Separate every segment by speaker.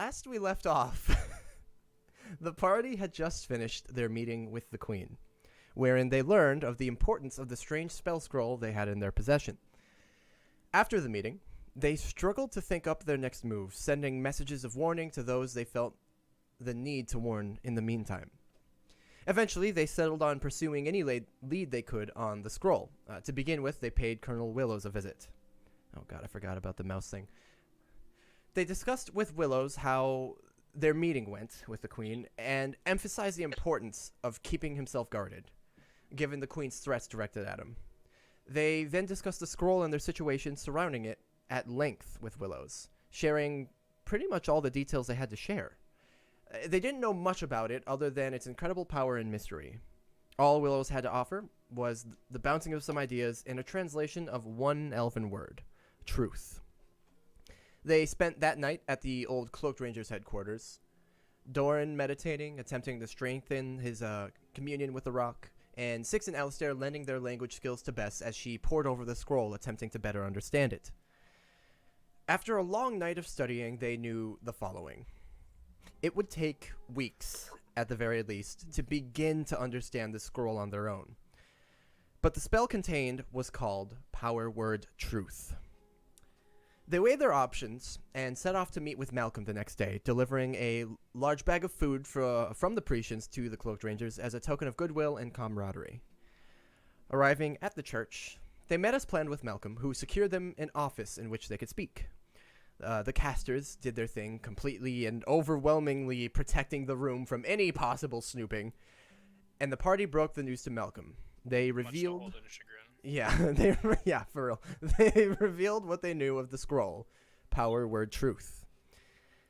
Speaker 1: last we left off, the party had just finished their meeting with the queen, wherein they learned of the importance of the strange spell scroll they had in their possession. After the meeting, they struggled to think up their next move, sending messages of warning to those they felt the need to warn in the meantime. Eventually, they settled on pursuing any lead they could on the scroll. To begin with, they paid Colonel Willows a visit. Oh god, I forgot about the mouse thing. They discussed with Willows how their meeting went with the queen and emphasized the importance of keeping himself guarded, given the queen's threats directed at him. They then discussed the scroll and their situation surrounding it at length with Willows, sharing pretty much all the details they had to share. They didn't know much about it other than its incredible power and mystery. All Willows had to offer was the bouncing of some ideas and a translation of one elven word: truth. They spent that night at the old Cloaked Rangers headquarters, Doran meditating, attempting to strengthen his communion with the rock, and Six and Alistair lending their language skills to Bess as she pored over the scroll, attempting to better understand it. After a long night of studying, they knew the following. It would take weeks, at the very least, to begin to understand the scroll on their own. But the spell contained was called Power Word Truth. They weighed their options and set off to meet with Malcolm the next day, delivering a large bag of food from the Parisians to the Cloaked Rangers as a token of goodwill and camaraderie. Arriving at the church, they met as planned with Malcolm, who secured them an office in which they could speak. The casters did their thing, completely and overwhelmingly protecting the room from any possible snooping, and the party broke the news to Malcolm. They revealed... Yeah, for real. They revealed what they knew of the scroll, Power Word Truth.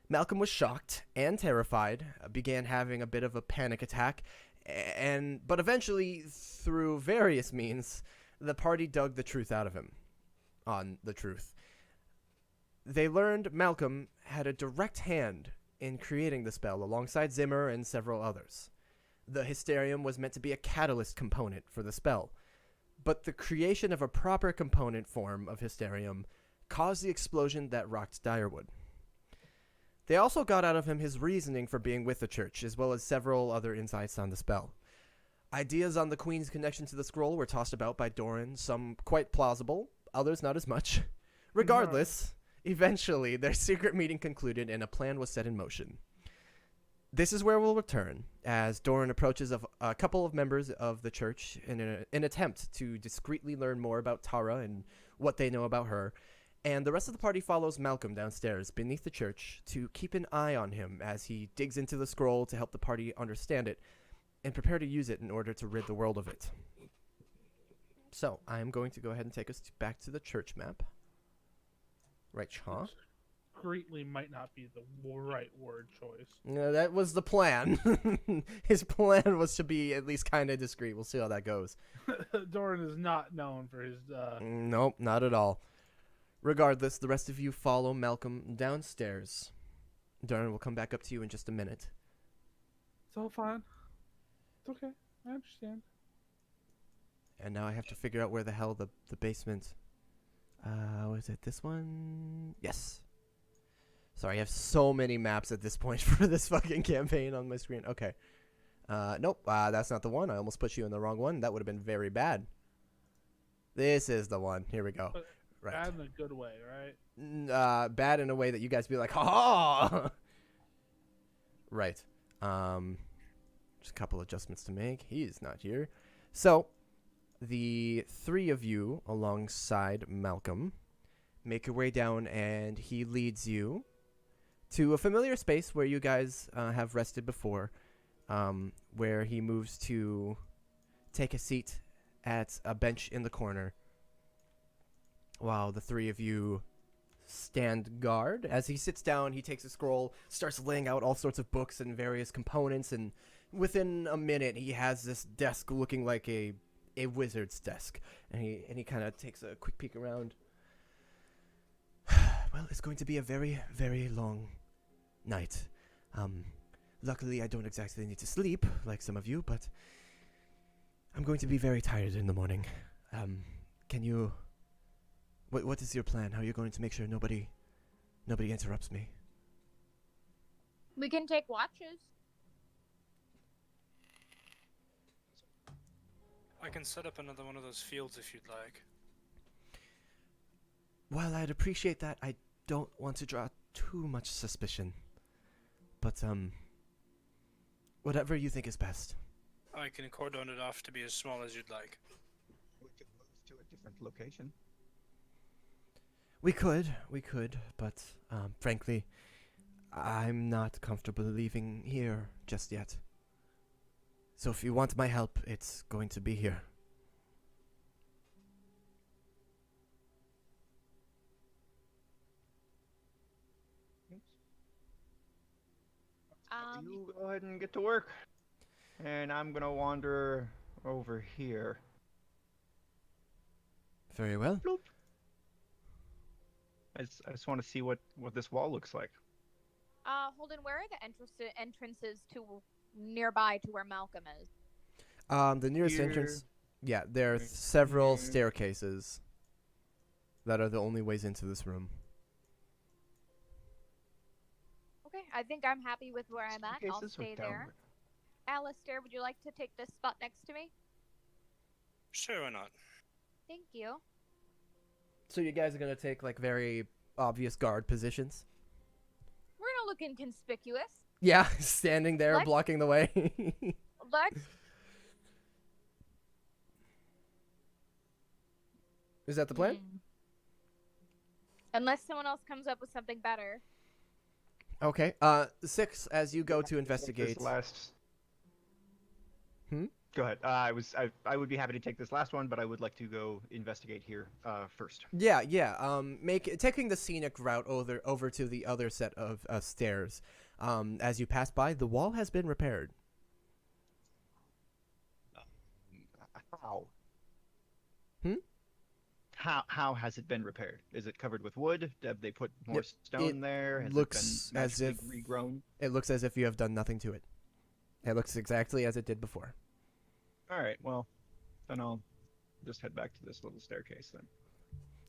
Speaker 1: Malcolm was shocked and terrified, began having a bit of a panic attack, but eventually, through various means, the party dug the truth out of him. On the truth. They learned Malcolm had a direct hand in creating the spell alongside Zimmer and several others. The hysterium was meant to be a catalyst component for the spell, but the creation of a proper component form of hysterium caused the explosion that rocked Direwood. They also got out of him his reasoning for being with the church, as well as several other insights on the spell. Ideas on the Queen's connection to the scroll were tossed about by Doran, some quite plausible, others not as much. Regardless, eventually their secret meeting concluded and a plan was set in motion. This is where we'll return, as Doran approaches a couple of members of the church in an attempt to discreetly learn more about Tara and what they know about her, and the rest of the party follows Malcolm downstairs beneath the church to keep an eye on him as he digs into the scroll to help the party understand it and prepare to use it in order to rid the world of it. So, I am going to go ahead and take us back to the church map. Right, Shar?
Speaker 2: Discreetly might not be the right word choice.
Speaker 1: No, that was the plan. His plan was to be at least kind of discreet. We'll see how that goes.
Speaker 2: Doran is not known for his...
Speaker 1: Nope, not at all. Regardless, the rest of you follow Malcolm downstairs. Doran will come back up to you in just a minute.
Speaker 2: It's all fine. It's okay. I understand.
Speaker 1: And now I have to figure out where the hell the basement... was it this one? Yes. Sorry, I have so many maps at this point for this fucking campaign on my screen. Okay. Nope, that's not the one. I almost put you in the wrong one. That would have been very bad. This is the one. Here we go.
Speaker 2: But
Speaker 1: right.
Speaker 2: Bad in a good way, right?
Speaker 1: Bad in a way that you guys be like, ha! Right. Just a couple adjustments to make. He's not here. So, the three of you alongside Malcolm make your way down, and he leads you to a familiar space where you guys have rested before, where he moves to take a seat at a bench in the corner while the three of you stand guard. As he sits down, he takes a scroll, starts laying out all sorts of books and various components, and within a minute he has this desk looking like a wizard's desk, and he kind of takes a quick peek around. Well, it's going to be a very, very long night. Luckily, I don't exactly need to sleep like some of you, but I'm going to be very tired in the morning. Can you... What is your plan? How are you going to make sure nobody interrupts me?
Speaker 3: We can take watches.
Speaker 4: I can set up another one of those fields if you'd like.
Speaker 1: While I'd appreciate that, I don't want to draw too much suspicion. But, whatever you think is best.
Speaker 4: I can cordon it off to be as small as you'd like.
Speaker 5: We could move to a different location.
Speaker 1: We could, but, frankly, I'm not comfortable leaving here just yet. So if you want my help, it's going to be here.
Speaker 5: You go ahead and get to work. And I'm gonna wander over here.
Speaker 1: Very well.
Speaker 5: Bloop. I just want to see what this wall looks like.
Speaker 3: Holden, where are the entrances to nearby to where Malcolm is?
Speaker 1: The nearest
Speaker 5: Here.
Speaker 1: entrance... Yeah, there are
Speaker 5: Right
Speaker 1: several
Speaker 5: here.
Speaker 1: staircases that are the only ways into this room.
Speaker 3: Okay, I think I'm happy with where I'm at. I'll
Speaker 5: Staircases or
Speaker 3: stay there.
Speaker 5: downward?
Speaker 3: Alistair, would you like to take this spot next to me?
Speaker 4: Sure, why not?
Speaker 3: Thank you.
Speaker 1: So you guys are going to take, like, very obvious guard positions?
Speaker 3: We're gonna look inconspicuous.
Speaker 1: Yeah, standing there
Speaker 3: Let's-
Speaker 1: blocking the way.
Speaker 3: Let's.
Speaker 1: Is that the plan?
Speaker 3: Unless someone else comes up with something better.
Speaker 1: Okay. 6, as you go to
Speaker 5: This
Speaker 1: investigate...
Speaker 5: last.
Speaker 1: Hmm?
Speaker 5: Go ahead. I would be happy to take this last one, but I would like to go investigate here first.
Speaker 1: Yeah. Taking the scenic route over to the other set of stairs. As you pass by, the wall has been repaired.
Speaker 5: How?
Speaker 1: Hmm?
Speaker 5: How has it been repaired? Is it covered with wood? Have they put more
Speaker 1: Yep,
Speaker 5: stone
Speaker 1: it
Speaker 5: there? Has
Speaker 1: looks
Speaker 5: it been
Speaker 1: as if-
Speaker 5: magically regrown?
Speaker 1: It looks as if you have done nothing to it. It looks exactly as it did before.
Speaker 5: All right. Well, then I'll just head back to this little staircase then.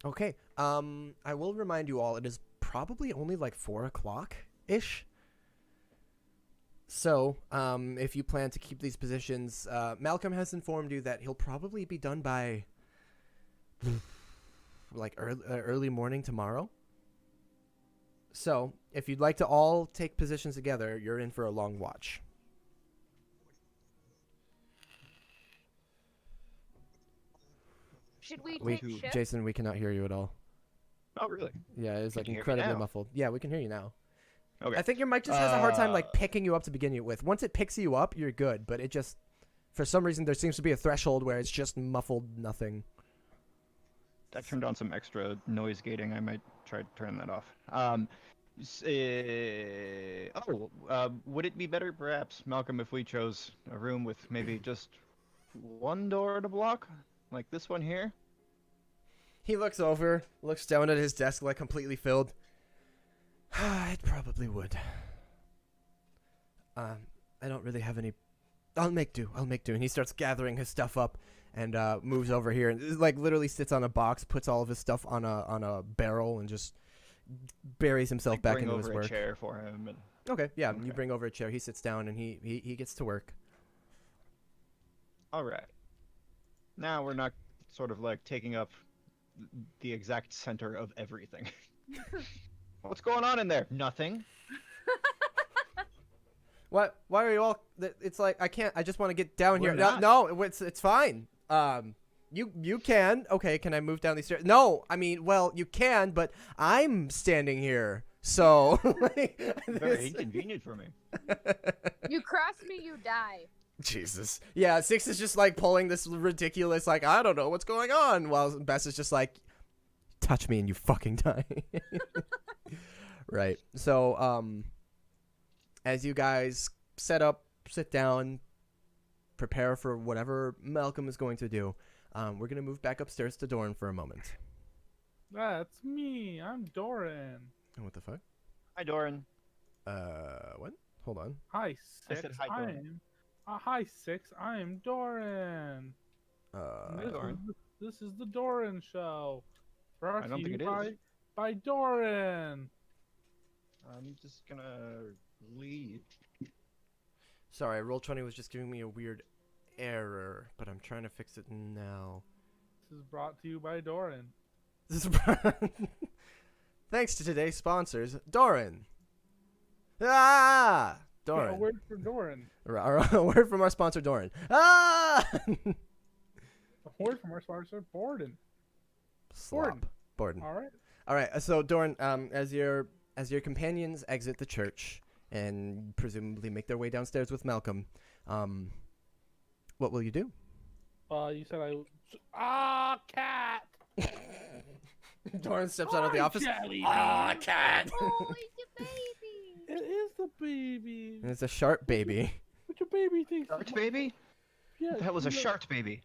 Speaker 1: Okay. I will remind you all, it is probably only like 4 o'clock-ish. So, if you plan to keep these positions, Malcolm has informed you that he'll probably be done by like early morning tomorrow. So, if you'd like to all take positions together, you're in for a long watch.
Speaker 3: Should we
Speaker 1: We,
Speaker 3: take shifts?
Speaker 1: Jason, we cannot hear you at all.
Speaker 5: Oh, really?
Speaker 1: Yeah, it's
Speaker 5: Can
Speaker 1: like
Speaker 5: you hear me
Speaker 1: incredibly
Speaker 5: now?
Speaker 1: muffled. Yeah, we can hear you now.
Speaker 5: Okay.
Speaker 1: I think your mic just has a hard time like
Speaker 5: Uh,
Speaker 1: picking you up to begin with. Once it picks you up, you're good, but it just, for some reason, there seems to be a threshold where it's just muffled nothing.
Speaker 5: I turned on some extra noise gating. I might try to turn that off. Would it be better, perhaps, Malcolm, if we chose a room with maybe just one door to block, like this one here?
Speaker 1: He looks over, looks down at his desk like completely filled. It probably would. I don't really have any... I'll make do. And he starts gathering his stuff up and moves over here and like literally sits on a box, puts all of his stuff on a barrel and just buries himself
Speaker 5: Like,
Speaker 1: back
Speaker 5: bring
Speaker 1: into his
Speaker 5: over
Speaker 1: work.
Speaker 5: a chair for him. And...
Speaker 1: Okay, yeah, you
Speaker 5: Okay.
Speaker 1: bring over a chair, he sits down and he gets to work.
Speaker 5: All right. Now we're not sort of like taking up the exact center of everything. What's going on in there? Nothing.
Speaker 1: What? Why are you all? It's like I can't. I just want to get down
Speaker 5: We're
Speaker 1: here.
Speaker 5: not.
Speaker 1: No, it's fine. You can. Okay, can I move down these stairs? No, I mean, well, you can, but I'm standing here, so like,
Speaker 5: Very
Speaker 1: this-
Speaker 5: inconvenient for me.
Speaker 3: You cross me, you die.
Speaker 1: Jesus. Yeah, 6 is just like pulling this ridiculous, like, I don't know what's going on, while Bess is just like, touch me and you fucking die. Right. So, as you guys sit down, prepare for whatever Malcolm is going to do, we're going to move back upstairs to Doran for a moment.
Speaker 2: That's me. I'm Doran.
Speaker 1: Oh, what the fuck?
Speaker 5: Hi, Doran.
Speaker 1: What? Hold on.
Speaker 2: Hi,
Speaker 5: I
Speaker 2: Six.
Speaker 5: said hi, Doran.
Speaker 2: Hi, Six. I am Doran.
Speaker 5: Doran.
Speaker 2: This is the Doran Show. Brought
Speaker 5: I don't
Speaker 2: to
Speaker 5: think
Speaker 2: you
Speaker 5: it is.
Speaker 2: by Doran.
Speaker 5: I'm just gonna leave.
Speaker 1: Sorry, Roll20 was just giving me a weird error, but I'm trying to fix it now.
Speaker 2: This is brought to you by Doran.
Speaker 1: This is thanks to today's sponsors, Doran. Ah, Doran.
Speaker 2: A word for Doran.
Speaker 1: A word from our sponsor, Doran. Ah.
Speaker 2: A word from our sponsor, Borden.
Speaker 1: Slop. Borden.
Speaker 2: All right.
Speaker 1: All right. So Doran, as your companions exit the church and presumably make their way downstairs with Malcolm, what will you do?
Speaker 2: You said cat.
Speaker 1: Doran steps out of the
Speaker 2: Hi,
Speaker 1: office.
Speaker 2: Jelly.
Speaker 1: Cat.
Speaker 3: Oh, it's a baby.
Speaker 2: It is the baby.
Speaker 1: And it's a sharp baby.
Speaker 2: What your baby thinks?
Speaker 5: Shart baby?
Speaker 2: Yeah,
Speaker 5: That was a shart baby.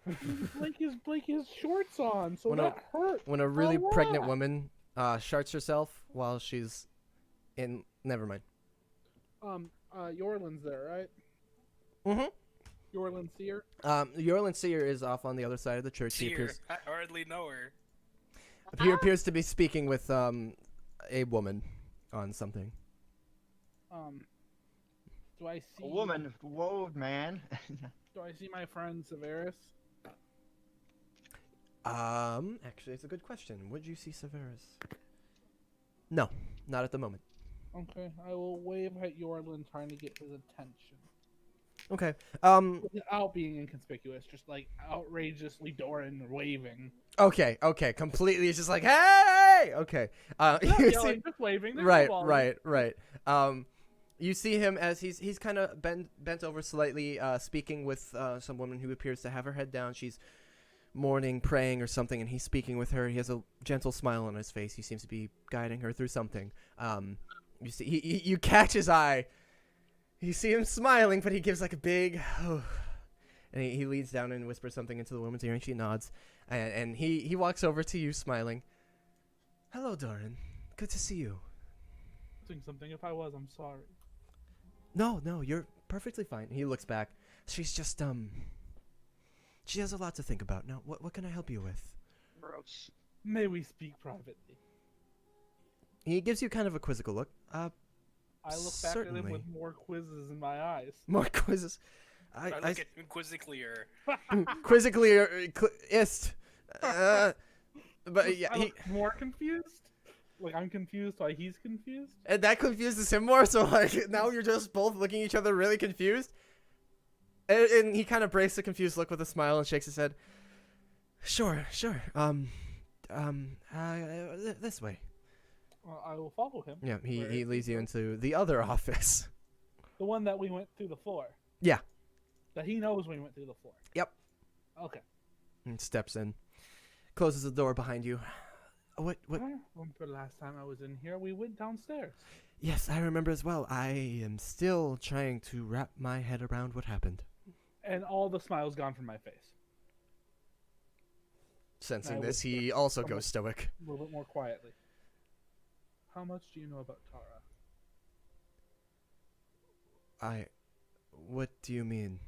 Speaker 2: Blake his shorts on, so
Speaker 1: When a-
Speaker 2: that hurt.
Speaker 1: When a really pregnant
Speaker 2: wow.
Speaker 1: woman sharts herself while she's in. Never mind.
Speaker 2: Yorlin's there, right?
Speaker 1: Mhm.
Speaker 2: Yorlin Seer.
Speaker 1: Yorlin Seer is off on the other side of the church.
Speaker 4: See her. I hardly know her.
Speaker 1: He appears to be speaking with a woman on something.
Speaker 2: Do I see
Speaker 5: A woman. Whoa, man.
Speaker 2: Do I see my friend Severus?
Speaker 1: Actually, it's a good question. Would you see Severus? No, not at the moment.
Speaker 2: Okay, I will wave at Yorlin, trying to get his attention.
Speaker 1: Okay.
Speaker 2: Without being inconspicuous, just like outrageously Doran waving.
Speaker 1: Okay. Completely. It's just like, hey. Okay.
Speaker 2: Not
Speaker 1: You
Speaker 2: yelling,
Speaker 1: see,
Speaker 2: just waving. There's
Speaker 1: right.
Speaker 2: no volume.
Speaker 1: You see him as he's kind of bent over slightly, speaking with some woman who appears to have her head down. She's mourning, praying, or something, and he's speaking with her. He has a gentle smile on his face. He seems to be guiding her through something. You see, you catch his eye. You see him smiling, but he gives like a big, and he leans down and whispers something into the woman's ear, and she nods, and he walks over to you, smiling. Hello, Doran. Good to see you.
Speaker 2: Doing something. If I was, I'm sorry.
Speaker 1: No, you're perfectly fine. He looks back. She's just she has a lot to think about. Now, what can I help you with?
Speaker 5: Gross.
Speaker 2: May we speak privately?
Speaker 1: He gives you kind of a quizzical look.
Speaker 2: I look back at him with more quizzes in my eyes.
Speaker 1: More quizzes.
Speaker 4: I look at quizzically or
Speaker 1: Quizzically ist. But yeah,
Speaker 2: I look more confused. Like I'm confused, why he's confused.
Speaker 1: and that confuses him more. So like now you're just both looking at each other really confused. And he kind of breaks the confused look with a smile and shakes his head. Sure. This way.
Speaker 2: Well, I will follow him.
Speaker 1: Yeah, he
Speaker 2: Where
Speaker 1: leads you into the other office.
Speaker 2: The one that we went through the floor.
Speaker 1: Yeah.
Speaker 2: That he knows we went through the floor.
Speaker 1: Yep.
Speaker 2: Okay.
Speaker 1: And steps in, closes the door behind you. What?
Speaker 2: I remember the last time I was in here, we went downstairs.
Speaker 1: Yes, I remember as well. I am still trying to wrap my head around what happened.
Speaker 2: And all the smile's gone from my face.
Speaker 1: Sensing
Speaker 2: I
Speaker 1: this,
Speaker 2: whisper
Speaker 1: he also
Speaker 2: somewhat-
Speaker 1: goes stoic.
Speaker 2: A little bit more quietly. How much do you know about Tara?
Speaker 1: What do you mean?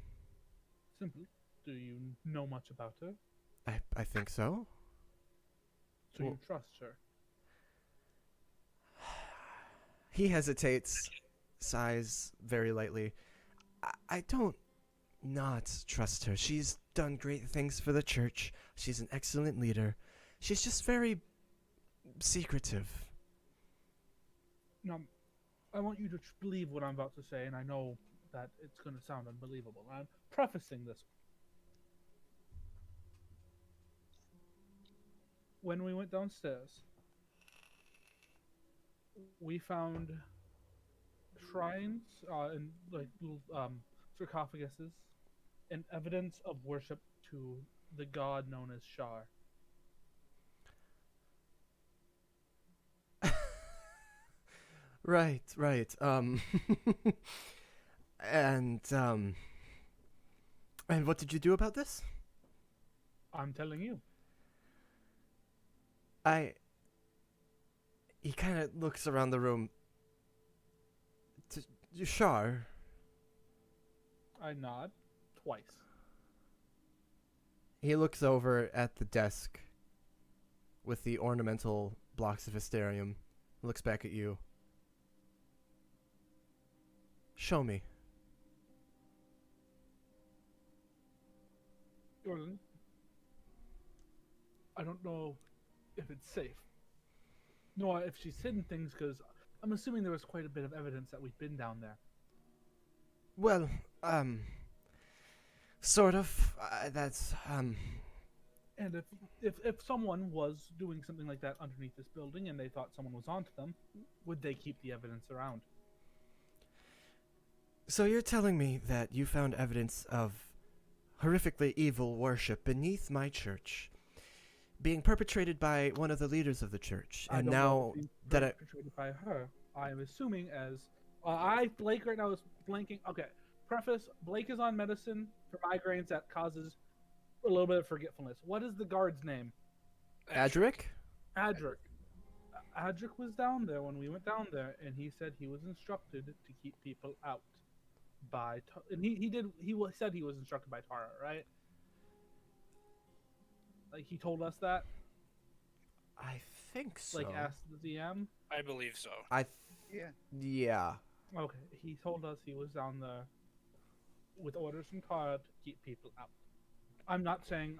Speaker 2: Simply, do you know much about her?
Speaker 1: I think so.
Speaker 2: So you trust her?
Speaker 1: He hesitates, sighs very lightly. I don't not trust her. She's done great things for the church. She's an excellent leader. She's just very secretive.
Speaker 2: Now, I want you to believe what I'm about to say, and I know that it's going to sound unbelievable. I'm prefacing this. When we went downstairs, we found shrines and like little sarcophaguses and evidence of worship to the god known as Shar.
Speaker 1: Right. And what did you do about this?
Speaker 2: I'm telling you.
Speaker 1: He kind of looks around the room. Shar.
Speaker 2: I nod twice.
Speaker 1: He looks over at the desk with the ornamental blocks of hysterium. Looks back at you. Show me.
Speaker 2: I don't know if it's safe. No, if she's hidden things, because I'm assuming there was quite a bit of evidence that we'd been down there.
Speaker 1: Well, sort of. That's
Speaker 2: And if someone was doing something like that underneath this building and they thought someone was onto them, would they keep the evidence around?
Speaker 1: So you're telling me that you found evidence of horrifically evil worship beneath my church, being perpetrated by one of the leaders of the church,
Speaker 2: I
Speaker 1: and
Speaker 2: don't know
Speaker 1: now
Speaker 2: if it's
Speaker 1: that I...
Speaker 2: perpetrated by her. I'm assuming as Blake right now is blanking. Okay, preface: Blake is on medicine for migraines that causes a little bit of forgetfulness. What is the guard's name?
Speaker 1: Adric?
Speaker 2: Adric. Adric was down there when we went down there, and he said he was instructed to keep people out by. And he said he was instructed by Tara, right? Like he told us that.
Speaker 1: I think so.
Speaker 2: Like asked the DM.
Speaker 4: I believe so.
Speaker 1: Yeah.
Speaker 2: Okay, he told us he was down there with orders from Tara to keep people out. I'm not saying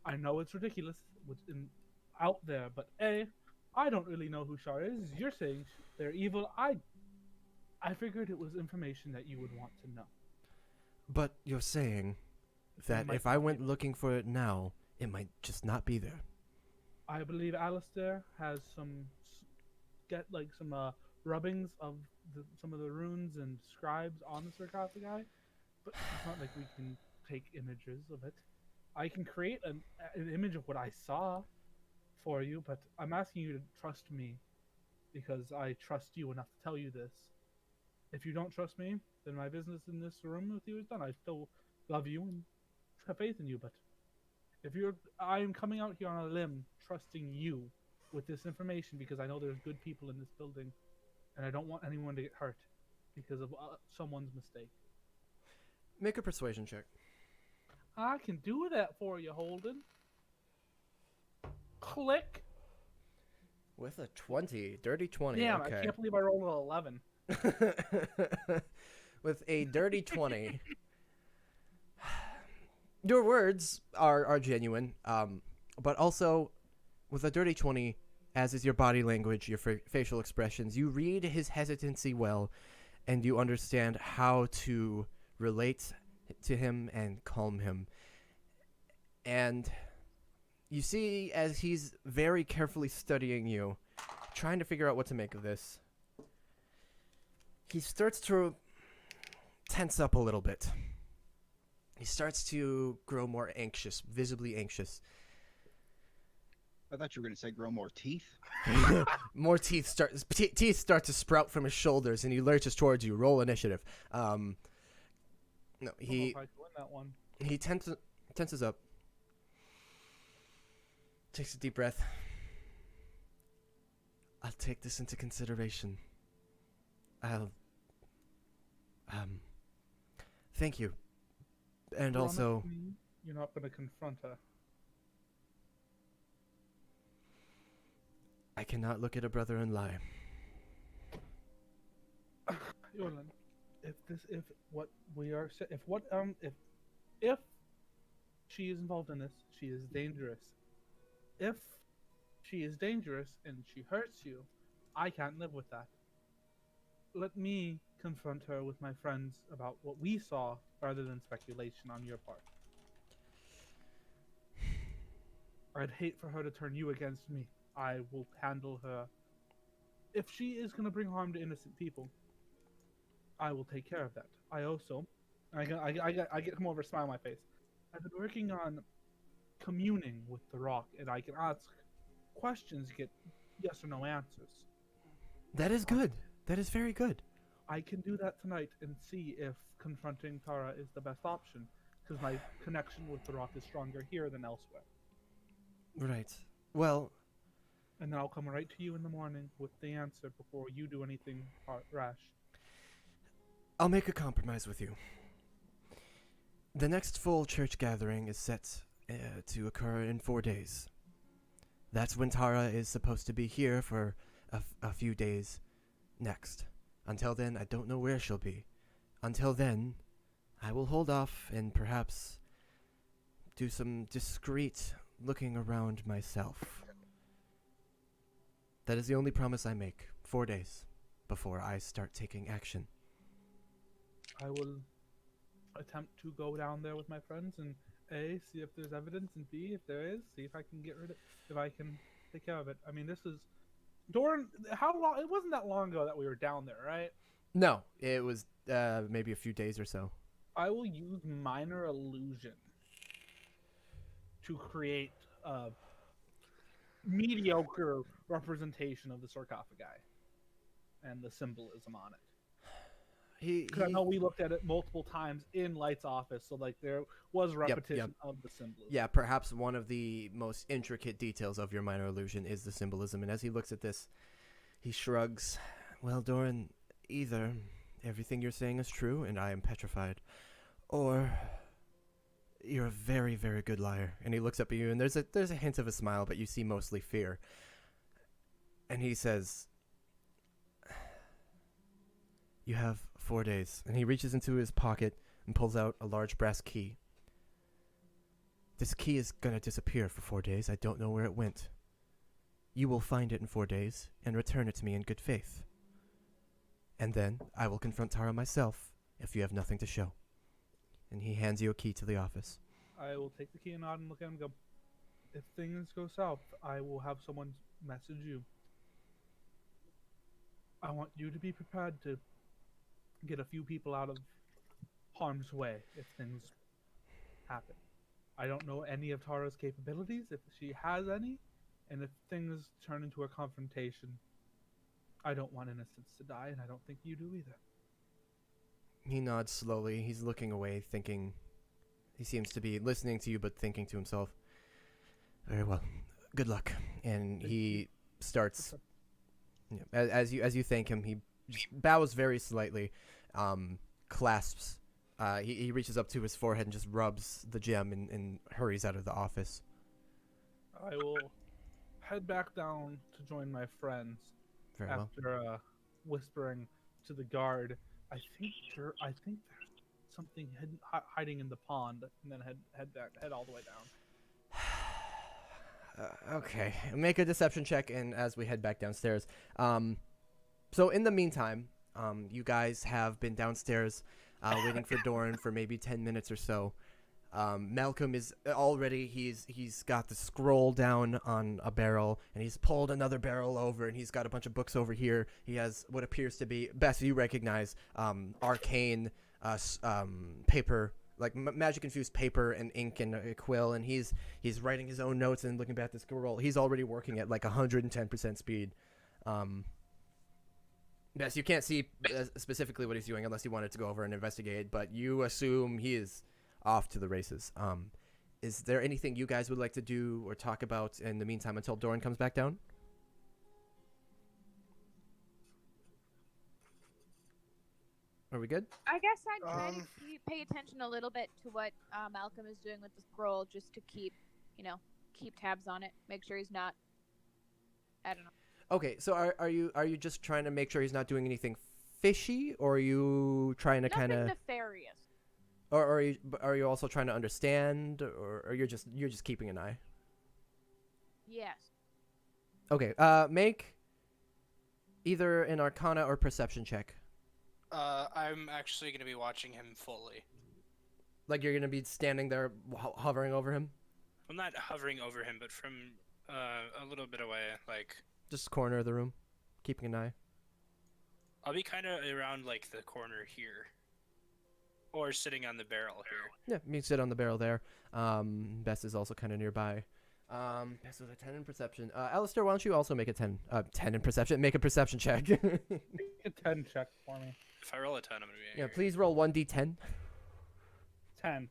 Speaker 2: I know it's ridiculous what's out there, but I don't really know who Shar is. You're saying they're evil. I figured it was information that you would want to know.
Speaker 1: But you're saying that if I went looking for it now, it might just not be there.
Speaker 2: I believe Alistair has some rubbings of some of the runes and scribes on the sarcophagi, but it's not like we can take images of it. I can create an image of what I saw for you, but I'm asking you to trust me because I trust you enough to tell you this. If you don't trust me, then my business in this room with you is done. I still love you and have faith in you, but I am coming out here on a limb trusting you with this information because I know there's good people in this building and I don't want anyone to get hurt because of someone's mistake.
Speaker 1: Make a persuasion check.
Speaker 2: I can do that for you, Holden. Click.
Speaker 1: With a 20. Dirty 20.
Speaker 2: Damn,
Speaker 1: okay.
Speaker 2: I can't believe I rolled an 11.
Speaker 1: With a dirty 20. Your words are genuine, but also with a dirty 20, as is your body language, your facial expressions, you read his hesitancy well, and you understand how to relate to him and calm him. And you see, as he's very carefully studying you, trying to figure out what to make of this, he starts to tense up a little bit. He starts to grow more anxious, visibly anxious.
Speaker 5: I thought you were going to say grow more teeth.
Speaker 1: More teeth start to sprout from his shoulders, and he lurches towards you. Roll initiative. No,
Speaker 2: I don't know if I can win that one.
Speaker 1: he tenses up. Takes a deep breath. I'll take this into consideration. Thank you. And
Speaker 2: Promise
Speaker 1: also,
Speaker 2: me you're not going to confront her.
Speaker 1: I cannot look at a brother and lie.
Speaker 2: Yolan, if she is involved in this, she is dangerous. If she is dangerous and she hurts you, I can't live with that. Let me confront her with my friends about what we saw rather than speculation on your part. I'd hate for her to turn you against me. I will handle her. If she is going to bring harm to innocent people, I will take care of that. I also, I get come over, smile on my face. I've been working on communing with the rock, and I can ask questions, get yes or no answers.
Speaker 1: That is good. That is very good.
Speaker 2: I can do that tonight and see if confronting Tara is the best option, because my connection with the rock is stronger here than elsewhere.
Speaker 1: Right. Well,
Speaker 2: And then I'll come right to you in the morning with the answer before you do anything rash.
Speaker 1: I'll make a compromise with you. The next full church gathering is set to occur in 4 days. That's when Tara is supposed to be here for a few days next. Until then, I don't know where she'll be. Until then, I will hold off and perhaps do some discreet looking around myself. That is the only promise I make. 4 days before I start taking action.
Speaker 2: I will attempt to go down there with my friends and A, see if there's evidence, and B, if there is, see if I can get rid of, if I can take care of it. I mean, this is Doran. How long? It wasn't that long ago that we were down there, right?
Speaker 1: No, it was maybe a few days or so.
Speaker 2: I will use minor illusion to create a mediocre representation of the sarcophagi and the symbolism on it. Because I know we looked at it multiple times in Light's office, so like there was repetition of the symbolism.
Speaker 1: Yeah, perhaps one of the most intricate details of your minor illusion is the symbolism. And as he looks at this, he shrugs. Well, Doran, either everything you're saying is true and I am petrified, or you're a very, very good liar. And he looks up at you, and there's a hint of a smile, but you see mostly fear. And he says, you have 4 days. And he reaches into his pocket and pulls out a large brass key. This key is going to disappear for 4 days. I don't know where it went. You will find it in 4 days and return it to me in good faith. And then I will confront Tara myself if you have nothing to show. And he hands you a key to the office.
Speaker 2: I will take the key and nod and look at him and go, if things go south, I will have someone message you. I want you to be prepared to get a few people out of harm's way if things happen. I don't know any of Tara's capabilities, if she has any, and if things turn into a confrontation, I don't want innocents to die, and I don't think you do either.
Speaker 1: He nods slowly. He's looking away, thinking. He seems to be listening to you, but thinking to himself, very well, good luck. And he starts, as you thank him, he just bows very slightly, clasps. He reaches up to his forehead and just rubs the gem and hurries out of the office.
Speaker 2: I will head back down to join my friends.
Speaker 1: Very well.
Speaker 2: After whispering to the guard, I think there's something hiding in the pond, and then head all the way down.
Speaker 1: Okay, make a deception check, and as we head back downstairs. So in the meantime, you guys have been downstairs waiting for Doran for maybe 10 minutes or so. Malcolm is already, he's got the scroll down on a barrel, and he's pulled another barrel over, and he's got a bunch of books over here. He has what appears to be, Bess, you recognize, arcane paper, like magic-infused paper and ink and a quill, and he's writing his own notes and looking back at the scroll. He's already working at like 110% speed. Bess, you can't see specifically what he's doing unless you wanted to go over and investigate, but you assume he is off to the races. Is there anything you guys would like to do or talk about in the meantime until Doran comes back down? Are we good?
Speaker 3: I guess I'd try to pay attention a little bit to what Malcolm is doing with the scroll, just to keep tabs on it, make sure he's not. I don't know.
Speaker 1: Okay, so are you just trying to make sure he's not doing anything fishy, or are you trying to kind of
Speaker 3: nothing nefarious?
Speaker 1: Or are you also trying to understand, or you're just keeping an eye?
Speaker 3: Yes.
Speaker 1: Okay. Make either an Arcana or Perception check.
Speaker 4: I'm actually going to be watching him fully.
Speaker 1: Like you're going to be standing there hovering over him?
Speaker 4: Well, not hovering over him, but from a little bit away, like...
Speaker 1: Just corner of the room, keeping an eye.
Speaker 4: I'll be kind of around, like, the corner here. Or sitting on the barrel here.
Speaker 1: Yeah, you sit on the barrel there. Bess is also kind of nearby. Bess with a 10 in Perception. Alistair, why don't you also make a 10 in Perception? Make a Perception check.
Speaker 2: Make a 10 check for me.
Speaker 4: If I roll a 10, I'm going to be angry.
Speaker 1: Yeah, please roll 1d10.
Speaker 2: 10.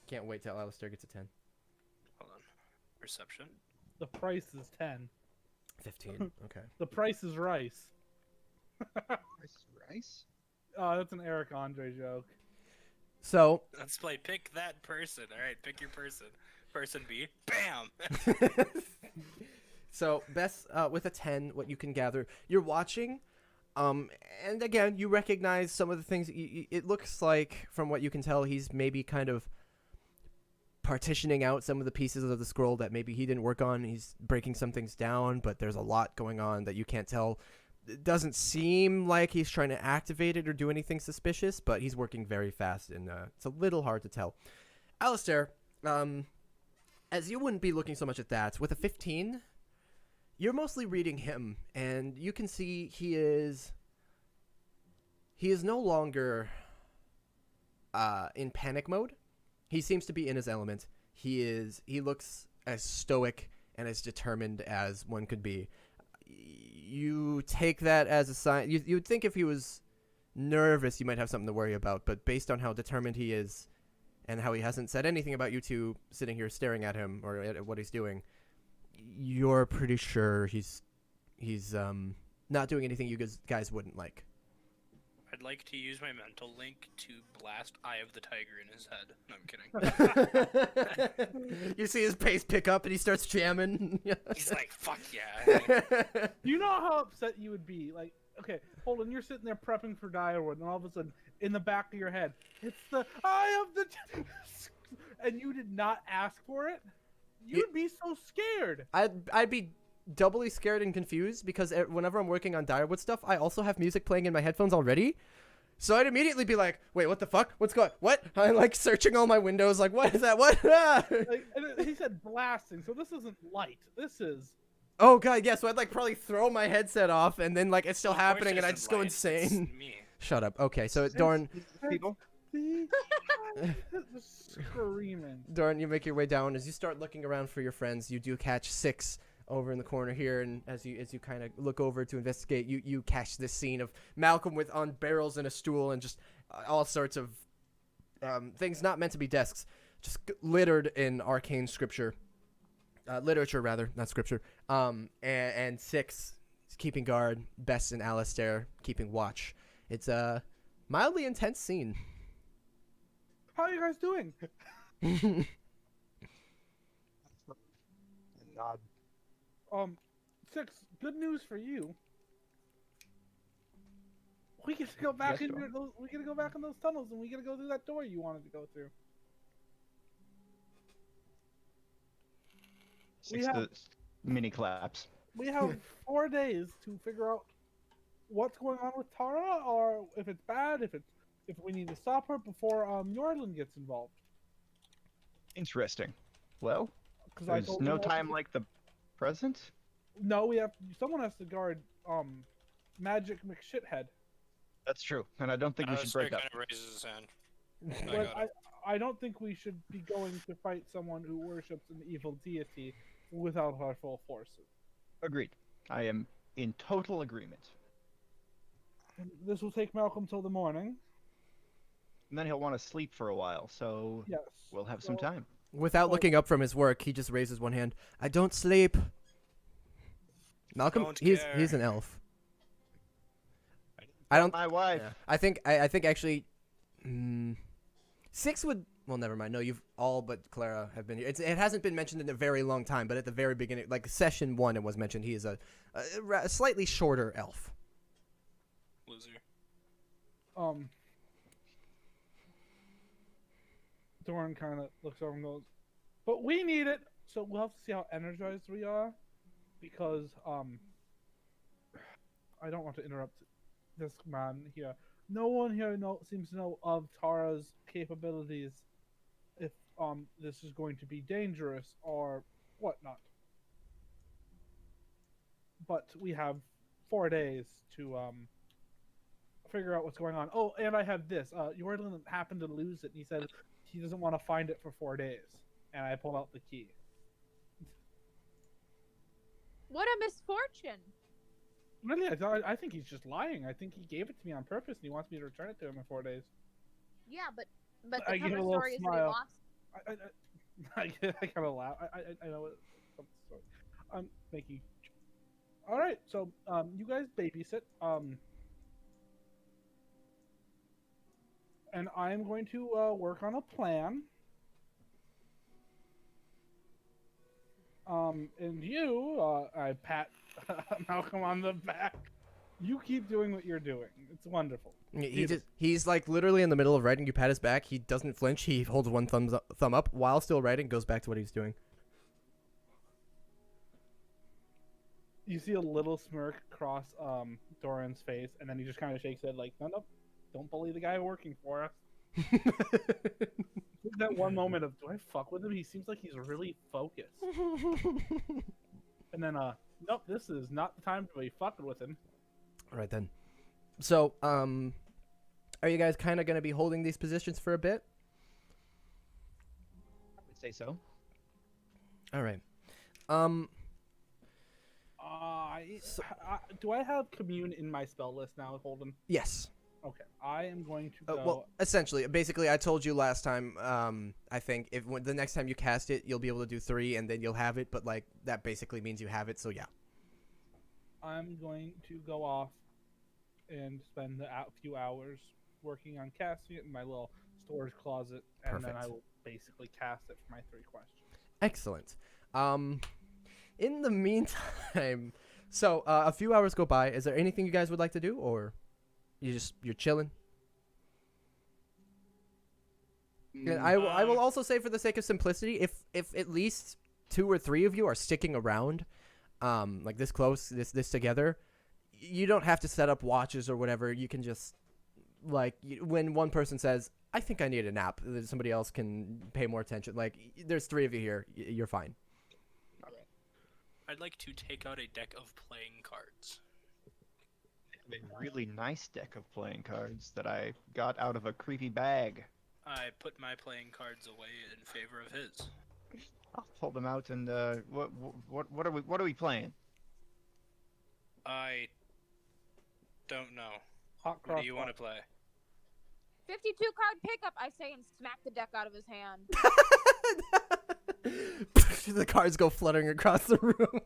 Speaker 1: Can't wait till Alistair gets a 10.
Speaker 4: Hold on. Perception.
Speaker 2: The price is 10.
Speaker 1: 15. Okay.
Speaker 2: The price is rice.
Speaker 5: Rice?
Speaker 2: Oh, that's an Eric Andre joke.
Speaker 1: So
Speaker 4: Let's play Pick That Person. All right, pick your person. Person B. Bam!
Speaker 1: So Bess, with a 10, what you can gather, you're watching, and again, you recognize some of the things. It looks like, from what you can tell, he's maybe kind of partitioning out some of the pieces of the scroll that maybe he didn't work on. He's breaking some things down, but there's a lot going on that you can't tell. It doesn't seem like he's trying to activate it or do anything suspicious, but he's working very fast, and it's a little hard to tell. Alistair, as you wouldn't be looking so much at that, with a 15, you're mostly reading him, and you can see he is no longer in panic mode. He seems to be in his element. He looks as stoic and as determined as one could be. You take that as a sign. You'd think if he was nervous, you might have something to worry about, but based on how determined he is and how he hasn't said anything about you two sitting here staring at him or at what he's doing, you're pretty sure he's not doing anything you guys wouldn't like.
Speaker 4: I'd like to use my mental link to blast Eye of the Tiger in his head. No, I'm kidding.
Speaker 1: You see his pace pick up and he starts jamming.
Speaker 4: He's like, fuck yeah.
Speaker 2: You know how upset you would be? Like, okay, hold on, you're sitting there prepping for Direwood, and all of a sudden, in the back of your head, it's the Eye of the and you did not ask for it? You'd be so scared.
Speaker 1: I'd be doubly scared and confused because whenever I'm working on Direwood stuff, I also have music playing in my headphones already. So I'd immediately be like, wait, what the fuck? What's going what? I'm like searching all my windows like, what is that? What?
Speaker 2: Like, and he said blasting, so this isn't light. This is...
Speaker 1: Oh god, yeah, so I'd like probably throw my headset off and then like it's still
Speaker 4: Of course
Speaker 1: happening
Speaker 4: it
Speaker 1: and I'd
Speaker 4: isn't
Speaker 1: just go
Speaker 4: light,
Speaker 1: insane.
Speaker 4: it's me.
Speaker 1: Shut up. Okay, so Dorn,
Speaker 5: People.
Speaker 2: Screaming.
Speaker 1: Dorn, you make your way down. As you start looking around for your friends, you do catch Six over in the corner here, and as you kind of look over to investigate, you catch this scene of Malcolm on barrels and a stool and just all sorts of things not meant to be desks, just littered in arcane scripture, literature rather, not scripture. And Six is keeping guard, Bess and Alistair keeping watch. It's a mildly intense scene.
Speaker 2: How are you guys doing?
Speaker 5: Nod.
Speaker 2: Six, good news for you. We get to go back
Speaker 5: Yes,
Speaker 2: into
Speaker 5: Dorn.
Speaker 2: those. We get to go back in those tunnels, and we get to go through that door you wanted to go through. We
Speaker 5: Six
Speaker 2: have-
Speaker 5: the mini collapse.
Speaker 2: We have 4 days to figure out what's going on with Tara, or if it's bad, if we need to stop her before Yorlin gets involved.
Speaker 5: Interesting. Well,
Speaker 2: Because
Speaker 5: there's no time like the present.
Speaker 2: No, someone has to guard Magic McShithead.
Speaker 5: That's true, and I don't think we should break up.
Speaker 4: kind of raises his hand. I
Speaker 2: But
Speaker 4: got it.
Speaker 2: I don't think we should be going to fight someone who worships an evil deity without our full forces.
Speaker 5: Agreed. I am in total agreement.
Speaker 2: And this will take Malcolm till the morning.
Speaker 5: And then he'll want to sleep for a while, so
Speaker 2: Yes.
Speaker 5: we'll have some
Speaker 2: So-
Speaker 5: time.
Speaker 1: Without looking up from his work, he just raises one hand. I don't sleep. Malcolm,
Speaker 4: Don't
Speaker 1: he's
Speaker 4: care.
Speaker 1: an elf. I don't.
Speaker 5: My wife.
Speaker 1: Yeah. I think actually, Six would. Well, never mind. No, you've all but Clara have been here. It hasn't been mentioned in a very long time, but at the very beginning, like session 1, it was mentioned. He is a slightly shorter elf.
Speaker 4: Loser.
Speaker 2: Doran kind of looks over and goes, "But we need it, so we'll have to see how energized we are, because I don't want to interrupt this man here. No one here seems to know of Tara's capabilities. If this is going to be dangerous or whatnot. But we have 4 days to figure out what's going on. Oh, and I have this. Yorlin happened to lose it, and he said he doesn't want to find it for 4 days. And I pulled out the key.
Speaker 3: What a misfortune!
Speaker 2: Really, I think he's just lying. I think he gave it to me on purpose, and he wants me to return it to him in 4 days.
Speaker 3: Yeah, but the
Speaker 2: I give
Speaker 3: cover
Speaker 2: a little
Speaker 3: story is that he
Speaker 2: smile.
Speaker 3: lost.
Speaker 2: I kind of laugh. I know it. Sorry. I'm making. All right, so you guys babysit. And I'm going to work on a plan. And you, I pat Malcolm on the back. You keep doing what you're doing. It's wonderful.
Speaker 1: He's like literally in the middle of writing. You pat his back. He doesn't flinch. He holds one thumb up while still writing. Goes back to what he's doing.
Speaker 2: You see a little smirk cross Doran's face, and then he just kind of shakes his head like, no, don't bully the guy working for us. That one moment of, do I fuck with him? He seems like he's really focused. And then, nope, this is not the time to be fucking with him.
Speaker 1: All right then. So, are you guys kind of going to be holding these positions for a bit?
Speaker 5: I would say so.
Speaker 1: All right.
Speaker 2: Do I have commune in my spell list now, Holden?
Speaker 1: Yes.
Speaker 2: Okay, I am going to go.
Speaker 1: Well, essentially, basically, I told you last time. I think when the next time you cast it, you'll be able to do 3, and then you'll have it. But like that basically means you have it. So yeah.
Speaker 2: I'm going to go off and spend a few hours working on casting it in my little storage closet, and then I will basically cast it for my 3 questions.
Speaker 1: Excellent. In the meantime, so a few hours go by. Is there anything you guys would like to do, or you're chilling? And I will also say, for the sake of simplicity, if at least 2 or 3 of you are sticking around, like this close, this together, you don't have to set up watches or whatever. You can just, like, when one person says, I think I need a nap, somebody else can pay more attention. Like, there's 3 of you here, you're fine.
Speaker 5: All right.
Speaker 4: I'd like to take out a deck of playing cards.
Speaker 5: I have a really nice deck of playing cards that I got out of a creepy bag.
Speaker 4: I put my playing cards away in favor of his.
Speaker 5: I'll pull them out and what are we playing?
Speaker 4: I don't know.
Speaker 2: Hot
Speaker 4: What
Speaker 2: cross
Speaker 4: do you want to play?
Speaker 3: 52 card pickup, I say, and smack the deck out of his hand.
Speaker 1: The cards go fluttering across the room.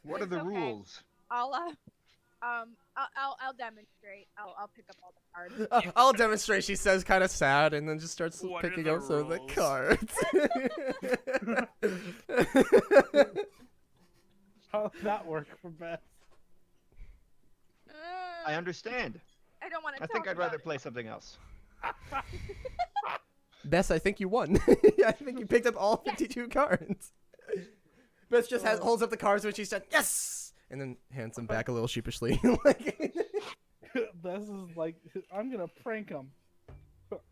Speaker 5: What are the
Speaker 3: It's okay.
Speaker 5: rules?
Speaker 3: I'll demonstrate. I'll pick up all the cards.
Speaker 1: I'll demonstrate, she says, kind of sad, and then just starts
Speaker 4: What are
Speaker 1: picking
Speaker 4: the
Speaker 1: up some of the
Speaker 4: rules?
Speaker 1: cards.
Speaker 2: How does that work for Beth?
Speaker 5: I understand.
Speaker 3: I don't want to.
Speaker 5: I think I'd rather play something else.
Speaker 1: Bess, I think you won. I think you picked up all 52 cards. Bess just holds up the cards when she said, yes! And then hands them back a little sheepishly.
Speaker 2: This is like, I'm gonna prank him.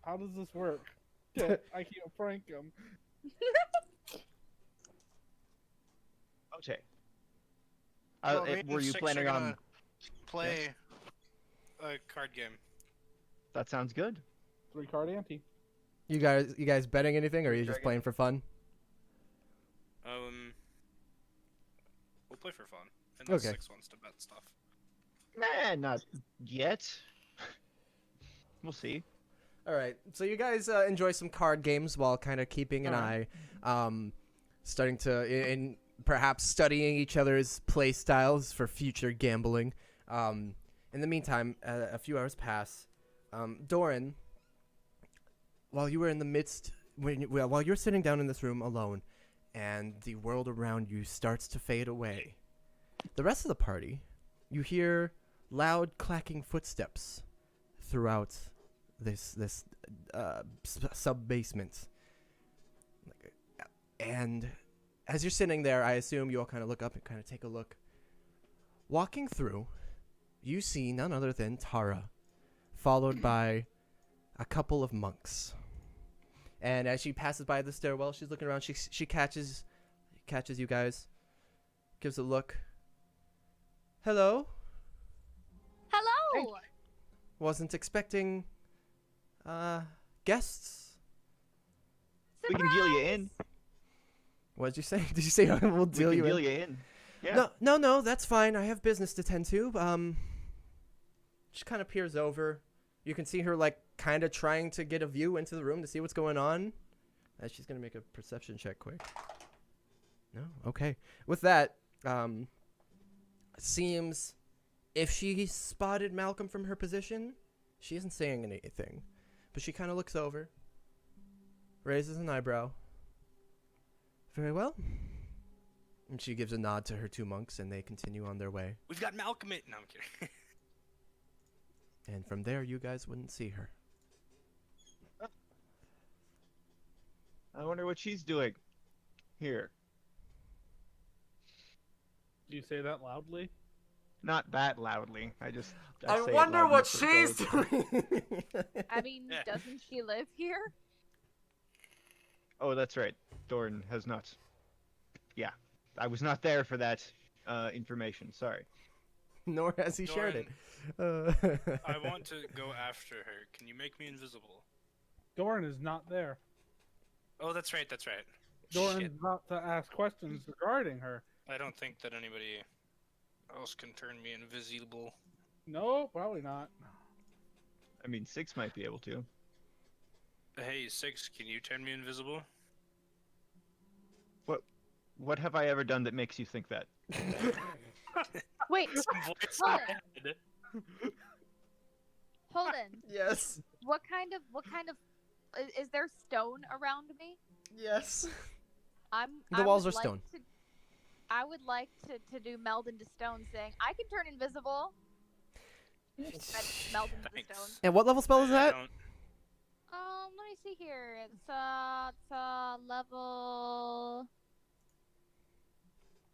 Speaker 2: How does this work? I can't prank him.
Speaker 5: Okay.
Speaker 4: Well, me
Speaker 5: Were
Speaker 4: and
Speaker 5: you
Speaker 4: Six
Speaker 5: planning
Speaker 4: are
Speaker 5: on?
Speaker 4: gonna play a card game?
Speaker 5: That sounds good.
Speaker 2: 3-card ante.
Speaker 1: You guys betting anything, or are you just
Speaker 5: Dragon.
Speaker 1: playing for fun?
Speaker 4: We'll play for fun. Unless
Speaker 1: Okay.
Speaker 4: 6 wants to bet stuff.
Speaker 5: Nah, not yet. We'll see.
Speaker 1: All right. So you guys enjoy some card games while kind of keeping an eye, starting to perhaps studying each other's play styles for future gambling. In the meantime, a few hours pass. Doran, while you were in the midst, while you're sitting down in this room alone, and the world around you starts to fade away, the rest of the party, you hear loud clacking footsteps throughout this sub basement, and as you're sitting there, I assume you all kind of look up and kind of take a look. Walking through, you see none other than Tara, followed by a couple of monks. And as she passes by the stairwell, she's looking around. She catches you guys, gives a look. Hello.
Speaker 3: Hello.
Speaker 1: Wasn't expecting guests.
Speaker 5: We can deal you in.
Speaker 1: What did you say? Did you say we'll deal
Speaker 5: We
Speaker 1: you
Speaker 5: can deal
Speaker 1: in?
Speaker 5: you in. Yeah.
Speaker 1: No, that's fine. I have business to tend to. She kind of peers over. You can see her like kind of trying to get a view into the room to see what's going on. She's gonna make a perception check quick. No, okay. With that, seems if she spotted Malcolm from her position, she isn't saying anything, but she kind of looks over, raises an eyebrow. Very well. And she gives a nod to her 2 monks, and they continue on their way.
Speaker 4: We've got Malcolm it. No, I'm kidding.
Speaker 1: And from there, you guys wouldn't see her.
Speaker 5: I wonder what she's doing here.
Speaker 2: Do you say that loudly?
Speaker 5: Not that loudly. I say it
Speaker 1: I
Speaker 5: loud
Speaker 1: wonder
Speaker 5: enough
Speaker 1: what
Speaker 5: for the
Speaker 1: she's
Speaker 5: village.
Speaker 1: doing.
Speaker 3: I mean,
Speaker 4: Yeah.
Speaker 3: doesn't she live here?
Speaker 5: Oh, that's right. Doran has not. Yeah, I was not there for that information. Sorry.
Speaker 1: Nor has he shared it.
Speaker 4: I want to go after her. Can you make me invisible?
Speaker 2: Doran is not there.
Speaker 4: Oh, that's right. That's right.
Speaker 2: Doran's
Speaker 4: Shit.
Speaker 2: not to ask questions regarding her.
Speaker 4: I don't think that anybody else can turn me invisible.
Speaker 2: No, probably not.
Speaker 5: I mean, 6 might be able to.
Speaker 4: Hey, 6, can you turn me invisible?
Speaker 5: What have I ever done that makes you think that?
Speaker 3: Wait,
Speaker 4: Some voice
Speaker 3: Hold
Speaker 4: in my head.
Speaker 3: Holden.
Speaker 1: Yes.
Speaker 3: What kind of is there stone around me?
Speaker 1: Yes.
Speaker 3: The
Speaker 1: walls are stone.
Speaker 3: I would like to do meld into stone, saying I can turn invisible. And meld into the stone.
Speaker 4: Thanks.
Speaker 1: And what level spell is
Speaker 4: I
Speaker 1: that?
Speaker 4: don't-
Speaker 3: Let me see here. It's level.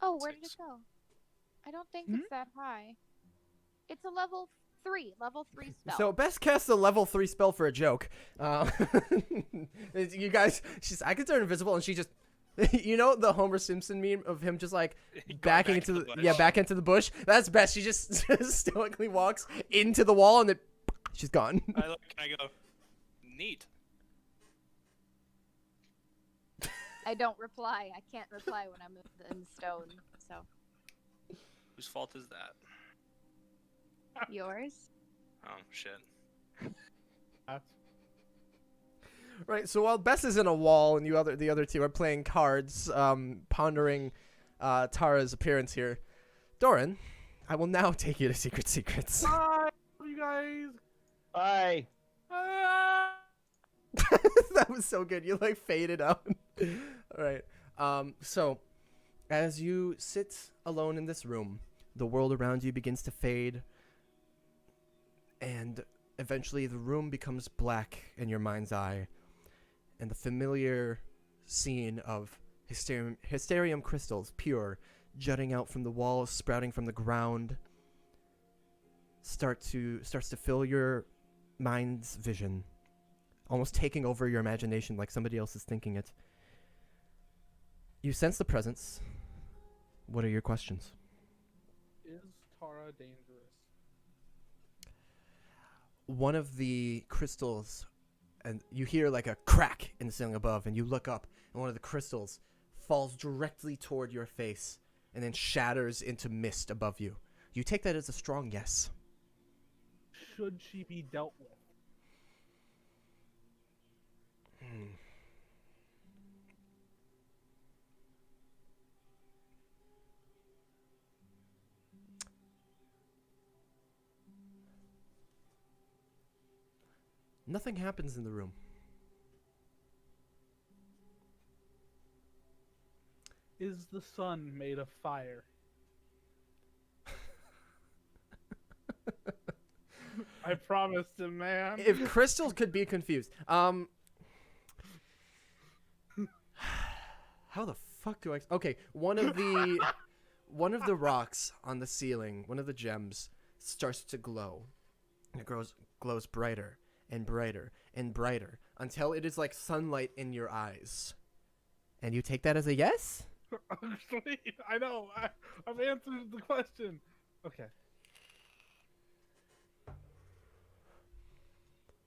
Speaker 3: Oh, where did it
Speaker 4: 6.
Speaker 3: go? I don't think it's that high. It's a level 3 spell.
Speaker 1: So Bess casts a level 3 spell for a joke. You guys, I can turn invisible, and she just, you know, the Homer Simpson meme of him just like
Speaker 4: Going
Speaker 1: backing
Speaker 4: back
Speaker 1: into
Speaker 4: to the
Speaker 1: yeah,
Speaker 4: bush.
Speaker 1: back into the bush. That's Bess. She just stoically walks into the wall, and then she's gone.
Speaker 4: I look and I go, neat.
Speaker 3: I don't reply. I can't reply when I'm in stone. So
Speaker 4: Whose fault is that?
Speaker 3: yours.
Speaker 4: Oh, shit.
Speaker 2: That's
Speaker 1: Right. So while Bess is in a wall, and the other two are playing cards, pondering Tara's appearance here, Doran, I will now take you to Secret Secrets.
Speaker 2: Bye, you guys.
Speaker 5: Bye.
Speaker 2: Ah!
Speaker 1: That was so good. You like faded out. All right. So as you sit alone in this room, the world around you begins to fade, and eventually the room becomes black in your mind's eye, and the familiar scene of hysterium crystals, pure, jutting out from the walls, sprouting from the ground, starts to fill your mind's vision, almost taking over your imagination like somebody else is thinking it. You sense the presence. What are your questions?
Speaker 2: Is Tara dangerous?
Speaker 1: One of the crystals, and you hear like a crack in the ceiling above, and you look up, and one of the crystals falls directly toward your face and then shatters into mist above you. You take that as a strong yes.
Speaker 2: Should she be dealt with?
Speaker 1: Nothing happens in the room.
Speaker 2: Is the sun made of fire? I promised him, man.
Speaker 1: If crystals could be confused, how the fuck do I? Okay, one of the rocks on the ceiling, one of the gems, starts to glow, and it glows brighter and brighter and brighter until it is like sunlight in your eyes. And you take that as a yes?
Speaker 2: Actually, I know. I've answered the question. Okay.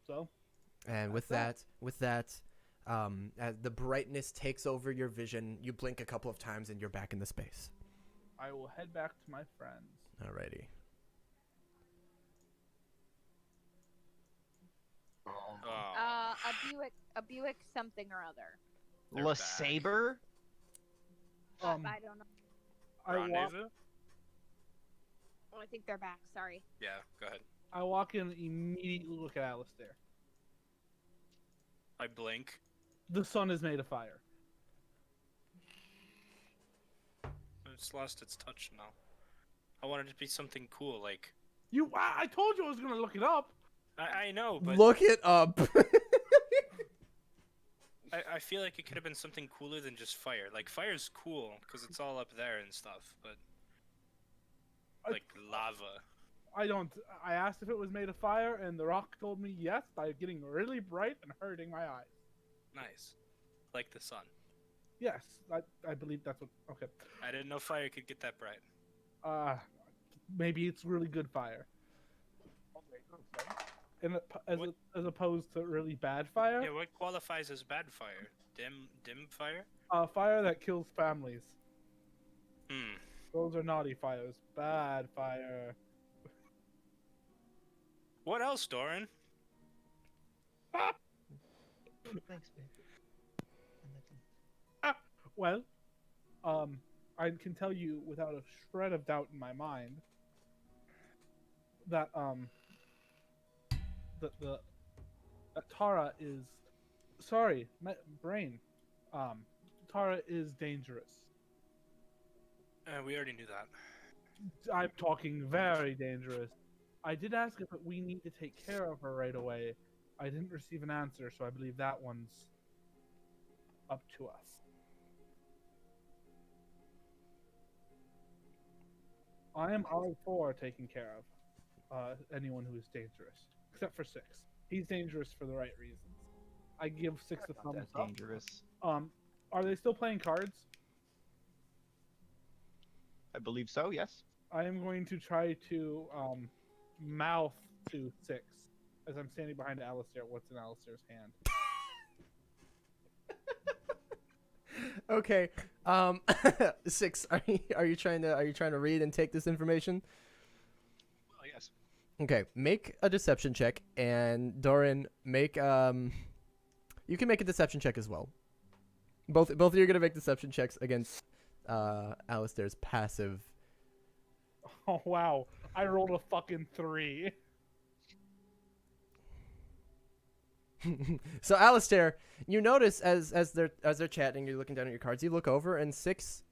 Speaker 2: So,
Speaker 1: And with that, as the brightness takes over your vision, you blink a couple of times and you're back in the space.
Speaker 2: I will head back to my friends.
Speaker 1: Alrighty.
Speaker 4: Oh,
Speaker 3: A Buick something or other.
Speaker 4: They're
Speaker 5: La
Speaker 4: back.
Speaker 5: Saber?
Speaker 3: I don't know.
Speaker 2: I walk,
Speaker 4: rendezvous?
Speaker 3: Oh, I think they're back. Sorry.
Speaker 4: Yeah, go ahead.
Speaker 2: I walk in and immediately look at Alistair.
Speaker 4: I blink.
Speaker 2: The sun is made of fire.
Speaker 4: It's lost its touch now. I wanted it to be something cool, like
Speaker 2: I told you I was gonna look it up.
Speaker 4: I know, but
Speaker 1: Look it up.
Speaker 4: I feel like it could have been something cooler than just fire. Like fire's cool because it's all up there and stuff, but like lava.
Speaker 2: I asked if it was made of fire, and the rock told me yes by getting really bright and hurting my eyes.
Speaker 4: Nice, like the sun.
Speaker 2: Yes, I believe that's what. Okay.
Speaker 4: I didn't know fire could get that bright.
Speaker 2: Maybe it's really good fire. And as opposed to really bad fire.
Speaker 4: Yeah, what qualifies as bad fire? Dim fire?
Speaker 2: Fire that kills families.
Speaker 4: Hmm.
Speaker 2: Those are naughty fires. Bad fire.
Speaker 4: What else, Doran?
Speaker 5: Thanks, babe.
Speaker 2: Well, I can tell you without a shred of doubt in my mind that that Tara is sorry, my brain. Tara is dangerous.
Speaker 4: We already knew that.
Speaker 2: I'm talking very dangerous. I did ask if we need to take care of her right away. I didn't receive an answer, so I believe that one's up to us. I am all for taking care of anyone who is dangerous, except for Six. He's dangerous for the right reasons. I give Six a thumbs
Speaker 5: That's
Speaker 2: up.
Speaker 5: dangerous.
Speaker 2: Are they still playing cards?
Speaker 5: I believe so. Yes.
Speaker 2: I am going to try to mouth to Six as I'm standing behind Alistair what's in Alistair's hand.
Speaker 1: Okay. Six. Are you trying to read and take this information?
Speaker 5: Well, yes.
Speaker 1: Okay. Make a deception check, and Doran, make you can make a deception check as well. Both of you are gonna make deception checks against Alistair's passive.
Speaker 2: Oh wow! I rolled a fucking 3.
Speaker 1: So Alistair, you notice as they're chatting, you're looking down at your cards. You look over, and Six,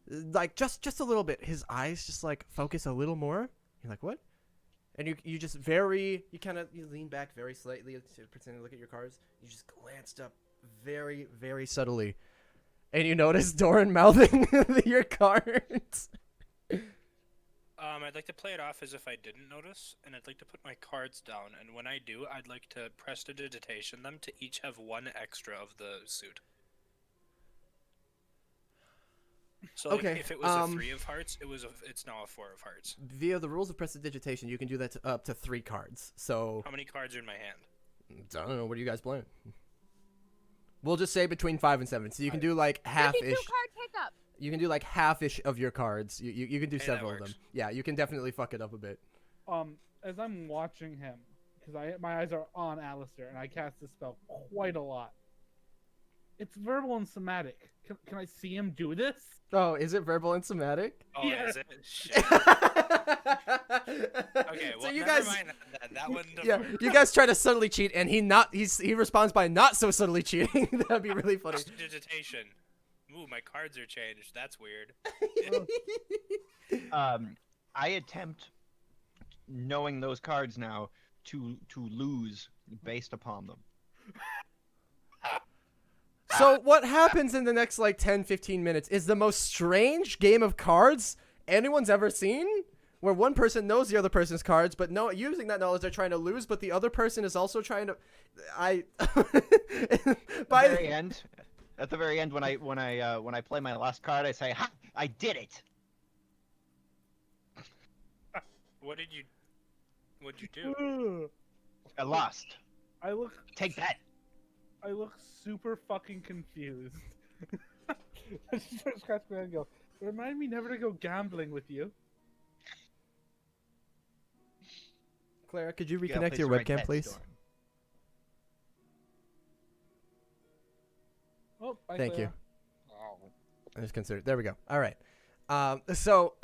Speaker 1: like just a little bit, his eyes just like focus a little more. You're like, what? And you just you lean back very slightly to pretend to look at your cards. You just glanced up very, very subtly, and you notice Doran mouthing your cards.
Speaker 4: I'd like to play it off as if I didn't notice, and I'd like to put my cards down, and when I do, I'd like to prestidigitation them to each have one extra of the suit. So like,
Speaker 1: Okay,
Speaker 4: if it was a 3 of hearts, it's now a 4 of hearts.
Speaker 1: Via the rules of prestidigitation, you can do that up to 3 cards. So
Speaker 4: How many cards are in my hand?
Speaker 1: I don't know. What are you guys playing? We'll just say between 5 and 7. So you can do like half-ish.
Speaker 3: 52 card pickup.
Speaker 1: You can do like half-ish of your cards. You can do
Speaker 4: Hey,
Speaker 1: several
Speaker 4: that
Speaker 1: of them.
Speaker 4: works.
Speaker 1: Yeah, you can definitely fuck it up a bit.
Speaker 2: As I'm watching him, because my eyes are on Alistair, and I cast this spell quite a lot. It's verbal and somatic. Can I see him do this?
Speaker 1: Oh, is it verbal and somatic?
Speaker 4: Oh,
Speaker 2: Yeah.
Speaker 4: is it? Shit. Okay, well,
Speaker 1: so you
Speaker 4: never
Speaker 1: guys,
Speaker 4: mind that one.
Speaker 1: yeah, you guys try to subtly cheat, and he responds by not so subtly cheating. That'd be really funny.
Speaker 4: Prestidigitation. Ooh, my cards are changed. That's weird.
Speaker 5: I attempt, knowing those cards now, to lose based upon them.
Speaker 1: So what happens in the next like 10-15 minutes is the most strange game of cards anyone's ever seen, where one person knows the other person's cards, but using that knowledge they're trying to lose, but the other person is also trying to
Speaker 5: At the very end, when I play my last card, I say, "Ha! I did it."
Speaker 4: What'd you do?
Speaker 5: I lost.
Speaker 2: I look
Speaker 5: Take that.
Speaker 2: super fucking confused. I just start scratching my head and go, remind me never to go gambling with you.
Speaker 1: Clara, could you
Speaker 5: You gotta
Speaker 1: reconnect
Speaker 5: place
Speaker 1: your
Speaker 5: the right
Speaker 1: webcam,
Speaker 5: bets,
Speaker 1: please?
Speaker 5: Doran.
Speaker 2: Oh, bye,
Speaker 1: Thank you.
Speaker 2: Claire.
Speaker 1: I just considered. There we go. All right. So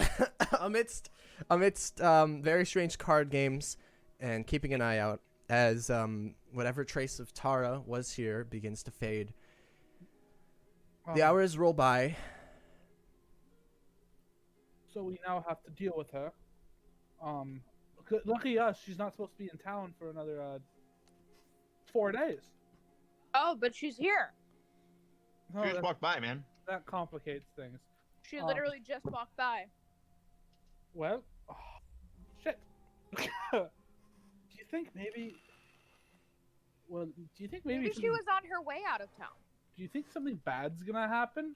Speaker 1: amidst very strange card games and keeping an eye out as whatever trace of Tara was here begins to fade. The hours roll by,
Speaker 2: So we now have to deal with her. Lucky us, she's not supposed to be in town for another 4 days.
Speaker 3: Oh, but she's here.
Speaker 2: No,
Speaker 5: You just walked by, man.
Speaker 2: that complicates things.
Speaker 3: She literally just walked by.
Speaker 2: Well, shit. Do you think maybe? Well, do you think maybe
Speaker 3: Maybe she was on her way out of town.
Speaker 2: Do you think something bad's gonna happen?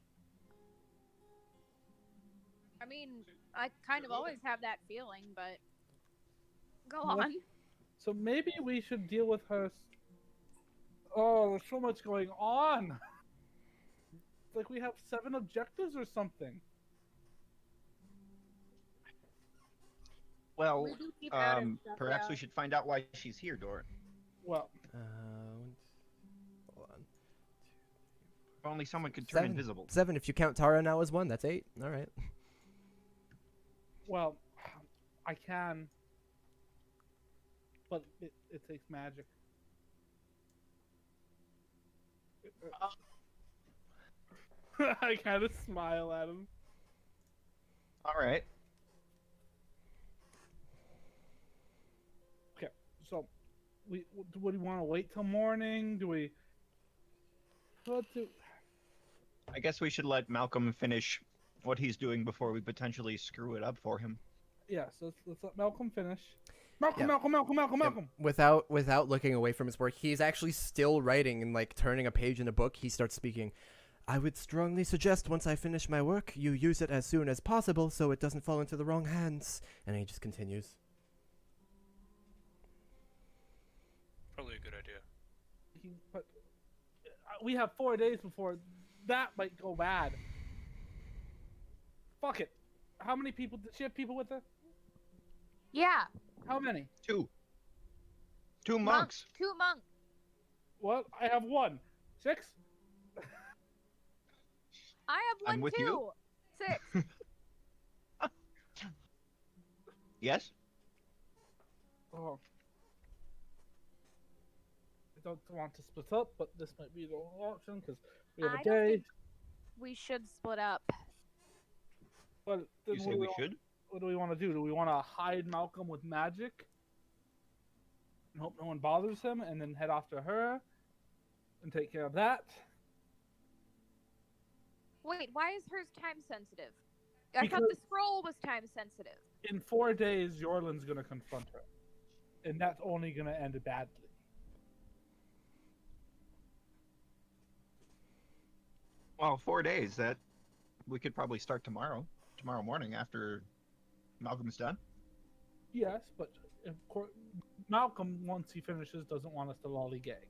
Speaker 3: I mean, I kind of always have that feeling, but go
Speaker 2: Well,
Speaker 3: on.
Speaker 2: So maybe we should deal with her. Oh, there's so much going on. It's like we have 7 objectives or something.
Speaker 5: Well,
Speaker 3: We do keep adding stuff,
Speaker 5: perhaps
Speaker 3: yeah.
Speaker 5: we should find out why she's here, Doran.
Speaker 2: Well,
Speaker 1: Hold on.
Speaker 5: If only someone could turn
Speaker 1: 7.
Speaker 5: invisible.
Speaker 1: 7. If you count Tara now as 1, that's 8. All right.
Speaker 2: well, I can, but it takes magic. I kind of smile at him.
Speaker 5: All right.
Speaker 2: Okay, so what do we want to wait till morning? Do we? What do?
Speaker 5: I guess we should let Malcolm finish what he's doing before we potentially screw it up for him.
Speaker 2: Yeah, so let's let Malcolm finish. Malcolm,
Speaker 1: Yeah.
Speaker 2: Malcolm.
Speaker 1: Without looking away from his work, he's actually still writing and like turning a page in a book. He starts speaking. I would strongly suggest once I finish my work, you use it as soon as possible so it doesn't fall into the wrong hands. And he just continues.
Speaker 4: Probably a good idea.
Speaker 2: But we have 4 days before that might go bad. Fuck it. How many people? Did she have people with her?
Speaker 3: Yeah,
Speaker 2: How many?
Speaker 5: 2 monks.
Speaker 3: 2 monks.
Speaker 2: What? I have 1. 6?
Speaker 3: I have
Speaker 5: I'm
Speaker 3: 1
Speaker 5: with
Speaker 3: too.
Speaker 5: you.
Speaker 3: 6.
Speaker 5: Yes.
Speaker 2: Oh. I don't want to split up, but this might be the only option because we have
Speaker 3: I
Speaker 2: a
Speaker 3: don't
Speaker 2: day.
Speaker 3: think we should split up.
Speaker 2: But then
Speaker 5: You say we should?
Speaker 2: What do we want to do? Do we want to hide Malcolm with magic and hope no one bothers him, and then head after her and take care of that?
Speaker 3: Wait, why is hers time sensitive? I thought the
Speaker 2: Because-
Speaker 3: scroll was time sensitive.
Speaker 2: In 4 days, Yorlin's gonna confront her, and that's only gonna end badly.
Speaker 5: Well, 4 days. That we could probably start tomorrow morning after Malcolm's done.
Speaker 2: Yes, but of course, Malcolm, once he finishes, doesn't want us to lollygag.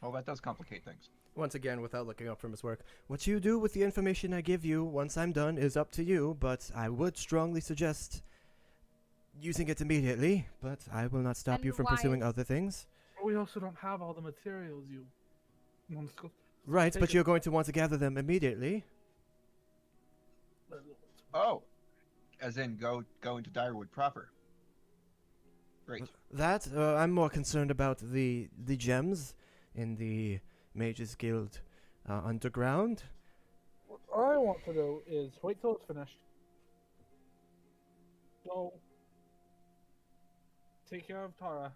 Speaker 5: Well, that does complicate things.
Speaker 1: Once again, without looking up from his work. What you do with the information I give you once I'm done is up to you, but I would strongly suggest using it immediately, but I will not stop
Speaker 3: And
Speaker 1: you from
Speaker 3: why
Speaker 1: pursuing
Speaker 3: is-
Speaker 1: other things.
Speaker 2: We also don't have all the materials you want us to go.
Speaker 1: Right,
Speaker 2: Take
Speaker 1: but
Speaker 2: it.
Speaker 1: you're going to want to gather them immediately.
Speaker 5: Oh, as in go into Direwood proper. Great.
Speaker 1: That, I'm more concerned about the gems in the Mages Guild underground.
Speaker 2: What I want to do is wait till it's finished. Go. Take care of Tara.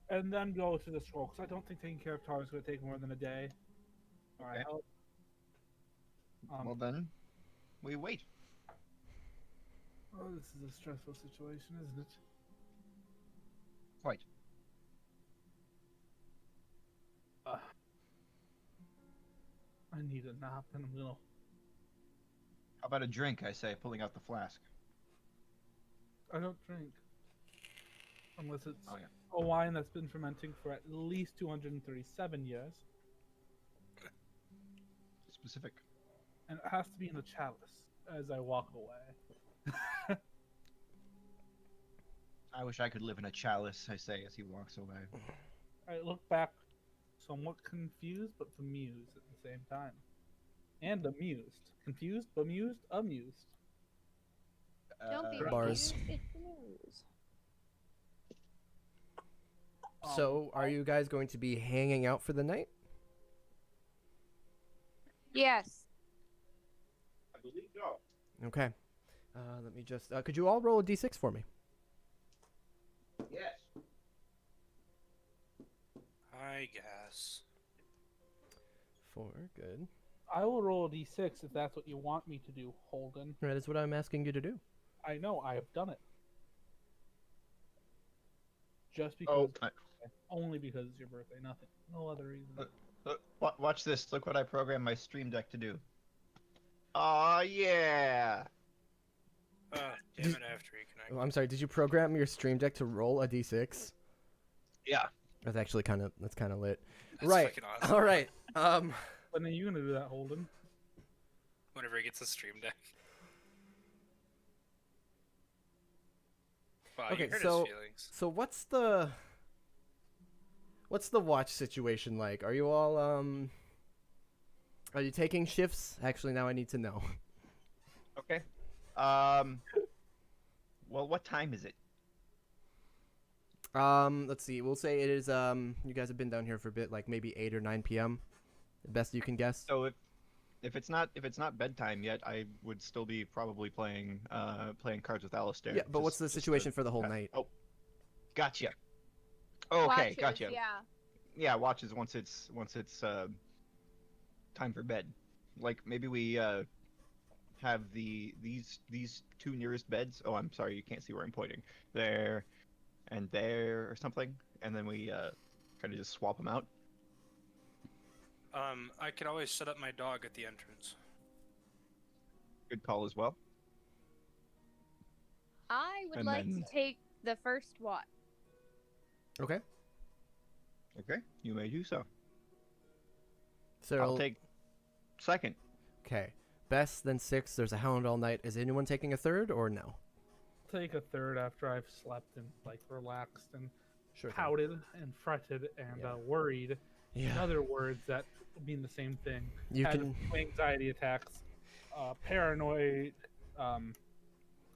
Speaker 2: And then go to the scroll, because I don't think taking care of Tara is going to take more than a day. Alright.
Speaker 5: Okay. Well then, we wait.
Speaker 2: Oh, this is a stressful situation, isn't it?
Speaker 5: Quite.
Speaker 2: I need a nap, and I'm gonna.
Speaker 5: How about a drink? I say, pulling out the flask.
Speaker 2: I don't drink. Unless it's
Speaker 5: Oh, yeah.
Speaker 2: a wine that's been fermenting for at least 237 years.
Speaker 5: Specific.
Speaker 2: And it has to be in a chalice as I walk away.
Speaker 5: I wish I could live in a chalice. I say as he walks away.
Speaker 2: I look back somewhat confused but bemused at the same time. And amused. Confused, bemused, amused.
Speaker 3: Don't be
Speaker 1: Bars.
Speaker 3: confused, it's the news.
Speaker 1: So, are you guys going to be hanging out for the night?
Speaker 3: Yes.
Speaker 5: I believe so.
Speaker 1: Okay. Let me just. Could you all roll a d6 for me?
Speaker 5: Yes.
Speaker 4: I guess.
Speaker 1: 4. Good.
Speaker 2: I will roll a d6 if that's what you want me to do, Holden.
Speaker 1: That is what I'm asking you to do.
Speaker 2: I know, I have done it. Just because, only because it's your birthday, nothing, no other reason.
Speaker 5: Look, watch this. Look what I programmed my stream deck to do. Aw, yeah.
Speaker 4: Damn it, I have to reconnect.
Speaker 1: Oh, I'm sorry. Did you program your stream deck to roll a d6?
Speaker 5: Yeah.
Speaker 1: That's actually kind of lit.
Speaker 4: That's
Speaker 1: Right.
Speaker 4: fucking awesome.
Speaker 1: All right.
Speaker 2: When are you gonna do that, Holden?
Speaker 4: Whenever he gets a stream deck. Wow,
Speaker 1: Okay,
Speaker 4: you hurt
Speaker 1: so-
Speaker 4: his feelings.
Speaker 1: So what's the watch situation like? Are you all are you taking shifts? Actually, now I need to know.
Speaker 5: Okay. Well, what time is it?
Speaker 1: Let's see. We'll say it is you guys have been down here for a bit, like maybe 8 or 9 p.m. The best you can guess.
Speaker 5: So if it's not bedtime yet, I would still be probably playing cards with Alistair.
Speaker 1: Yeah, but what's the
Speaker 5: just to-
Speaker 1: situation for the whole night?
Speaker 5: Oh, gotcha. Okay,
Speaker 3: Watches,
Speaker 5: gotcha.
Speaker 3: Yeah.
Speaker 5: Yeah, watches once it's time for bed. Like maybe we have these two nearest beds. Oh, I'm sorry, you can't see where I'm pointing. There and there or something, and then we kind of just swap them out.
Speaker 4: I could always set up my dog at the entrance.
Speaker 5: Good call as well.
Speaker 3: I would
Speaker 5: And
Speaker 3: like
Speaker 5: then-
Speaker 3: to take the first watch.
Speaker 1: Okay.
Speaker 5: Okay, you may do so.
Speaker 1: So
Speaker 5: I'll take second.
Speaker 1: Okay. Best, then 6. There's a hound all night. Is anyone taking a third or no?
Speaker 2: Take a third after I've slept and like relaxed and
Speaker 1: Sure. thing.
Speaker 2: pouted and fretted and
Speaker 1: Yeah.
Speaker 2: worried. In
Speaker 1: Yeah.
Speaker 2: other words that mean the same thing.
Speaker 1: You
Speaker 2: Had
Speaker 1: can.
Speaker 2: a few anxiety attacks, paranoid.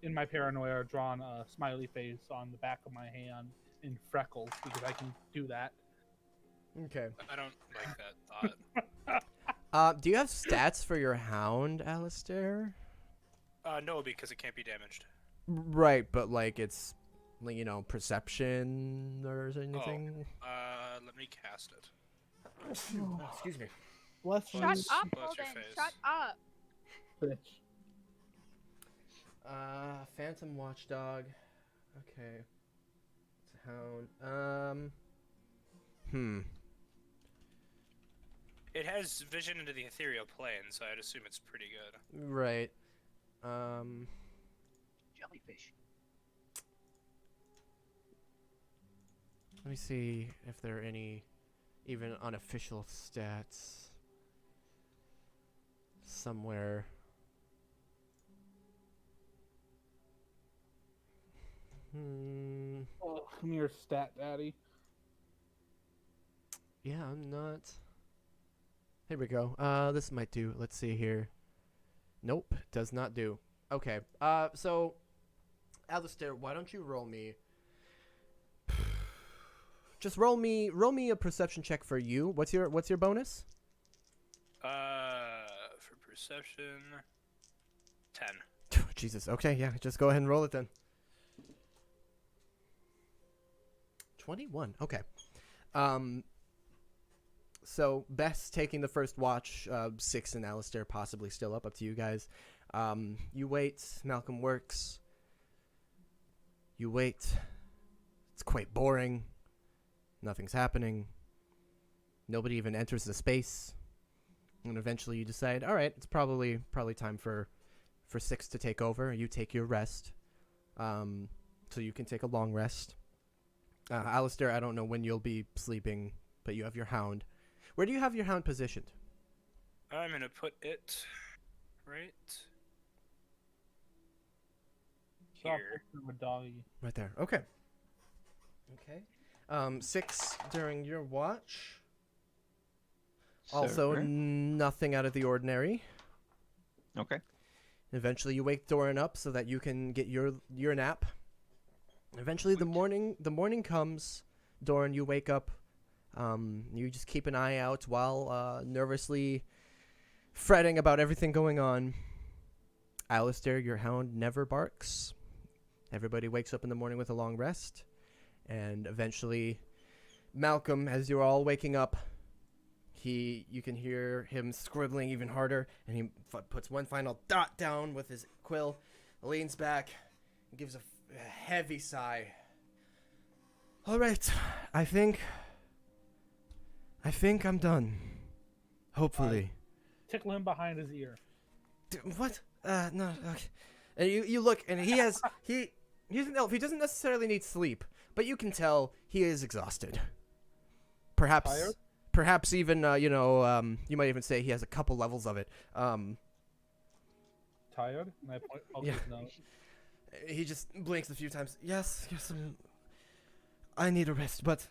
Speaker 2: In my paranoia, I've drawn a smiley face on the back of my hand in freckles because I can do that.
Speaker 1: Okay.
Speaker 4: I don't like that thought.
Speaker 1: Do you have stats for your hound, Alistair?
Speaker 4: No, because it can't be damaged.
Speaker 1: Right, but like it's, like, you know, perception or anything.
Speaker 4: Let me cast it.
Speaker 1: Excuse me.
Speaker 2: Bless
Speaker 3: Shut
Speaker 2: you,
Speaker 4: Bless
Speaker 3: up,
Speaker 4: your
Speaker 3: Holden.
Speaker 4: face.
Speaker 3: Shut up.
Speaker 2: bitch.
Speaker 1: Phantom Watchdog. Okay. It's a hound.
Speaker 4: It has vision into the ethereal plane, so I'd assume it's pretty good.
Speaker 1: Right.
Speaker 5: Jellyfish.
Speaker 1: Let me see if there are any even unofficial stats somewhere.
Speaker 2: Oh, come here, stat daddy.
Speaker 1: Yeah, I'm not. Here we go. This might do. Let's see here. Nope, does not do. Okay. So, Alistair, why don't you roll me? Just roll me a perception check for you. What's your bonus?
Speaker 4: For perception, 10.
Speaker 1: Jesus. Okay, yeah. Just go ahead and roll it then. 21. Okay. So Bess taking the first watch. 6 and Alistair possibly still up to you guys. You wait. Malcolm works. You wait. It's quite boring. Nothing's happening. Nobody even enters the space. And eventually you decide, all right, it's probably time for 6 to take over. You take your rest. So you can take a long rest. Alistair, I don't know when you'll be sleeping, but you have your hound. Where do you have your hound positioned?
Speaker 4: I'm gonna put it right
Speaker 2: Stop
Speaker 4: here.
Speaker 2: looking at a doggy.
Speaker 1: Right there. Okay. Okay. 6 during your watch. Also,
Speaker 5: Sir?
Speaker 1: nothing out of the ordinary.
Speaker 5: Okay.
Speaker 1: Eventually, you wake Doran up so that you can get your nap. Eventually, the morning comes. Doran, you wake up. You just keep an eye out while nervously fretting about everything going on. Alistair, your hound never barks. Everybody wakes up in the morning with a long rest. And eventually, Malcolm, as you're all waking up, you can hear him scribbling even harder, and he puts one final dot down with his quill, leans back, and gives a heavy sigh. All right, I think I'm done. Hopefully.
Speaker 2: Tickle him behind his ear.
Speaker 1: What? No. Okay. And you look, and he's an elf. He doesn't necessarily need sleep, but you can tell he is exhausted. Perhaps.
Speaker 2: Tired?
Speaker 1: Perhaps even, you might even say he has a couple levels of it.
Speaker 2: Tired? And I point
Speaker 1: Yeah.
Speaker 2: his nose.
Speaker 1: He just blinks a few times. Yes, I need a rest, but,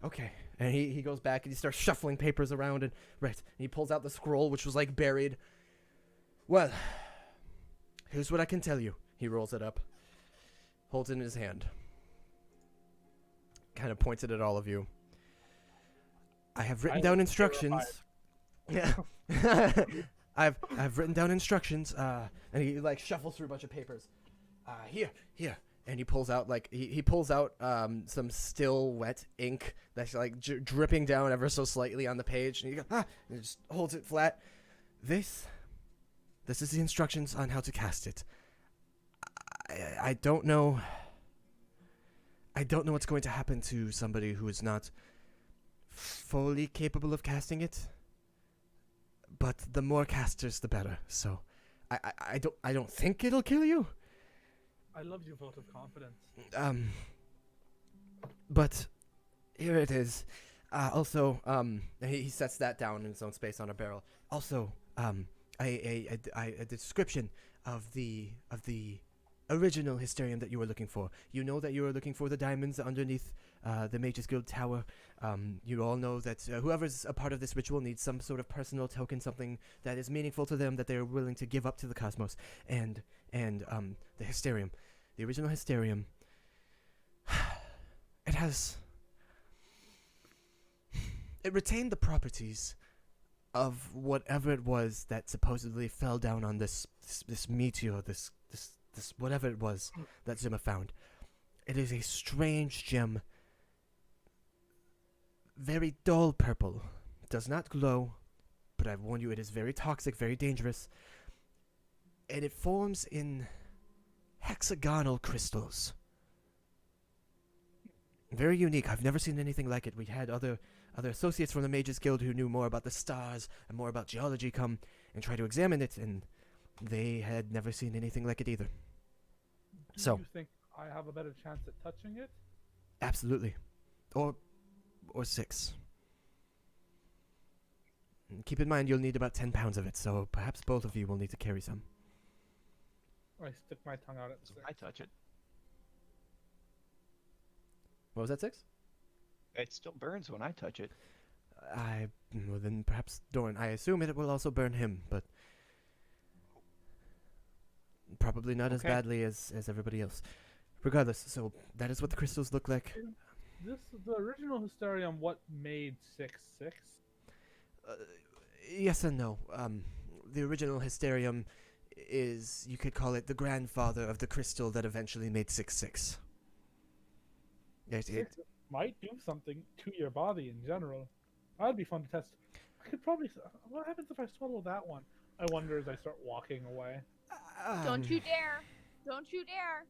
Speaker 1: okay. And he goes back and he starts shuffling papers around and, right, and he pulls out the scroll, which was, like, buried. Well, here's what I can tell you. He rolls it up, holds it in his hand, kind of points it at all of you. I have written down instructions. Yeah. I've written down instructions, and he like shuffles through a bunch of papers. Here, and he pulls out he pulls out some still wet ink that's like dripping down ever so slightly on the page, and and he just holds it flat. This is the instructions on how to cast it. I don't know. I don't know what's going to happen to somebody who is not fully capable of casting it, but the more casters the better. So I don't think it'll kill you.
Speaker 2: I love your vote of confidence.
Speaker 1: But here it is. Also, he sets that down in his own space on a barrel. Also, a description of the original hysterium that you were looking for. You know that you were looking for the diamonds underneath the Mage's Guild Tower. You all know that whoever's a part of this ritual needs some sort of personal token, something that is meaningful to them that they are willing to give up to the cosmos. And the hysterium, the original hysterium, it retained the properties of whatever it was that supposedly fell down on this meteor, this whatever it was that Zimmer found. It is a strange gem, very dull purple, does not glow, but I warn you, it is very toxic, very dangerous, and it forms in hexagonal crystals. Very unique. I've never seen anything like it. We had other associates from the Mages Guild who knew more about the stars and more about geology come and try to examine it, and they had never seen anything like it either.
Speaker 2: Do you think I have a better chance at touching it?
Speaker 1: Absolutely. Or 6. And keep in mind you'll need about 10 pounds of it, so perhaps both of you will need to carry some.
Speaker 2: I stick my tongue out at the
Speaker 5: I touch it.
Speaker 1: What was that, 6?
Speaker 5: It still burns when I touch it.
Speaker 1: Well, then perhaps Doran. I assume it will also burn him, but probably not as
Speaker 2: Okay.
Speaker 1: badly as everybody else. Regardless, so that is what the crystals look like.
Speaker 2: The original hysterium, what made 6/6?
Speaker 1: Yes and no. The original hysterium is, you could call it the grandfather of the crystal that eventually made 6/6.
Speaker 2: It might do something to your body in general. That'd be fun to test. I could probably. What happens if I swallow that one? I wonder as I start walking away.
Speaker 3: Don't you dare! Don't you dare!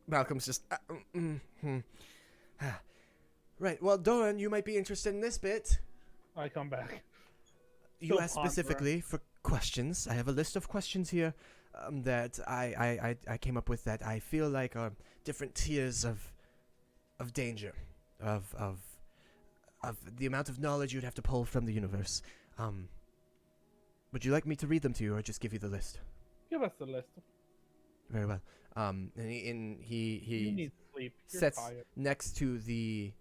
Speaker 1: Malcolm's just. Right. Well, Doran, you might be interested in this bit.
Speaker 2: I come back.
Speaker 1: You
Speaker 2: Still
Speaker 1: asked
Speaker 2: pondering.
Speaker 1: specifically for questions. I have a list of questions here that I came up with that I feel like are different tiers of danger, of the amount of knowledge you'd have to pull from the universe. Would you like me to read them to you, or just give you the list?
Speaker 2: Give us the list.
Speaker 1: Very well. And
Speaker 2: You
Speaker 1: he
Speaker 2: need sleep. You're
Speaker 1: sets
Speaker 2: tired.
Speaker 1: next to the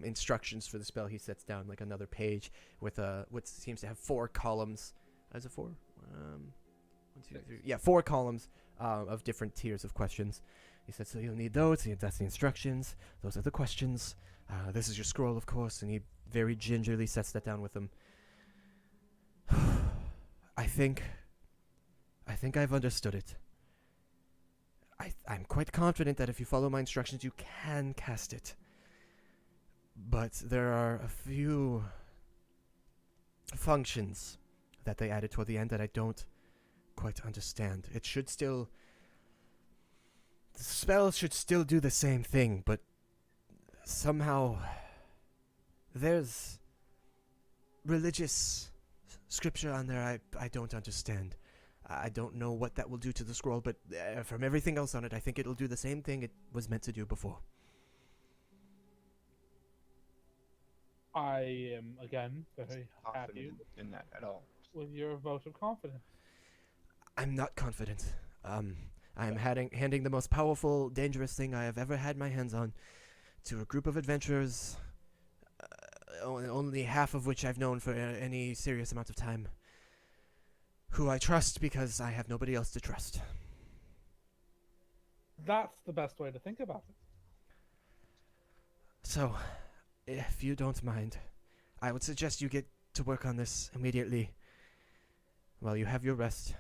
Speaker 1: instructions for the spell. He sets down like another page with what seems to have 4 columns. Is it 4? 1, 2, 3. Yeah, 4 columns of different tiers of questions. He said, so you'll need those. That's the instructions. Those are the questions. This is your scroll, of course. And he very gingerly sets that down with them. I think I've understood it. I'm quite confident that if you follow my instructions, you can cast it. But there are a few functions that they added toward the end that I don't quite understand. It should still... The spell should still do the same thing, but somehow there's religious scripture on there I don't understand. I don't know what that will do to the scroll, but from everything else on it, I think it'll do the same thing it was meant to do before.
Speaker 2: I am, again, very happy
Speaker 5: Confident in that at all.
Speaker 2: with your vote of confidence.
Speaker 1: I'm not confident. I'm handing the most powerful, dangerous thing I have ever had my hands on to a group of adventurers, only half of which I've known for any serious amount of time, who I trust because I have nobody else to trust.
Speaker 2: That's the best way to think about it.
Speaker 1: So, if you don't mind, I would suggest you get to work on this immediately while you have your rest.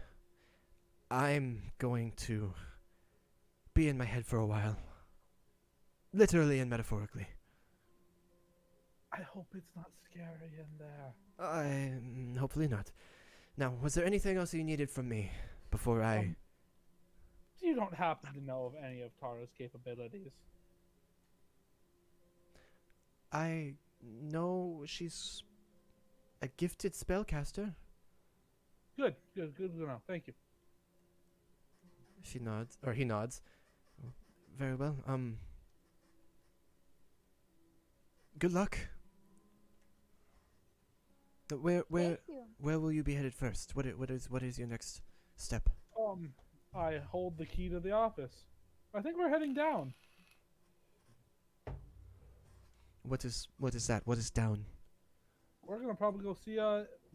Speaker 1: I'm going to be in my head for a while. Literally and metaphorically.
Speaker 2: I hope it's not scary in there.
Speaker 1: Hopefully not. Now, was there anything else you needed from me before I...
Speaker 2: You don't happen to know of any of Tara's capabilities.
Speaker 1: I know she's a gifted spellcaster.
Speaker 2: Good to know. Thank you.
Speaker 1: She nods, or he nods. Very well. Good luck. Where
Speaker 3: Thank you.
Speaker 1: where will you be headed first? What is your next step?
Speaker 2: I hold the key to the office. I think we're heading down.
Speaker 1: What is that? What is down?
Speaker 2: We're gonna probably go see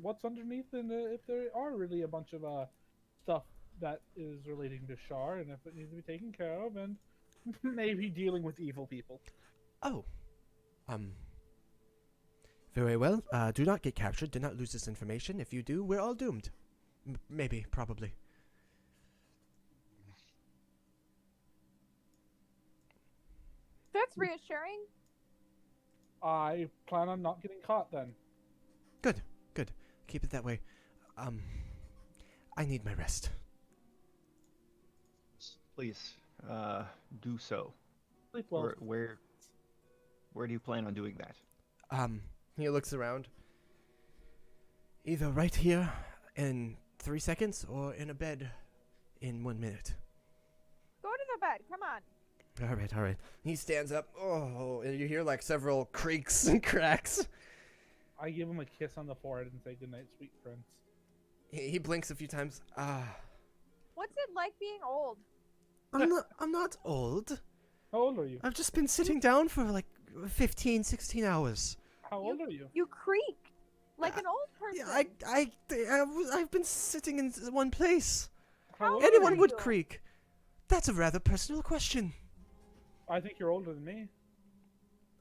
Speaker 2: what's underneath and if there are really a bunch of stuff that is relating to Shar and if it needs to be taken care of and maybe dealing with evil people.
Speaker 1: Oh. Very well. Do not get captured. Do not lose this information. If you do, we're all doomed. Maybe, probably.
Speaker 3: That's reassuring.
Speaker 2: I plan on not getting caught then.
Speaker 1: Good. Keep it that way. I need my rest.
Speaker 5: Please, do so.
Speaker 2: Sleep well.
Speaker 5: Where do you plan on doing that?
Speaker 1: He looks around. Either right here in 3 seconds or in a bed in 1 minute.
Speaker 3: Go to the bed. Come on.
Speaker 1: All right. He stands up. Oh, and you hear like several creaks and cracks.
Speaker 2: I give him a kiss on the forehead and say goodnight, sweet prince.
Speaker 1: He blinks a few times.
Speaker 3: What's it like being old?
Speaker 1: I'm not old.
Speaker 2: How old are you?
Speaker 1: I've just been sitting down for like 15, 16 hours.
Speaker 2: How old are you?
Speaker 3: You creak like an old person.
Speaker 1: Yeah, I've been sitting in one place.
Speaker 2: How old
Speaker 1: Anyone
Speaker 2: are you?
Speaker 1: would creak. That's a rather personal question.
Speaker 2: I think you're older than me.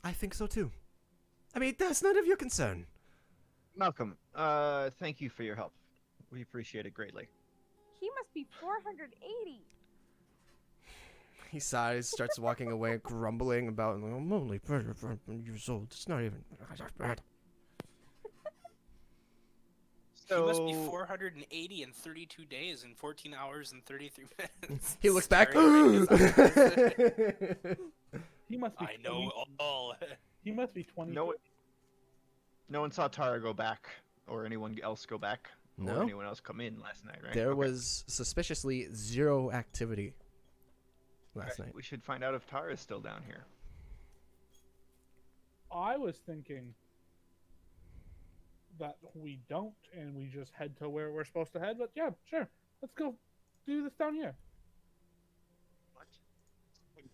Speaker 1: I think so too. I mean, that's none of your concern.
Speaker 5: Malcolm, thank you for your help. We appreciate it greatly.
Speaker 3: He must be 480.
Speaker 1: He sighs, starts walking away, grumbling about, I'm only 4 years old. It's not even that bad.
Speaker 4: He
Speaker 5: So,
Speaker 4: must be 480 in 32 days and 14 hours and 33 minutes.
Speaker 1: He looks back.
Speaker 4: Sorry, I
Speaker 2: He must be.
Speaker 4: I know
Speaker 2: 20
Speaker 4: all.
Speaker 2: He must be 20.
Speaker 5: no one saw Tara go back, or anyone else go back,
Speaker 1: No.
Speaker 5: or anyone else come in last night, right?
Speaker 1: There
Speaker 5: Okay.
Speaker 1: was suspiciously 0 activity last
Speaker 5: Right,
Speaker 1: night.
Speaker 5: we should find out if Tara's still down here.
Speaker 2: I was thinking that we don't, and we just head to where we're supposed to head. But yeah, sure. Let's go do this down here.
Speaker 5: What?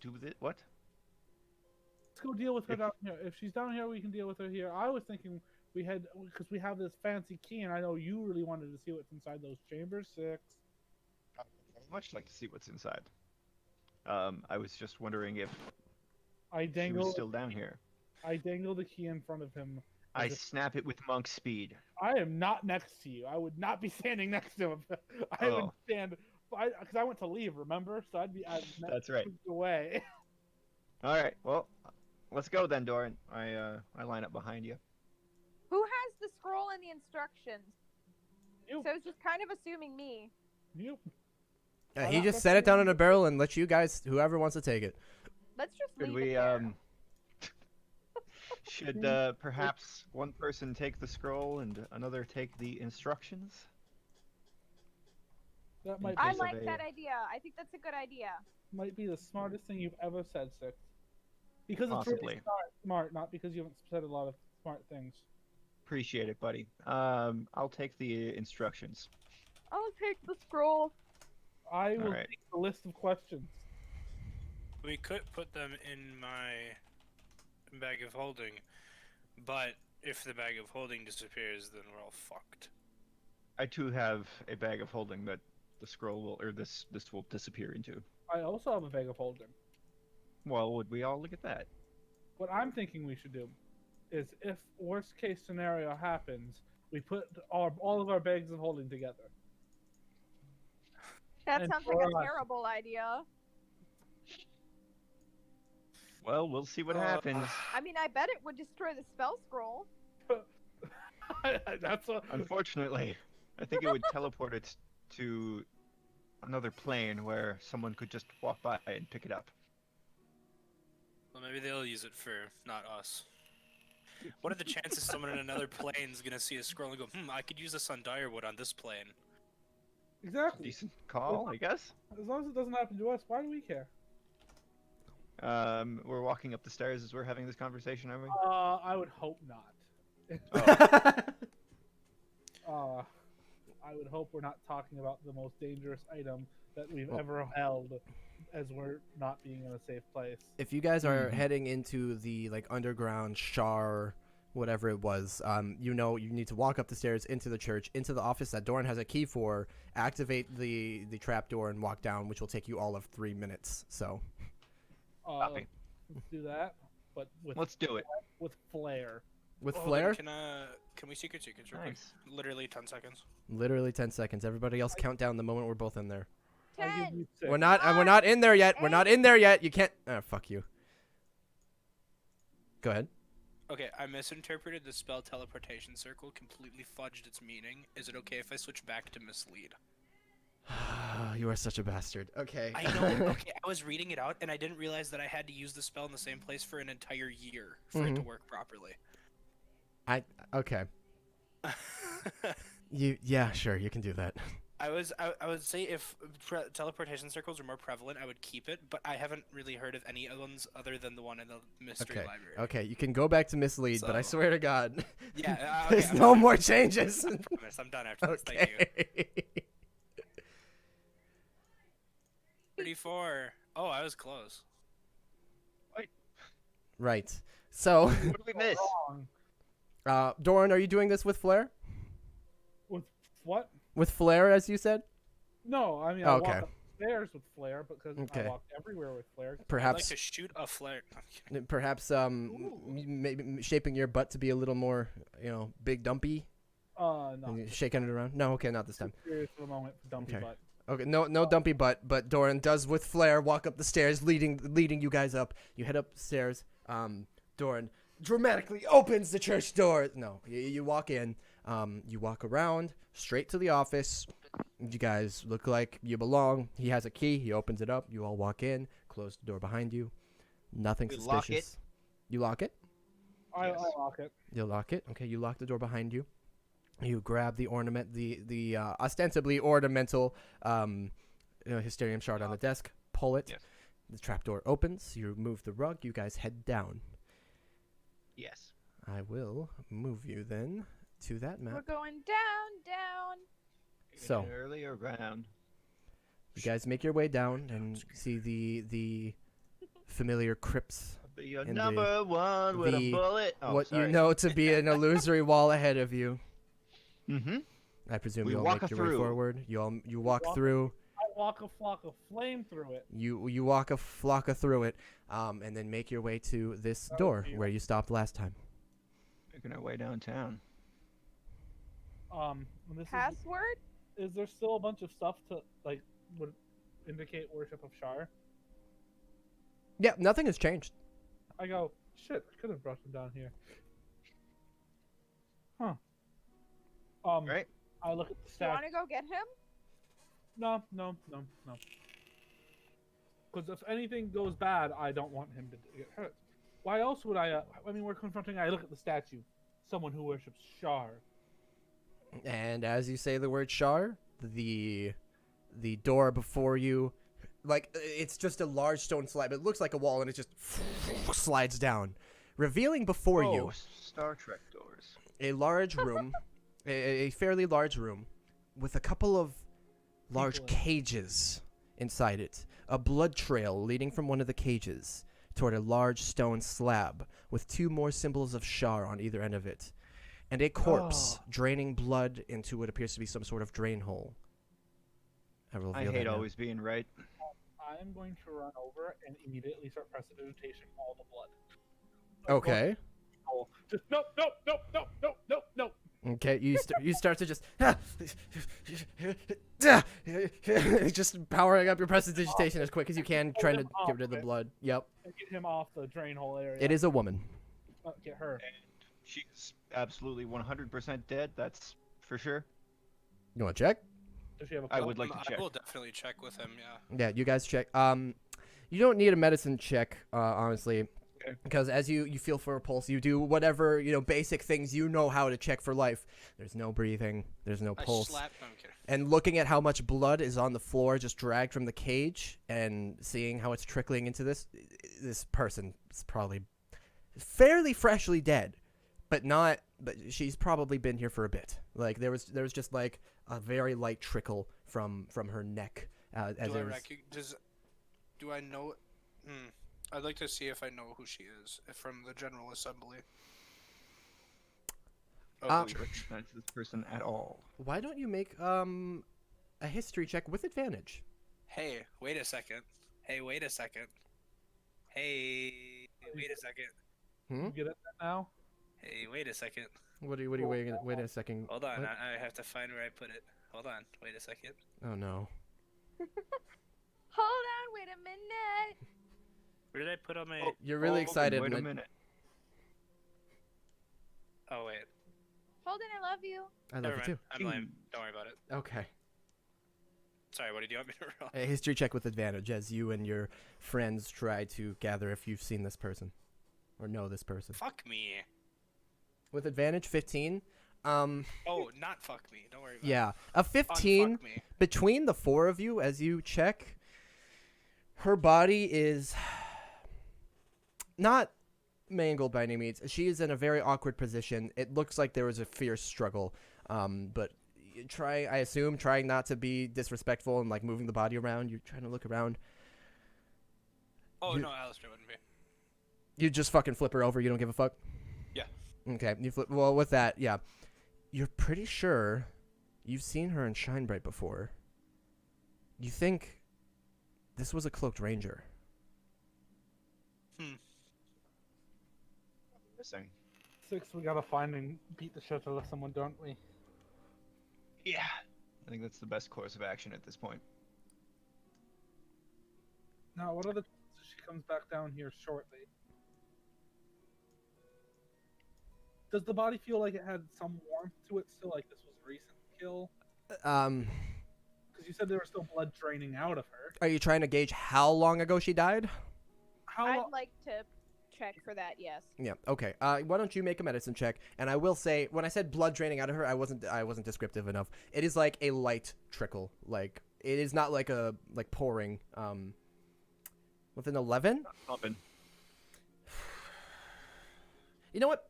Speaker 5: Do this? What?
Speaker 2: Let's go deal with her
Speaker 5: If-
Speaker 2: down here. If she's down here, we can deal with her here. I was thinking we had, because we have this fancy key, and I know you really wanted to see what's inside those chambers 6.
Speaker 5: I'd very much like to see what's inside. I was just wondering if
Speaker 2: I
Speaker 5: she was
Speaker 2: dangle
Speaker 5: still down here.
Speaker 2: I dangle the key in front of him,
Speaker 5: I
Speaker 2: As if-
Speaker 5: snap it with monk speed.
Speaker 2: I am not next to you. I would not be standing next to him. I would
Speaker 5: Oh.
Speaker 2: stand because I went to leave. Remember, so I'd
Speaker 5: That's right.
Speaker 2: moved away.
Speaker 5: All right. Well, let's go then, Doran. I line up behind you.
Speaker 3: Who has the scroll and the instructions?
Speaker 2: You.
Speaker 3: So it's just kind of assuming me.
Speaker 2: You.
Speaker 1: He just set it down in a barrel and let you guys, whoever wants to take it.
Speaker 3: Let's just
Speaker 5: Should
Speaker 3: leave
Speaker 5: we
Speaker 3: it there.
Speaker 5: should perhaps one person take the scroll and another take the instructions?
Speaker 2: That might
Speaker 3: I
Speaker 5: case of
Speaker 3: like
Speaker 5: a-
Speaker 3: that idea. I think that's a good idea.
Speaker 2: be the smartest thing you've ever said, Six. Because it's
Speaker 5: Possibly.
Speaker 2: really smart, not because you haven't said a lot of smart things.
Speaker 5: Appreciate it, buddy. I'll take the instructions.
Speaker 3: I'll take the scroll.
Speaker 2: I will
Speaker 5: Alright.
Speaker 2: take the list of questions.
Speaker 4: We could put them in my bag of holding, but if the bag of holding disappears, then we're all fucked.
Speaker 5: I too have a bag of holding that the scroll will, or this will disappear into.
Speaker 2: I also have a bag of holding.
Speaker 5: Well, would we all look at that?
Speaker 2: What I'm thinking we should do is, if worst case scenario happens, we put all of our bags of holding together.
Speaker 3: That
Speaker 2: And
Speaker 3: sounds like
Speaker 2: for
Speaker 3: a
Speaker 2: us.
Speaker 3: terrible idea.
Speaker 5: Well, we'll see what happens.
Speaker 3: I mean, I bet it would destroy the spell scroll.
Speaker 2: That's what.
Speaker 5: Unfortunately, I think it would teleport it to another plane where someone could just walk by and pick it up.
Speaker 4: Well, maybe they'll use it for not us. What are the chances someone in another plane's gonna see a scroll and go, I could use this on Direwood on this plane?
Speaker 2: Exactly.
Speaker 5: Decent call, I guess.
Speaker 2: As long as it doesn't happen to us, why do we care?
Speaker 5: We're walking up the stairs as we're having this conversation, aren't we?
Speaker 2: I would hope not. I would hope we're not talking about the most dangerous item that we've ever held, as we're not being in a safe place.
Speaker 1: If you guys are heading into the underground Shar, whatever it was, you need to walk up the stairs into the church, into the office that Doran has a key for, activate the trap door and walk down, which will take you all of 3 minutes. So
Speaker 5: Copy.
Speaker 2: Let's do that, but
Speaker 5: Let's do it.
Speaker 2: with flair.
Speaker 1: with
Speaker 4: Oh,
Speaker 1: Flare,
Speaker 4: Can we secrets real quick?
Speaker 5: Nice.
Speaker 4: Literally 10 seconds.
Speaker 1: literally 10 seconds. Everybody else count down the moment we're both in there.
Speaker 2: I give
Speaker 3: 10.
Speaker 2: you 6.
Speaker 1: We're not in there yet. We're not in there yet. You can't. Fuck you. Go ahead.
Speaker 4: Okay, I misinterpreted the spell teleportation circle, completely fudged its meaning. Is it okay if I switch back to mislead?
Speaker 1: You are such a bastard. Okay.
Speaker 4: I know. Okay, I was reading it out and I didn't realize that I had to use the spell in the same place for an entire year for it to work properly.
Speaker 1: Okay. Yeah, sure, you can do that.
Speaker 4: I would say if teleportation circles were more prevalent, I would keep it, but I haven't really heard of any other ones other than the one in the mystery
Speaker 1: Okay.
Speaker 4: library.
Speaker 1: Okay, you can go back to mislead, but I
Speaker 4: So-
Speaker 1: swear to God,
Speaker 4: Yeah,
Speaker 1: there's
Speaker 4: I'm
Speaker 1: no
Speaker 4: done.
Speaker 1: more changes.
Speaker 4: I promise, I'm done after this. Thank you.
Speaker 1: Okay.
Speaker 4: 34. Oh, I was close.
Speaker 1: Right. So,
Speaker 5: What did we miss?
Speaker 2: Wrong.
Speaker 1: Doran, are you doing this with Flare?
Speaker 2: With what?
Speaker 1: With Flare, as you said?
Speaker 2: No, I mean
Speaker 1: Oh,
Speaker 2: I
Speaker 1: okay.
Speaker 2: walk upstairs with flair because
Speaker 1: Okay.
Speaker 2: I walk everywhere with flair.
Speaker 4: I'd like
Speaker 1: Perhaps,
Speaker 4: to shoot a flare. I'm kidding.
Speaker 1: perhaps, maybe shaping your butt to be a little more, big dumpy,
Speaker 2: No.
Speaker 1: and shaking it around. No, okay, not this time.
Speaker 2: Serious for the moment, dumpy
Speaker 1: Okay.
Speaker 2: butt.
Speaker 1: Okay, no dumpy butt, but Doran does with Flare walk up the stairs, leading you guys up. You head upstairs. Doran dramatically opens the church door. No, you walk in. You walk around straight to the office. You guys look like you belong. He has a key. He opens it up. You all walk in. Close the door behind you. Nothing
Speaker 5: We
Speaker 1: suspicious.
Speaker 5: lock it.
Speaker 1: You lock it.
Speaker 2: I
Speaker 5: Yes.
Speaker 2: lock it.
Speaker 1: You lock it. Okay, you lock the door behind you. You grab the ornament, the ostensibly ornamental hysterium shard on the desk. Pull it.
Speaker 5: Yes.
Speaker 1: The trapdoor opens. You remove the rug. You guys head down.
Speaker 5: Yes.
Speaker 1: I will move you then to that
Speaker 3: We're
Speaker 1: map.
Speaker 3: going down.
Speaker 1: So
Speaker 5: Earlier round.
Speaker 1: you guys make your way down and see the familiar crypts.
Speaker 5: Be your
Speaker 1: And
Speaker 5: number one with
Speaker 1: the-
Speaker 5: a bullet. Oh,
Speaker 1: what
Speaker 5: sorry.
Speaker 1: you know to be an illusory wall ahead of you.
Speaker 5: Mm-hmm.
Speaker 1: I presume
Speaker 5: We
Speaker 1: you all
Speaker 5: walk
Speaker 1: make your way
Speaker 5: through.
Speaker 1: forward. You walk
Speaker 2: walk-
Speaker 1: through.
Speaker 2: I walk a flock of flame through it.
Speaker 1: You walk a flocka through it, and then make your way to this door
Speaker 2: you.
Speaker 1: where you stopped last time.
Speaker 5: Making our way downtown.
Speaker 2: And this
Speaker 3: Password?
Speaker 2: is there still a bunch of stuff to like would indicate worship of Shar?
Speaker 1: Yeah, nothing has changed.
Speaker 2: I go, shit, I could have brought him down here. Huh.
Speaker 5: Right?
Speaker 2: I look at the
Speaker 3: You
Speaker 2: statue.
Speaker 3: want to go get him?
Speaker 2: No. Because if anything goes bad, I don't want him to get hurt. Why else would I? I mean, we're confronting. I look at the statue. Someone who worships Shar.
Speaker 1: And as you say the word Shar, the door before you, like, it's just a large stone slab. It looks like a wall, and it just slides down, revealing before you
Speaker 5: Oh, Star Trek doors.
Speaker 1: a large room, a fairly large room, with a couple of large
Speaker 2: People in it.
Speaker 1: cages inside it. A blood trail leading from one of the cages toward a large stone slab with 2 more symbols of Shar on either end of it. And a corpse draining blood into what appears to be some sort of drain hole. I will
Speaker 5: I
Speaker 1: reveal that
Speaker 5: hate
Speaker 1: now.
Speaker 5: always being right.
Speaker 2: I'm going to run over and immediately start prestidigitation all the blood.
Speaker 1: Okay.
Speaker 2: Oh, just nope.
Speaker 1: Okay, you start to just just powering up your prestidigitation as quick as you can, trying to get rid of the blood. Yep.
Speaker 2: And get him off the drain hole area.
Speaker 1: It is a woman.
Speaker 2: Get her.
Speaker 5: And she's absolutely 100% dead. That's for sure.
Speaker 1: You want to check?
Speaker 2: Does she have a
Speaker 5: I
Speaker 2: pulse?
Speaker 5: would like to check.
Speaker 4: I will definitely check with him. Yeah.
Speaker 1: Yeah, you guys check. You don't need a medicine check, honestly,
Speaker 5: Okay.
Speaker 1: because as you feel for a pulse, you do whatever, basic things you know how to check for life. There's no breathing. There's no
Speaker 4: I
Speaker 1: pulse.
Speaker 4: slapped. No, I'm kidding.
Speaker 1: And looking at how much blood is on the floor, just dragged from the cage, and seeing how it's trickling into this person is probably fairly freshly dead, but she's probably been here for a bit. Like there was just like a very light trickle from her neck.
Speaker 4: Do I know? I'd like to see if I know who she is from the General Assembly.
Speaker 1: Uh,
Speaker 5: We recognize this person at all.
Speaker 1: Why don't you make a history check with advantage?
Speaker 4: Hey, wait a second. Hey, wait a second. Hey, wait a second.
Speaker 2: You get it now?
Speaker 4: Hey, wait a second.
Speaker 1: What are you waiting? Wait a second.
Speaker 4: Hold on,
Speaker 1: What?
Speaker 4: I have to find where I put it. Hold on, wait a second.
Speaker 1: Oh no.
Speaker 3: Hold on, wait a minute.
Speaker 4: Where did I put all my?
Speaker 5: Oh,
Speaker 1: You're really
Speaker 5: hold on,
Speaker 1: excited.
Speaker 5: Wait a
Speaker 1: and
Speaker 5: minute.
Speaker 4: Oh wait,
Speaker 3: Holden, I love you.
Speaker 1: I love
Speaker 4: never
Speaker 1: you
Speaker 4: mind.
Speaker 1: too.
Speaker 4: I'm lame. Don't worry about it.
Speaker 1: Okay.
Speaker 4: Sorry, what did you want me to roll?
Speaker 1: A history check with advantage as you and your friends try to gather if you've seen this person or know this person.
Speaker 4: Fuck me.
Speaker 1: With advantage, 15.
Speaker 4: Oh, not fuck me. Don't worry about
Speaker 1: Yeah, a
Speaker 4: it.
Speaker 1: 15
Speaker 4: Unfuck me.
Speaker 1: between the 4 of you as you check. Her body is not mangled by any means. She is in a very awkward position. It looks like there was a fierce struggle. But I assume, trying not to be disrespectful and like moving the body around. You're trying to look around.
Speaker 4: Oh
Speaker 1: You-
Speaker 4: no, Alistair wouldn't be.
Speaker 1: You just fucking flip her over. You don't give a fuck?
Speaker 4: Yeah.
Speaker 1: Okay. You flip. Well, with that, yeah. You're pretty sure you've seen her in Shinebright before. You think this was a cloaked ranger.
Speaker 5: Missing.
Speaker 2: 6, we gotta find and beat the shit out of someone, don't we?
Speaker 5: Yeah. I think that's the best course of action at this point.
Speaker 2: Now, what are the chances she comes back down here shortly? Does the body feel like it had some warmth to it still, like this was a recent kill? Because you said there was still blood draining out of her.
Speaker 1: Are you trying to gauge how long ago she died?
Speaker 2: How
Speaker 3: I'd
Speaker 2: lo-
Speaker 3: like to check for that, yes.
Speaker 1: Yeah. Okay. Why don't you make a medicine check? And I will say, when I said blood draining out of her, I wasn't descriptive enough. It is like a light trickle. Like it is not like a pouring. With an 11.
Speaker 5: Pumping.
Speaker 1: You know what?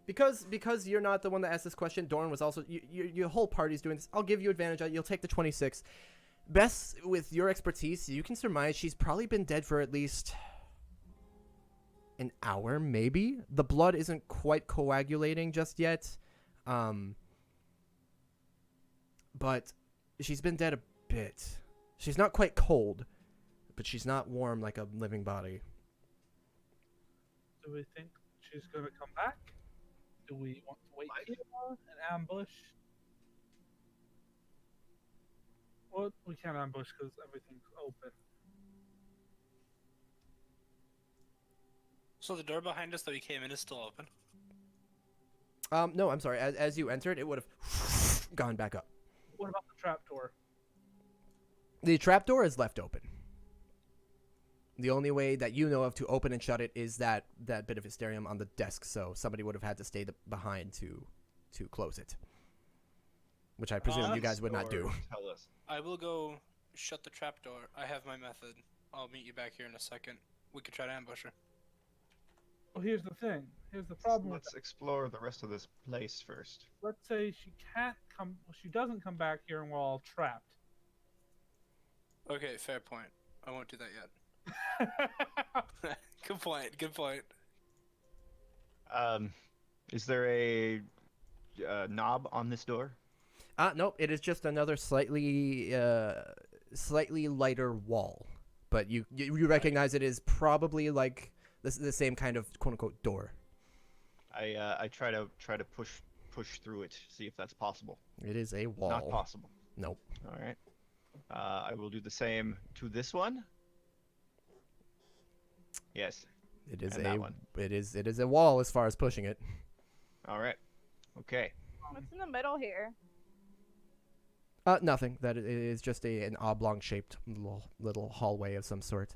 Speaker 1: Because you're not the one that asked this question. Dorn was also your whole party's doing this. I'll give you advantage. You'll take the 26. Bess, with your expertise, you can surmise she's probably been dead for at least an hour, maybe. The blood isn't quite coagulating just yet, but she's been dead a bit. She's not quite cold, but she's not warm like a living body.
Speaker 2: Do we think she's gonna come back? Do we want to wait
Speaker 5: Life?
Speaker 2: here and ambush? Well, we can't ambush because everything's open.
Speaker 4: So the door behind us that we came in is still open.
Speaker 1: No, I'm sorry. As you entered, it would have gone back up.
Speaker 2: What about the trapdoor?
Speaker 1: The trapdoor is left open. The only way that you know of to open and shut it is that bit of hysterium on the desk, so somebody would have had to stay behind to close it. Which I presume you guys would not do.
Speaker 5: Tell us.
Speaker 4: I will go shut the trapdoor. I have my method. I'll meet you back here in a second. We could try to ambush her.
Speaker 2: Well, here's the thing. Here's the problem with
Speaker 5: Let's explore the rest of this place first.
Speaker 2: let's say she can't come. Well, she doesn't come back here, and we're all trapped.
Speaker 4: Okay, fair point. I won't do that yet. Good point. Good point.
Speaker 5: Is there a knob on this door?
Speaker 1: Nope. It is just another slightly lighter wall, but you recognize it is probably like the same kind of quote unquote door.
Speaker 5: I try to push through it, see if that's possible.
Speaker 1: It is a wall.
Speaker 5: Not possible.
Speaker 1: Nope.
Speaker 5: All right. I will do the same to this one. Yes.
Speaker 1: It is
Speaker 5: And that one.
Speaker 1: it is a wall as far as pushing it.
Speaker 5: All right. Okay.
Speaker 3: What's in the middle here?
Speaker 1: Nothing. That it is just an oblong shaped little hallway of some sort.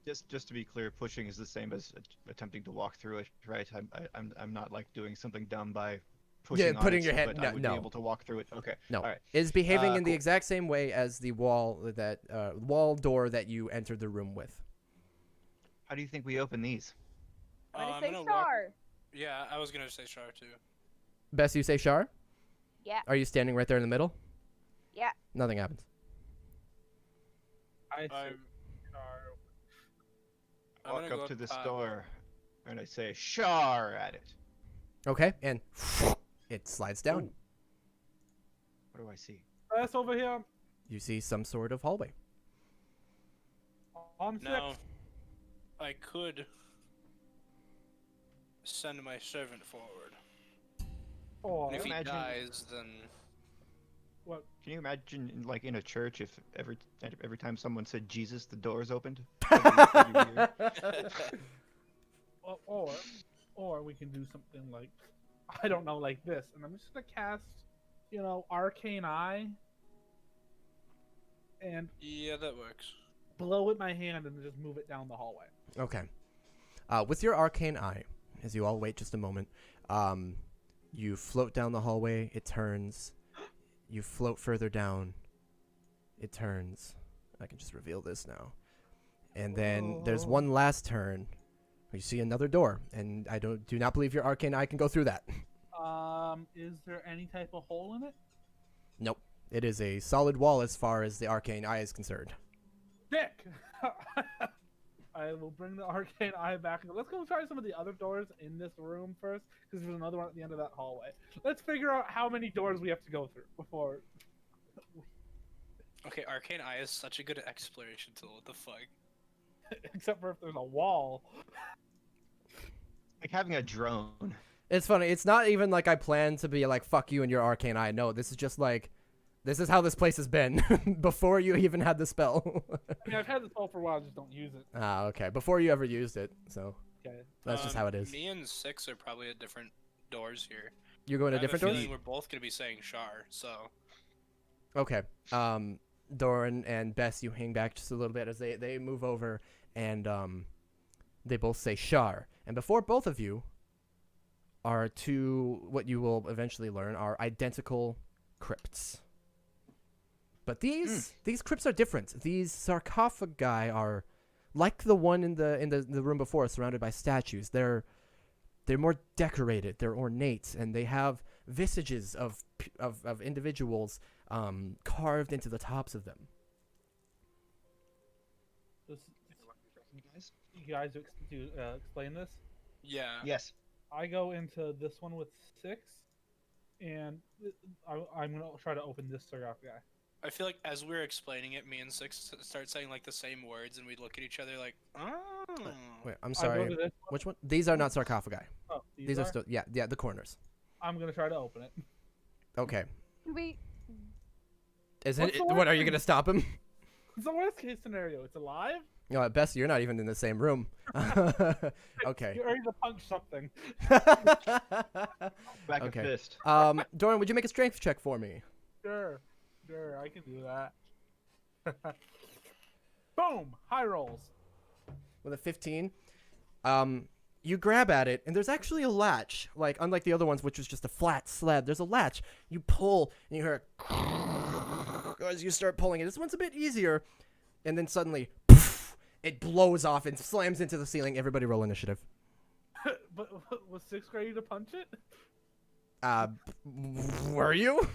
Speaker 5: Just to be clear, pushing is the same as attempting to walk through it, right? I'm not like doing something dumb by pushing on
Speaker 1: putting
Speaker 5: it,
Speaker 1: your head-
Speaker 5: but
Speaker 1: no,
Speaker 5: I would
Speaker 1: no.
Speaker 5: be able to walk through it. Okay.
Speaker 1: No,
Speaker 5: All right.
Speaker 1: it is behaving in the
Speaker 5: Cool.
Speaker 1: exact same way as the wall door that you entered the room with.
Speaker 5: How do you think we open these?
Speaker 3: I'm
Speaker 4: I'm
Speaker 3: gonna say
Speaker 4: gonna
Speaker 3: Shar.
Speaker 4: Yeah, I was gonna say Shar too.
Speaker 1: Best you say, Shar?
Speaker 3: Yeah.
Speaker 1: Are you standing right there in the middle?
Speaker 3: Yeah.
Speaker 1: Nothing happens.
Speaker 2: I say
Speaker 4: I'm
Speaker 5: Walk
Speaker 4: gonna
Speaker 5: up
Speaker 4: go
Speaker 5: to this
Speaker 4: top.
Speaker 5: door, and I say "Shar" at it.
Speaker 1: Okay, and it slides down.
Speaker 5: Ooh. What do I see?
Speaker 2: That's over here
Speaker 1: You see some sort of hallway.
Speaker 2: on six.
Speaker 4: Now, I could send my servant forward.
Speaker 2: Or
Speaker 4: And if he
Speaker 5: Imagine-
Speaker 4: dies, then
Speaker 2: what?
Speaker 5: Can you imagine, like in a church, if every time someone said Jesus, the doors opened?
Speaker 2: Or we can do something like, I don't know, like this, and I'm just gonna cast, Arcane Eye, and
Speaker 4: yeah, that works.
Speaker 2: blow with my hand and just move it down the hallway.
Speaker 1: Okay. With your arcane eye, as you all wait just a moment, you float down the hallway. It turns. You float further down. It turns. I can just reveal this now. And then there's one last turn. You see another door, and I do not believe your arcane eye can go through that.
Speaker 2: Is there any type of hole in it?
Speaker 1: Nope. It is a solid wall as far as the arcane eye is concerned.
Speaker 2: Dick! I will bring the Arcane Eye back. Let's go try some of the other doors in this room first, because there's another one at the end of that hallway. Let's figure out how many doors we have to go through before.
Speaker 4: Okay, Arcane Eye is such a good exploration tool. What the fuck?
Speaker 2: Except for if there's a wall.
Speaker 5: Like having a drone.
Speaker 1: It's funny. It's not even like I plan to be like, fuck you and your arcane eye. No, this is just like, this is how this place has been before you even had the spell.
Speaker 2: I mean, I've had this spell for a while, just don't use it.
Speaker 1: Ah, okay. Before you ever used it. So
Speaker 2: Okay.
Speaker 1: that's just how it is.
Speaker 4: Me and Six are probably at different doors here.
Speaker 1: You're going to
Speaker 4: I have
Speaker 1: different
Speaker 4: a
Speaker 1: doors?
Speaker 4: feeling we're both gonna be saying Shar, so
Speaker 1: Okay. Doran and Bess, you hang back just a little bit as they move over, and they both say Shar. And before both of you are to what you will eventually learn are identical crypts. But these crypts are different. These sarcophagi are like the one in the room before, surrounded by statues. They're more decorated. They're ornate, and they have visages of individuals carved into the tops of them.
Speaker 2: You guys to explain this?
Speaker 4: yeah.
Speaker 5: Yes.
Speaker 2: I go into this one with 6, and I'm gonna try to open this sarcophagus.
Speaker 4: I feel like as we were explaining it, me and Six start saying like the same words, and we'd look at each other like, oh.
Speaker 1: Wait, I'm
Speaker 2: I go
Speaker 1: sorry.
Speaker 2: to this one.
Speaker 1: Which one? These are not sarcophagi.
Speaker 2: Oh,
Speaker 1: These are still yeah the corners.
Speaker 2: I'm gonna try to open it.
Speaker 1: Okay.
Speaker 3: Wait.
Speaker 1: Is
Speaker 2: What's
Speaker 1: it?
Speaker 2: the
Speaker 1: What
Speaker 2: worst
Speaker 1: are you
Speaker 2: thing?
Speaker 1: gonna stop him?
Speaker 2: It's the worst case scenario. It's alive.
Speaker 1: No, at best you're not even in the same room. Okay.
Speaker 2: You're ready to punch something.
Speaker 5: Back
Speaker 1: Okay.
Speaker 5: a fist.
Speaker 1: Doran, would you make a strength check for me?
Speaker 2: Sure, I can do that. Boom! High rolls.
Speaker 1: With a 15, you grab at it, and there's actually a latch. Like, unlike the other ones, which was just a flat slab, there's a latch. You pull, and you hear it as you start pulling it. This one's a bit easier, and then suddenly, poof, it blows off and slams into the ceiling. Everybody roll initiative.
Speaker 2: But was 6 ready to punch it?
Speaker 1: Were you?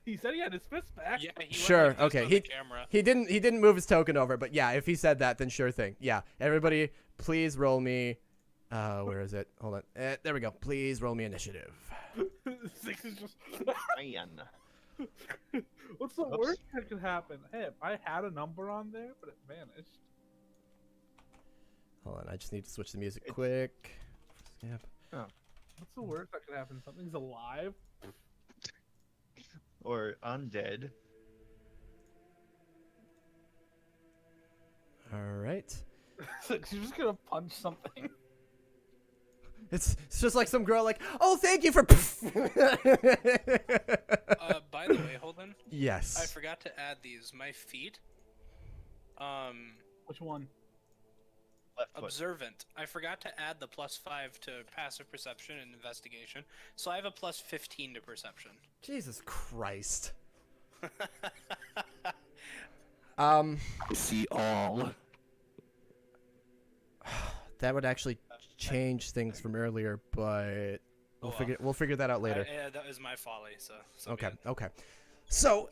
Speaker 2: He said he had his fist back.
Speaker 4: Yeah, he
Speaker 1: Sure,
Speaker 4: went like this
Speaker 1: okay,
Speaker 4: on the camera.
Speaker 1: He didn't move his token over, but yeah, if he said that, then sure thing. Yeah, everybody, please roll me. Where is it? Hold on. There we go. Please roll me initiative.
Speaker 2: 6 is just.
Speaker 5: Man.
Speaker 2: What's the
Speaker 5: Oops.
Speaker 2: worst that could happen? Hey, I had a number on there, but it vanished.
Speaker 1: Hold on, I just need to switch the music
Speaker 5: It's-
Speaker 1: quick. Yep.
Speaker 2: What's the worst that could happen? Something's alive.
Speaker 5: Or undead.
Speaker 1: All right.
Speaker 2: You're just gonna punch something.
Speaker 1: It's just like some girl like, oh, thank you for.
Speaker 4: By the way, Holden, I
Speaker 1: Yes.
Speaker 4: forgot to add these. My feet.
Speaker 2: Which one?
Speaker 5: Left foot.
Speaker 4: Observant. I forgot to add the +5 to passive perception and investigation, so I have a +15 to perception.
Speaker 1: Jesus Christ.
Speaker 4: See all.
Speaker 1: That would actually change things from earlier, but
Speaker 4: Oh,
Speaker 1: we'll figure that out later.
Speaker 4: Yeah, that was my folly. So be
Speaker 1: Okay.
Speaker 4: it.
Speaker 1: Okay. So,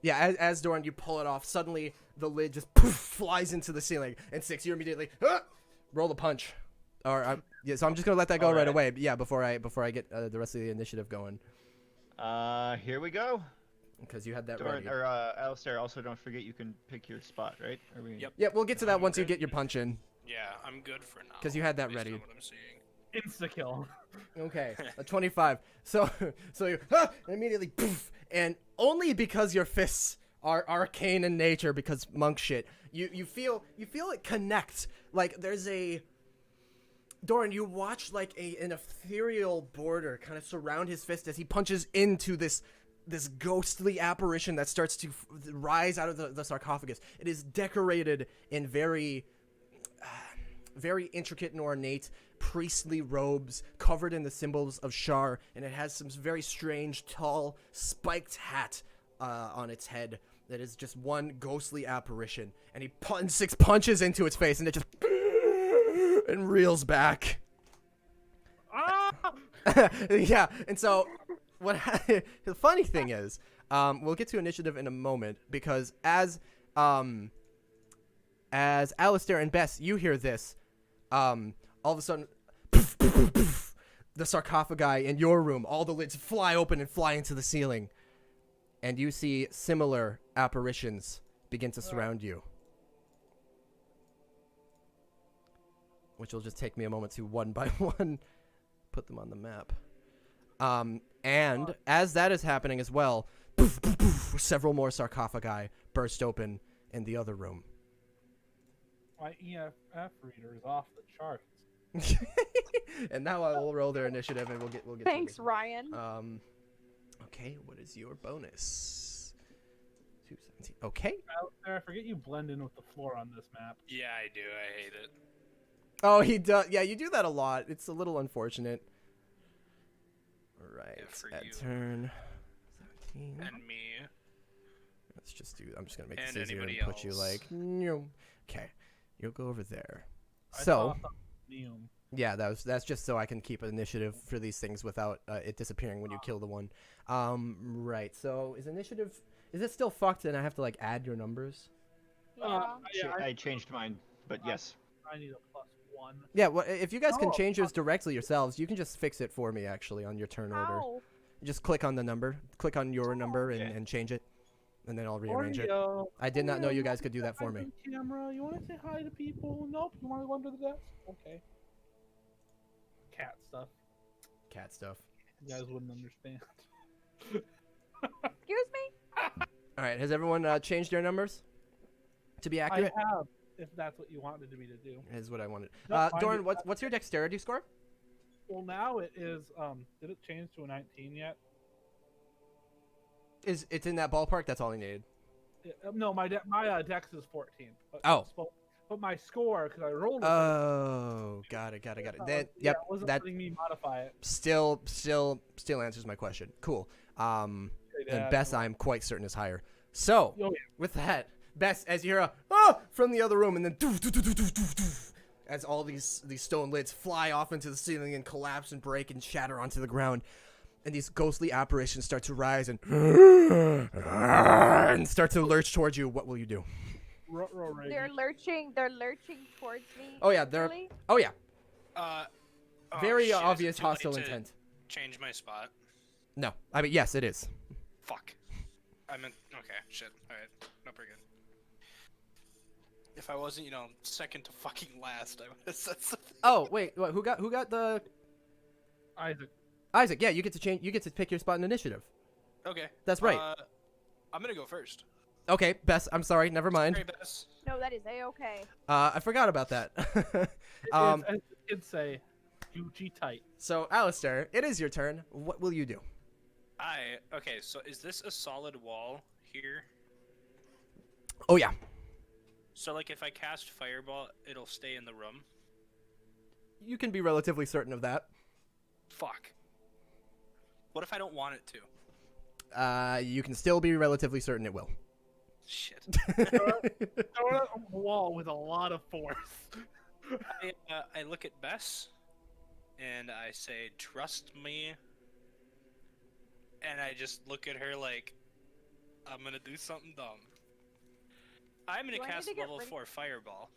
Speaker 1: yeah, as Doran, you pull it off. Suddenly, the lid just poof, flies into the ceiling, and 6, you immediately roll a punch. Or yeah, so I'm just gonna let that go right
Speaker 5: Alright.
Speaker 1: away. But yeah, before I get the rest of the initiative going,
Speaker 5: Here we go.
Speaker 1: because you had that
Speaker 5: Doran,
Speaker 1: ready.
Speaker 5: or Alistair, also don't forget you can pick your spot, right? Are we...
Speaker 4: Yep.
Speaker 1: Yeah, we'll get to that once you
Speaker 4: Okay.
Speaker 1: get your punch in,
Speaker 4: Yeah, I'm good for now.
Speaker 1: 'Cause you had that
Speaker 4: based
Speaker 1: ready.
Speaker 4: on what I'm seeing.
Speaker 2: Insta kill.
Speaker 1: Okay, a 25. So you immediately poof, and only because your fists are arcane in nature, because monk shit, you feel it connect. Like there's a Doran, you watch like an ethereal border kind of surround his fist as he punches into this ghostly apparition that starts to rise out of the sarcophagus. It is decorated in very intricate and ornate priestly robes covered in the symbols of Shar, and it has some very strange, tall, spiked hat on its head that is just one ghostly apparition. And he 6 punches into its face, and it just and reels back.
Speaker 2: Ah!
Speaker 1: Yeah, and so the funny thing is, we'll get to initiative in a moment, because as Alistair and Bess, you hear this, all of a sudden, poof, poof, poof, poof, the sarcophagi in your room, all the lids fly open and fly into the ceiling, and you see similar apparitions begin to surround you. Which will just take me a moment to one by one put them on the map. And as that is happening as well, poof, poof, poof, several more sarcophagi burst open in the other room.
Speaker 2: My EFF reader is off the charts.
Speaker 1: And now I will roll their initiative, and we'll get.
Speaker 3: Thanks,
Speaker 1: to
Speaker 3: Ryan.
Speaker 1: Okay, what is your bonus? 217. Okay.
Speaker 2: Alistair, I forget you blend in with the floor on this map.
Speaker 4: Yeah, I do. I hate it.
Speaker 1: Oh, he does. Yeah, you do that a lot. It's a little unfortunate. All right.
Speaker 4: Yeah, for
Speaker 1: at
Speaker 4: you.
Speaker 1: turn 17.
Speaker 4: And me.
Speaker 1: Let's just do. I'm just gonna make
Speaker 4: And
Speaker 1: this easier and
Speaker 4: anybody
Speaker 1: put you
Speaker 4: else.
Speaker 1: like. "Nyum." Okay, you'll go over there.
Speaker 2: I
Speaker 1: So.
Speaker 2: saw something new.
Speaker 1: Yeah, that's just so I can keep an initiative for these things without it disappearing when you kill the one. Right. So is it still fucked and I have to like add your numbers?
Speaker 3: Yeah.
Speaker 2: Yeah,
Speaker 5: I changed mine, but yes.
Speaker 2: I need a +1.
Speaker 1: Yeah. Well, if you guys can
Speaker 2: Oh,
Speaker 1: change yours directly yourselves, you can just fix it for me actually on your turn order.
Speaker 3: Ow.
Speaker 1: Just click on the number, click on your number
Speaker 5: Yeah.
Speaker 1: and change it, and then I'll rearrange it.
Speaker 2: Oreo,
Speaker 1: I did not know you guys
Speaker 2: Oreo,
Speaker 1: could do that for me.
Speaker 2: Camera, you want to say hi to people? Nope. You want to go under the desk? Okay. cat stuff.
Speaker 1: Cat stuff.
Speaker 2: You guys wouldn't understand.
Speaker 3: Excuse me?
Speaker 1: All right. Has everyone changed their numbers to be accurate?
Speaker 2: I have, if that's what you wanted me to do.
Speaker 1: Is what I wanted.
Speaker 2: Nope, mine
Speaker 1: Doran,
Speaker 2: did
Speaker 1: what's your dexterity score?
Speaker 2: Well, now it is. Did it change to a 19 yet?
Speaker 1: It's in that ballpark? That's all I needed.
Speaker 2: No, my dex is 14. But
Speaker 1: Oh.
Speaker 2: But my score, because I rolled.
Speaker 1: Oh, got it. Then,
Speaker 2: yeah,
Speaker 1: yep,
Speaker 2: it wasn't
Speaker 1: that
Speaker 2: letting me modify it.
Speaker 1: still answers my question. Cool. And Bess, I'm quite certain is higher. So,
Speaker 2: Oh, yeah.
Speaker 1: with that, Bess, as you hear from the other room, and then as all these stone lids fly off into the ceiling and collapse and break and shatter onto the ground, and these ghostly apparitions start to rise and start to lurch towards you, what will you do?
Speaker 3: They're lurching towards me.
Speaker 1: Oh yeah,
Speaker 3: really?
Speaker 1: Oh yeah.
Speaker 4: Oh,
Speaker 1: Very
Speaker 4: shit,
Speaker 1: obvious
Speaker 4: is it too late
Speaker 1: hostile
Speaker 4: to
Speaker 1: intent.
Speaker 4: Change my spot.
Speaker 1: No, I mean yes, it is.
Speaker 4: Fuck. I meant okay. Shit. All right. No, pretty good. If I wasn't, second to fucking last, I would have said something.
Speaker 1: Oh wait, who got the Isaac? Yeah, you get to change. You get to pick your spot in initiative.
Speaker 4: Okay.
Speaker 1: That's right.
Speaker 4: I'm gonna go first.
Speaker 1: Okay, Bess. I'm sorry. Never mind.
Speaker 4: Sorry, Bess.
Speaker 3: No, that is a-okay.
Speaker 1: I forgot about that.
Speaker 2: As the kids say, Gucci tight.
Speaker 1: So Alistair, it is your turn. What will you do?
Speaker 4: Okay. So is this a solid wall here?
Speaker 1: Oh yeah.
Speaker 4: So like if I cast fireball, it'll stay in the room.
Speaker 1: You can be relatively certain of that.
Speaker 4: Fuck. What if I don't want it to?
Speaker 1: You can still be relatively certain it will.
Speaker 4: Shit.
Speaker 2: Throw it on the wall with a lot of force.
Speaker 4: I look at Bess, and I say, "Trust me." And I just look at her like, I'm gonna do something dumb. I'm gonna
Speaker 3: Do I need
Speaker 4: cast
Speaker 3: to get
Speaker 4: level
Speaker 3: ready?
Speaker 4: 4 fireball.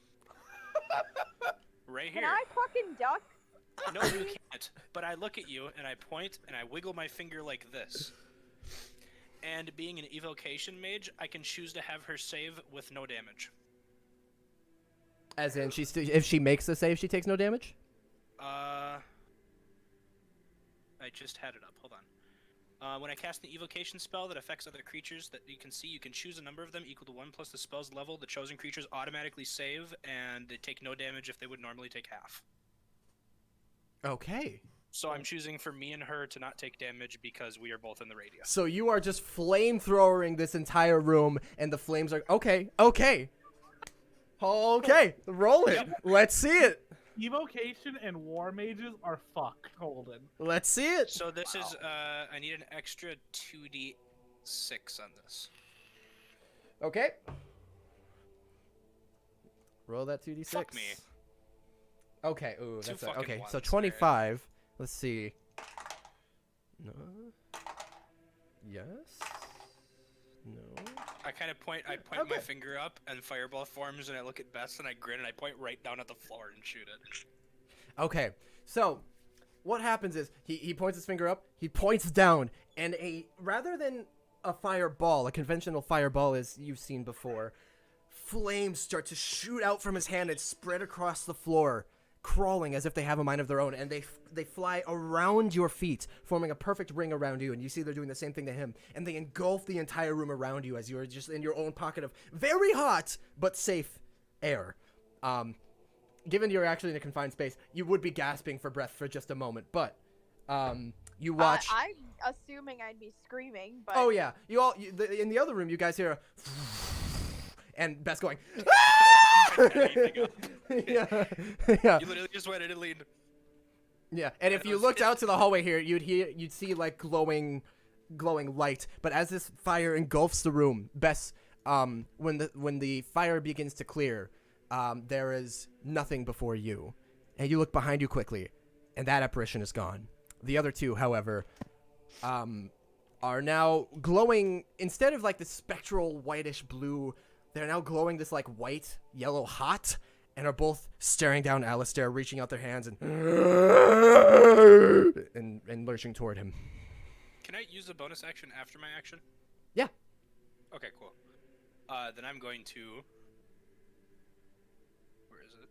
Speaker 4: Right
Speaker 3: Can
Speaker 4: here.
Speaker 3: I fucking duck?
Speaker 4: No, you can't. But I look at you, and I point, and I wiggle my finger like this. And being an evocation mage, I can choose to have her save with no damage.
Speaker 1: As in, if she makes the save, she takes no damage?
Speaker 4: I just had it up. Hold on. When I cast an evocation spell that affects other creatures that you can see, you can choose a number of them equal to 1 plus the spell's level. The chosen creatures automatically save, and they take no damage if they would normally take half.
Speaker 1: Okay.
Speaker 4: So I'm choosing for me and her to not take damage because we are both in the radius.
Speaker 1: So you are just flamethrowering this entire room, and the flames are... Okay. Roll it.
Speaker 4: Yep.
Speaker 1: Let's see it.
Speaker 2: Evocation and war mages are fucked, Holden.
Speaker 1: Let's see it.
Speaker 4: So this is, I need an extra 2d6 on this.
Speaker 1: Okay. Roll that 2d6.
Speaker 4: Fuck me.
Speaker 1: Okay. Ooh,
Speaker 4: Two
Speaker 1: that's
Speaker 4: fucking
Speaker 1: okay. So
Speaker 4: ones
Speaker 1: 25. Let's see. No. Yes. No.
Speaker 4: I kind of point my
Speaker 1: Okay.
Speaker 4: finger up, and fireball forms, and I look at Bess, and I grin, and I point right down at the floor and shoot it.
Speaker 1: Okay. So what happens is he points his finger up, he points down, and rather than a fireball, a conventional fireball as you've seen before, flames start to shoot out from his hand and spread across the floor, crawling as if they have a mind of their own, and they fly around your feet, forming a perfect ring around you, and you see they're doing the same thing to him, and they engulf the entire room around you as you are just in your own pocket of very hot but safe air. Given you're actually in a confined space, you would be gasping for breath for just a moment, but you watch...
Speaker 3: I'm assuming I'd be screaming, but...
Speaker 1: Oh yeah, in the other room, you guys hear and Bess going... yeah.
Speaker 4: You literally just went in and leaned.
Speaker 1: Yeah, and if you looked out to the hallway here, you'd see like glowing light. But as this fire engulfs the room, Bess, when the fire begins to clear, there is nothing before you, and you look behind you quickly, and that apparition is gone. The other two, however, are now glowing instead of like the spectral whitish blue. They're now glowing this like white, yellow hot, and are both staring down Alistair, reaching out their hands and lurching toward him.
Speaker 4: Can I use a bonus action after my action?
Speaker 1: Yeah.
Speaker 4: Okay, cool. Then I'm going to... Where is it?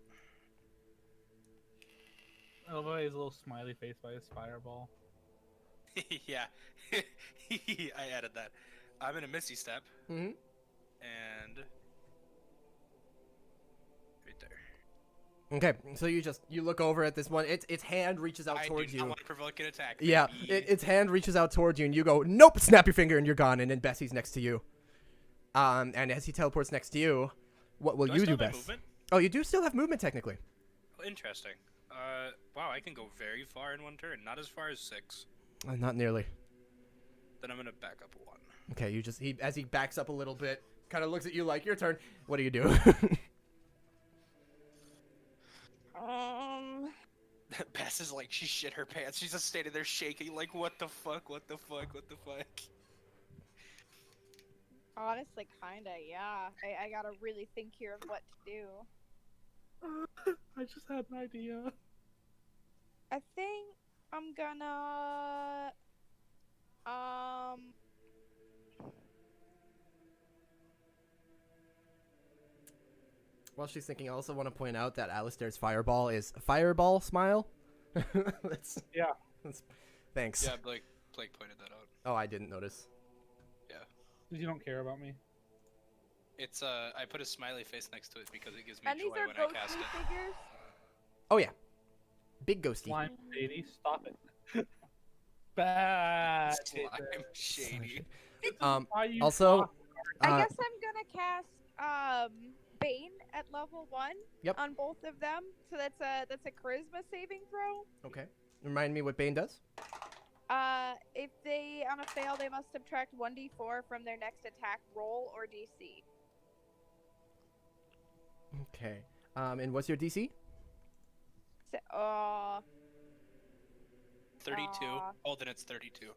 Speaker 2: I love how he has a little smiley face by his fireball.
Speaker 4: Yeah. I added that. I'm in a Misty Step.
Speaker 1: Mm-hmm.
Speaker 4: And... right there.
Speaker 1: Okay, so you look over at this one. Its hand reaches out
Speaker 4: I
Speaker 1: towards
Speaker 4: do
Speaker 1: you.
Speaker 4: not want to provoke an attack.
Speaker 1: Yeah,
Speaker 4: baby.
Speaker 1: its hand reaches out towards you, and you go, nope, snap your finger, and you're gone, and then Bessie's next to you. And as he teleports next to you, what will
Speaker 4: Do I
Speaker 1: you
Speaker 4: still
Speaker 1: do
Speaker 4: have my
Speaker 1: best?
Speaker 4: movement?
Speaker 1: Oh, you do still have movement, technically.
Speaker 4: Oh, interesting. Wow, I can go very far in one turn. Not as far as 6.
Speaker 1: Not nearly.
Speaker 4: Then I'm gonna back up 1.
Speaker 1: Okay, as he backs up a little bit, kind of looks at you like, your turn. What do you do?
Speaker 4: Bess is like, she shit her pants. She's just standing there shaking, like, what the fuck, what the fuck, what the fuck?
Speaker 3: Honestly, kinda, yeah. I gotta really think here of what to do.
Speaker 2: I just had an idea.
Speaker 3: I think I'm gonna...
Speaker 1: While she's thinking, I also want to point out that Alistair's fireball is fireball smile.
Speaker 2: Yeah.
Speaker 1: Thanks.
Speaker 4: Yeah, Blake pointed that out.
Speaker 1: Oh, I didn't notice.
Speaker 2: Because you don't care about me.
Speaker 4: It's, I put a smiley face next to it because it gives me
Speaker 3: And these
Speaker 4: joy
Speaker 3: are
Speaker 4: when I cast
Speaker 3: ghostly
Speaker 4: it.
Speaker 3: figures?
Speaker 1: Oh, yeah. Big ghosty.
Speaker 2: Slime shady, stop it. Bad.
Speaker 4: Slime shady.
Speaker 2: Why you
Speaker 1: Also,
Speaker 2: talk-
Speaker 3: I guess I'm gonna cast Bane at level 1
Speaker 1: Yep.
Speaker 3: on both of them. So that's a charisma saving throw.
Speaker 1: Okay. Remind me what Bane does?
Speaker 3: If they on a fail, they must subtract 1d4 from their next attack roll or DC.
Speaker 1: Okay. And what's your DC?
Speaker 3: So,
Speaker 4: 32.
Speaker 3: Aw.
Speaker 4: Oh, then it's 32.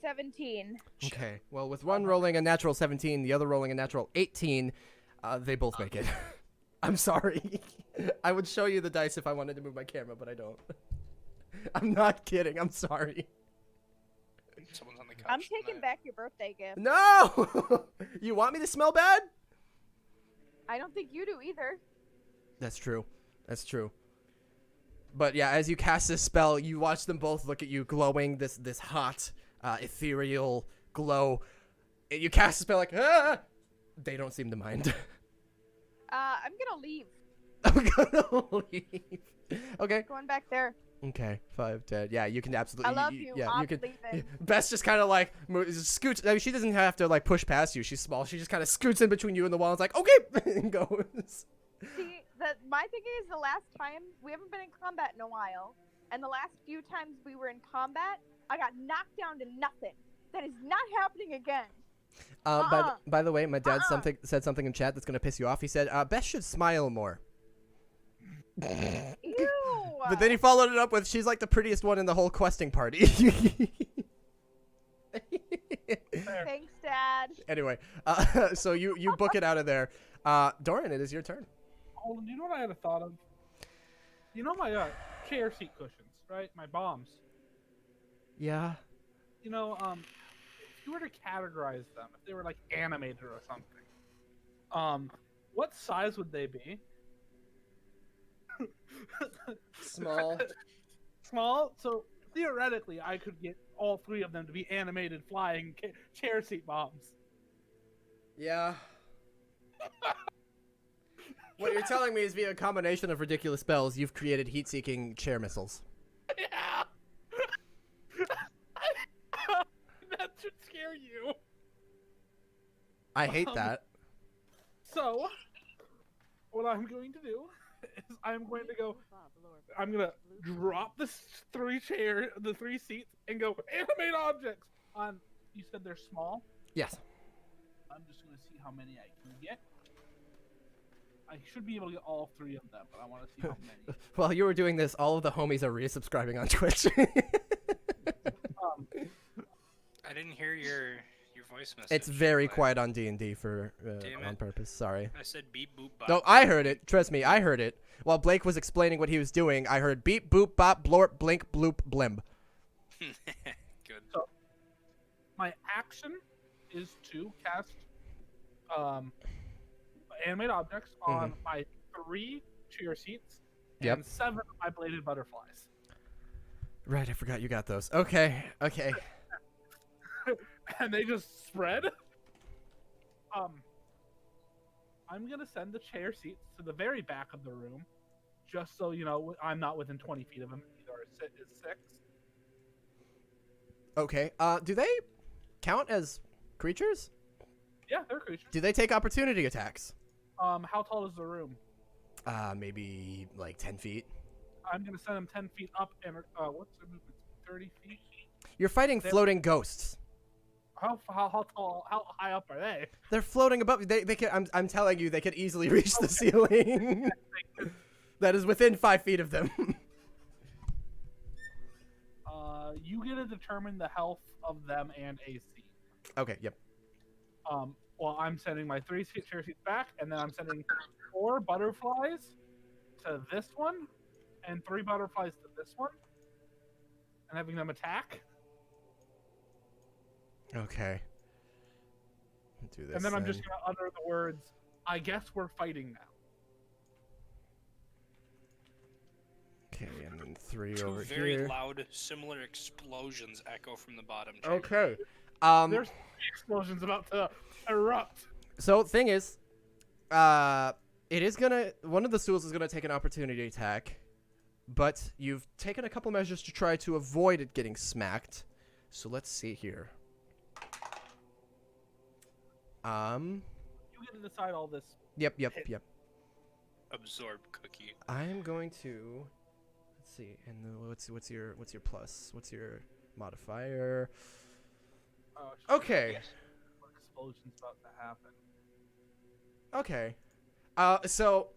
Speaker 3: 17.
Speaker 1: Okay. Well, with one rolling a natural 17, the other rolling a natural 18, they both make it. I'm sorry. I would show you the dice if I wanted to move my camera, but I don't. I'm not kidding. I'm sorry.
Speaker 4: Someone's on the couch.
Speaker 3: I'm taking back your birthday gift.
Speaker 1: No! You want me to smell bad?
Speaker 3: I don't think you do either.
Speaker 1: That's true. That's true. But yeah, as you cast this spell, you watch them both look at you glowing this hot, ethereal glow. And you cast the spell like, ah! They don't seem to mind.
Speaker 3: I'm gonna leave.
Speaker 1: I'm gonna leave. Okay.
Speaker 3: Going back there.
Speaker 1: Okay. 5, 10. Yeah, you can absolutely.
Speaker 3: I love you.
Speaker 1: Yeah,
Speaker 3: I'm
Speaker 1: you can.
Speaker 3: leaving.
Speaker 1: Bess just kind of like scoots. I mean, she doesn't have to like push past you. She's small. She just kind of scoots in between you and the wall. And is like, okay, and goes.
Speaker 3: See, my thing is the last time we haven't been in combat in a while, and the last few times we were in combat, I got knocked down to nothing. That is not happening again.
Speaker 1: By the way, my dad said something in chat that's gonna piss you off. He said, Bess should smile more.
Speaker 3: Ew.
Speaker 1: But then he followed it up with, she's like the prettiest one in the whole questing party.
Speaker 3: Thanks, Dad.
Speaker 1: Anyway, so you book it out of there. Dorian, it is your turn.
Speaker 2: Oh, you know what I had a thought of? You know my chair seat cushions, right? My bombs.
Speaker 1: Yeah.
Speaker 2: You know, if you were to categorize them, if they were like animated or something, what size would they be?
Speaker 1: Small.
Speaker 2: Small. So theoretically, I could get all 3 of them to be animated flying chair seat bombs.
Speaker 1: Yeah. What you're telling me is via a combination of ridiculous spells, you've created heat-seeking chair missiles.
Speaker 2: Yeah. That should scare you.
Speaker 1: I hate that.
Speaker 2: So, what I'm going to do is I'm going to drop the 3 seats and go animate objects on. You said they're small.
Speaker 1: Yes.
Speaker 2: I'm just going to see how many I can get. I should be able to get all 3 of them, but I want to see how many.
Speaker 1: While you were doing this, all of the homies are resubscribing on Twitch.
Speaker 4: I didn't hear your voice message.
Speaker 1: It's very
Speaker 4: Blake.
Speaker 1: quiet on D&D for
Speaker 4: Damn
Speaker 1: on
Speaker 4: it.
Speaker 1: purpose. Sorry.
Speaker 4: I said beep boop bop.
Speaker 1: No, I heard it. Trust me, I heard it. While Blake was explaining what he was doing, I heard beep, boop, bop, blorp, blink, bloop, blimp.
Speaker 4: Good.
Speaker 2: So, my action is to cast animate objects on my 3 chair seats
Speaker 1: Yep.
Speaker 2: and 7 of my bladed butterflies.
Speaker 1: Right, I forgot you got those. Okay.
Speaker 2: And they just spread. I'm gonna send the chair seats to the very back of the room, just so you know I'm not within 20 feet of them. Either is 6.
Speaker 1: Okay. Do they count as creatures?
Speaker 2: Yeah, they're creatures.
Speaker 1: Do they take opportunity attacks?
Speaker 2: How tall is the room?
Speaker 1: Maybe like 10 feet.
Speaker 2: I'm gonna send them 10 feet up, and what's their movement? 30 feet.
Speaker 1: You're fighting floating ghosts.
Speaker 2: How tall? How high up are they?
Speaker 1: They're floating above. They can. I'm telling you, they could easily reach the ceiling. That is within 5 feet of them.
Speaker 2: You get to determine the health of them and AC.
Speaker 1: Okay. Yep.
Speaker 2: Well, I'm sending my 3 chair seats back, and then I'm sending 4 butterflies to this one, and 3 butterflies to this one, and having them attack.
Speaker 1: Okay. Do this.
Speaker 2: And then I'm just gonna utter the words, "I guess we're fighting now."
Speaker 1: Okay, and then 3
Speaker 4: Two
Speaker 1: over
Speaker 4: very
Speaker 1: here.
Speaker 4: loud, similar explosions echo from the bottom.
Speaker 1: Okay.
Speaker 2: There's explosions about to erupt.
Speaker 1: So thing is, it is gonna. One of the stools is gonna take an opportunity attack, but you've taken a couple measures to try to avoid it getting smacked. So let's see here.
Speaker 2: You get to decide all this.
Speaker 1: Yep.
Speaker 4: Absorb cookie.
Speaker 1: I'm going to. Let's see. And what's your plus? What's your modifier? Okay.
Speaker 2: Explosion's about to happen.
Speaker 1: Okay. So,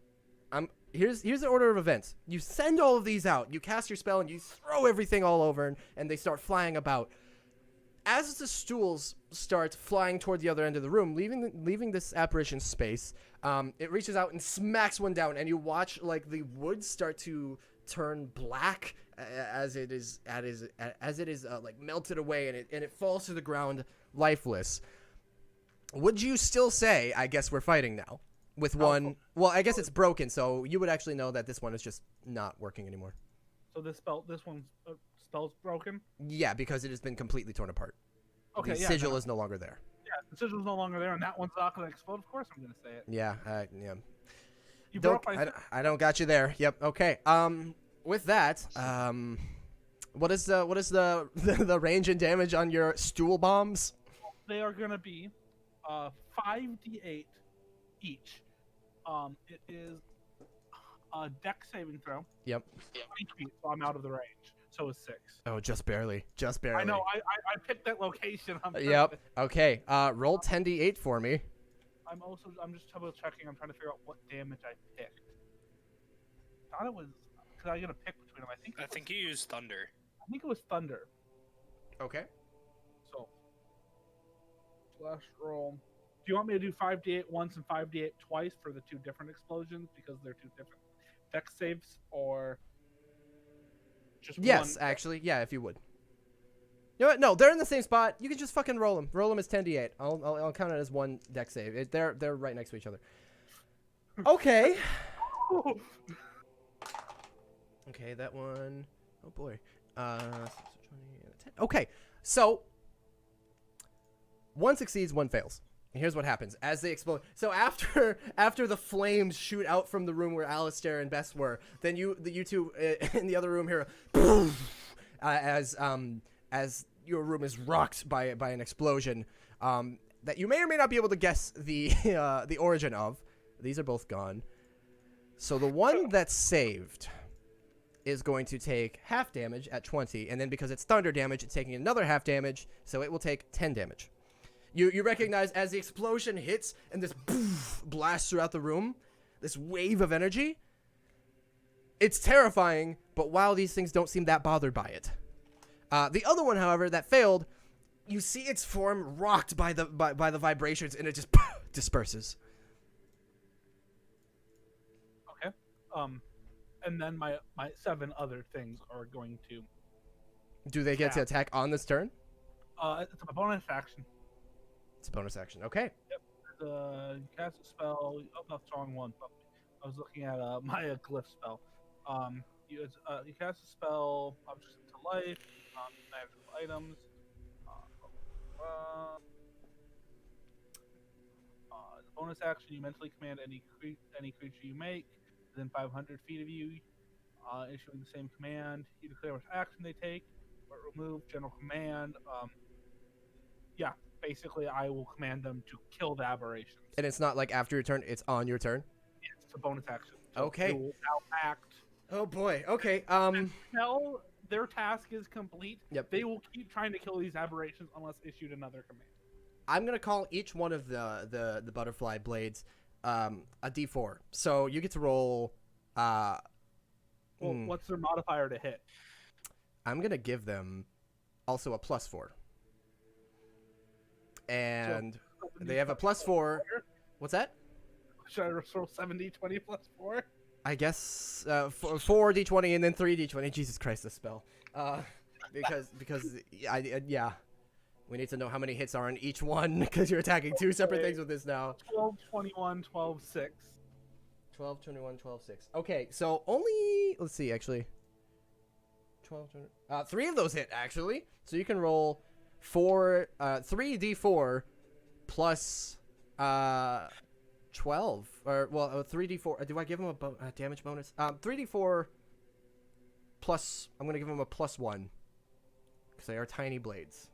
Speaker 1: here's the order of events. You send all of these out. You cast your spell and you throw everything all over, and they start flying about. As the stools start flying toward the other end of the room, leaving this apparition space, it reaches out and smacks one down, and you watch like the wood start to turn black as it is like melted away, and it falls to the ground lifeless. Would you still say, "I guess we're fighting now"? With one, well, I guess it's broken, so you would actually know that this one is just not working anymore.
Speaker 2: So this one's spell's broken.
Speaker 1: Yeah, because it has been completely torn apart.
Speaker 2: Okay,
Speaker 1: The
Speaker 2: yeah.
Speaker 1: sigil is no longer there.
Speaker 2: Yeah, the sigil's no longer there, and that one's not gonna explode. Of course, I'm gonna say it.
Speaker 1: Yeah.
Speaker 2: You
Speaker 1: Don't,
Speaker 2: broke my.
Speaker 1: I don't got you there. Yep. Okay. With that, what is the the range and damage on your stool bombs?
Speaker 2: They are gonna be 5d8 each. It is a dex saving throw.
Speaker 1: Yep.
Speaker 2: 20 feet, so I'm out of the range. So is 6.
Speaker 1: Oh, just barely. Just barely.
Speaker 2: I know. I picked that location. On
Speaker 1: Yep.
Speaker 2: purpose.
Speaker 1: Okay. Roll 10d8 for me.
Speaker 2: I'm just double checking. I'm trying to figure out what damage I picked. Thought it was because I get to pick between them.
Speaker 4: I think you used thunder.
Speaker 2: I think it was thunder.
Speaker 1: Okay.
Speaker 2: So slash roll. Do you want me to do 5d8 once and 5d8 twice for the 2 different explosions because they're 2 different dex saves, or just
Speaker 1: Yes,
Speaker 2: one?
Speaker 1: actually, yeah, if you would. You know what? No, they're in the same spot. You can just fucking roll them. Roll them as 10d8. I'll count it as one dex save. They're right next to each other. Okay. Okay, that one. Oh boy. 20, 10. Okay, so one succeeds, one fails. And here's what happens as they explode. So after the flames shoot out from the room where Alistair and Bess were, then you two in the other room here, as your room is rocked by an explosion that you may or may not be able to guess the origin of. These are both gone. So the one that's saved is going to take half damage at 20, and then because it's thunder damage, it's taking another half damage, so it will take 10 damage. You recognize as the explosion hits and this blasts throughout the room, this wave of energy. It's terrifying, but wow, these things don't seem that bothered by it. The other one, however, that failed, you see its form rocked by the vibrations, and it just disperses.
Speaker 2: Okay. And then my 7 other things are going to.
Speaker 1: Do they get to attack on this turn?
Speaker 2: It's a bonus action.
Speaker 1: It's a bonus action. Okay.
Speaker 2: Cast a spell. Oh, that's the wrong one. I was looking at my glyph spell. You cast a spell, objects into life, magical items. Uh, as a bonus action, you mentally command any creature you make within 500 feet of you, issuing the same command. You declare which action they take, or remove general command. Yeah, basically, I will command them to kill the aberrations.
Speaker 1: And it's not like after your turn; it's on your turn.
Speaker 2: It's a bonus action. So
Speaker 1: Okay.
Speaker 2: they will now act.
Speaker 1: Oh boy. Okay.
Speaker 2: Until their task is complete,
Speaker 1: Yep.
Speaker 2: they will keep trying to kill these aberrations unless issued another command.
Speaker 1: I'm gonna call each one of the butterfly blades a D4. So you get to roll.
Speaker 2: What's their modifier to hit?
Speaker 1: I'm gonna give them also a +4. And they have a +4. What's that?
Speaker 2: Should I roll 70, 20 plus 4?
Speaker 1: I guess 4 D20 and then 3 D20. Jesus Christ, this spell. Because yeah, we need to know how many hits are on each one because you're attacking two separate things with this now.
Speaker 2: 12, 21, 12, 6.
Speaker 1: 12, 21, 12, 6. Okay, so only let's see actually. 12, 20, 3 of those hit actually. So you can roll 3 D4 plus 12 or 3d4. Do I give him a damage bonus? 3d4 plus. I'm gonna give him a +1 because they are tiny blades,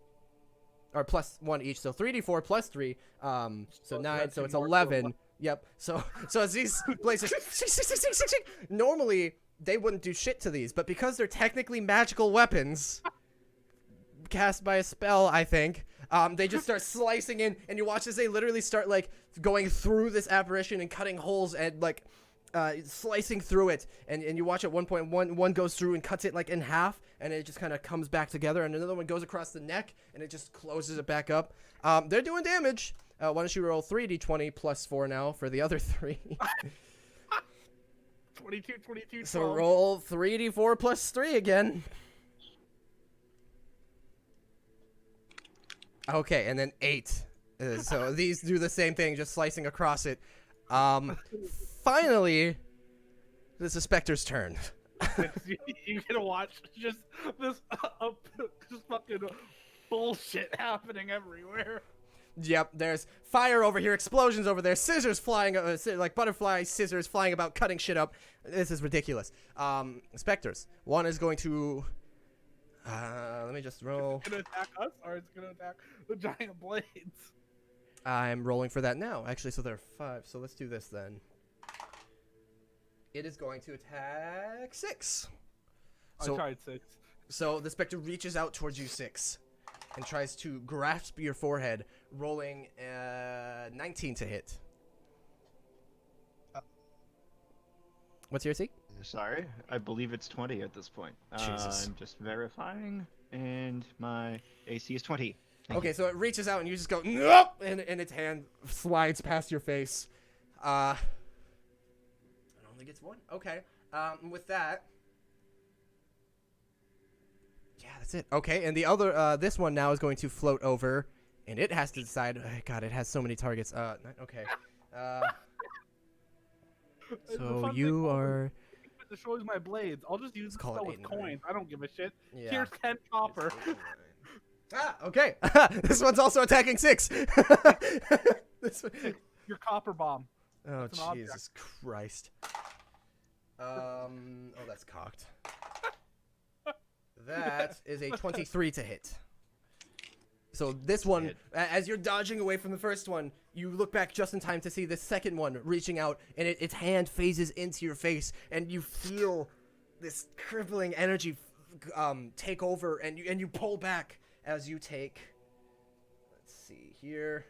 Speaker 1: or +1 each. So 3d4 plus 3. So 9. So it's 11. Yep. So as these blades just normally they wouldn't do shit to these, but because they're technically magical weapons cast by a spell, I think. They just start slicing in, and you watch as they literally start like going through this apparition and cutting holes and like slicing through it. And you watch at one point one goes through and cuts it like in half, and it just kind of comes back together. And another one goes across the neck, and it just closes it back up. They're doing damage. Why don't you roll 3d20 plus 4 now for the other 3?
Speaker 2: 22, 22, 12.
Speaker 1: So roll 3d4 plus 3 again. Okay, and then 8. So these do the same thing, just slicing across it. Finally, it's the Spectre's turn.
Speaker 2: You get to watch just this just fucking bullshit happening everywhere.
Speaker 1: Yep, there's fire over here, explosions over there, scissors flying, like butterfly scissors flying about, cutting shit up. This is ridiculous. Spectres. One is going to... let me just roll.
Speaker 2: It's going to attack us, or it's going to attack the giant blades?
Speaker 1: I'm rolling for that now, actually, so there are 5. So let's do this then. It is going to attack 6. So,
Speaker 2: I tried 6.
Speaker 1: So the Spectre reaches out towards you 6 and tries to grasp your forehead, rolling 19 to hit. What's your AC?
Speaker 5: Sorry, I believe it's 20 at this point.
Speaker 1: Jesus.
Speaker 5: I'm just verifying, and my AC is 20.
Speaker 1: Okay, so it reaches out and you just go, nope, and its hand slides past your face. It only gets 1. Okay. With that, yeah, that's it. Okay, and the other, this one now is going to float over, and it has to decide. Oh, God, it has so many targets. Okay. So you are.
Speaker 2: It destroys my blades. I'll just use the
Speaker 1: call it
Speaker 2: spell
Speaker 1: 8
Speaker 2: with
Speaker 1: and 9.
Speaker 2: coins. I don't give a shit.
Speaker 1: Yeah.
Speaker 2: Here's 10 copper.
Speaker 1: Okay. This one's also attacking 6. This one.
Speaker 2: Your copper bomb.
Speaker 1: Oh,
Speaker 2: That's an object.
Speaker 1: Jesus Christ. Oh, that's cocked. That is a 23 to hit. So this one, as you're dodging away from the first one, you look back just in time to see the second one reaching out, and its hand phases into your face, and you feel this crippling energy take over, and you pull back as you take. Let's see here.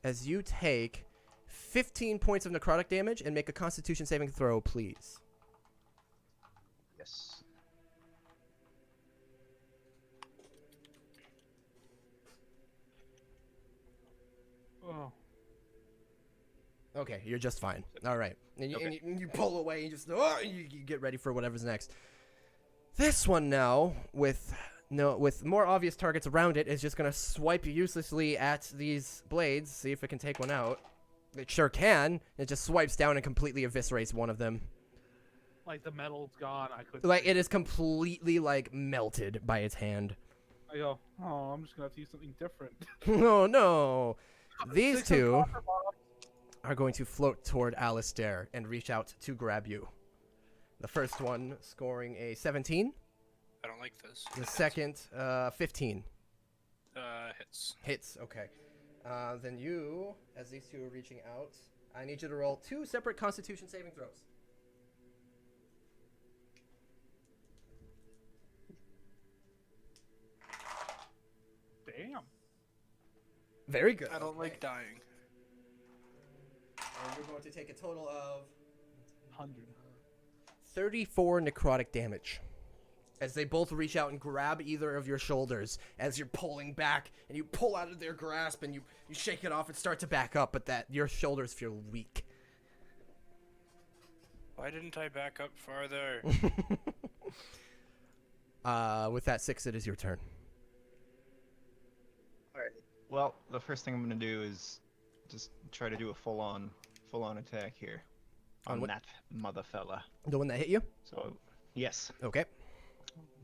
Speaker 1: As you take 15 points of necrotic damage and make a Constitution saving throw, please.
Speaker 5: Yes.
Speaker 2: Oh.
Speaker 1: Okay, you're just fine. All right. And you pull away and just you get ready for whatever's next. This one now, with more obvious targets around it, is just going to swipe uselessly at these blades, see if it can take one out. It sure can. It just swipes down and completely eviscerates one of them.
Speaker 2: Like the metal's gone. I couldn't.
Speaker 1: Like
Speaker 2: see
Speaker 1: it is completely like melted by its hand.
Speaker 2: I go, oh, I'm just gonna have to use something different.
Speaker 1: Oh no! These
Speaker 2: 6 of
Speaker 1: two
Speaker 2: copper bombs.
Speaker 1: are going to float toward Alistair and reach out to grab you. The first one scoring a 17.
Speaker 4: I don't like this.
Speaker 1: The second, 15.
Speaker 4: Hits.
Speaker 1: Hits, okay. Then you, as these two are reaching out, I need you to roll 2 separate Constitution saving throws.
Speaker 2: Damn.
Speaker 1: Very good.
Speaker 4: I don't like dying.
Speaker 1: And you're going to take a total of
Speaker 2: 100.
Speaker 1: 34 necrotic damage. As they both reach out and grab either of your shoulders as you're pulling back, and you pull out of their grasp and you shake it off and start to back up, but that your shoulders feel weak.
Speaker 4: Why didn't I back up farther?
Speaker 1: With that 6, it is your turn.
Speaker 5: Well, the first thing I'm gonna do is just try to do a full-on attack here
Speaker 1: On
Speaker 5: on
Speaker 1: what?
Speaker 5: that mother fella.
Speaker 1: The one that hit you?
Speaker 5: So, yes.
Speaker 1: Okay.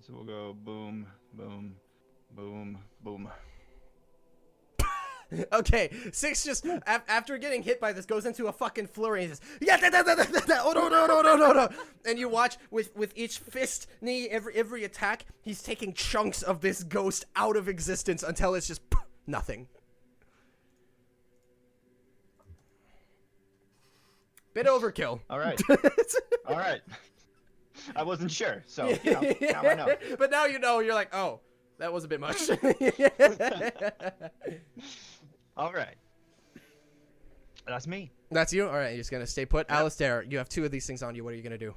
Speaker 5: So we'll go boom, boom, boom, boom.
Speaker 1: Okay, 6 just after getting hit by this goes into a fucking flurry and says, yeah, oh no, and you watch with each fist, knee, every attack, he's taking chunks of this ghost out of existence until it's just nothing. Bit overkill.
Speaker 5: All right. All right. I wasn't sure, so now I know.
Speaker 1: But now you know. You're like, oh, that was a bit much.
Speaker 5: All right. That's me.
Speaker 1: That's you. All right, you're just gonna stay put.
Speaker 5: Yep.
Speaker 1: Alistair, you have 2 of these things on you. What are you gonna do?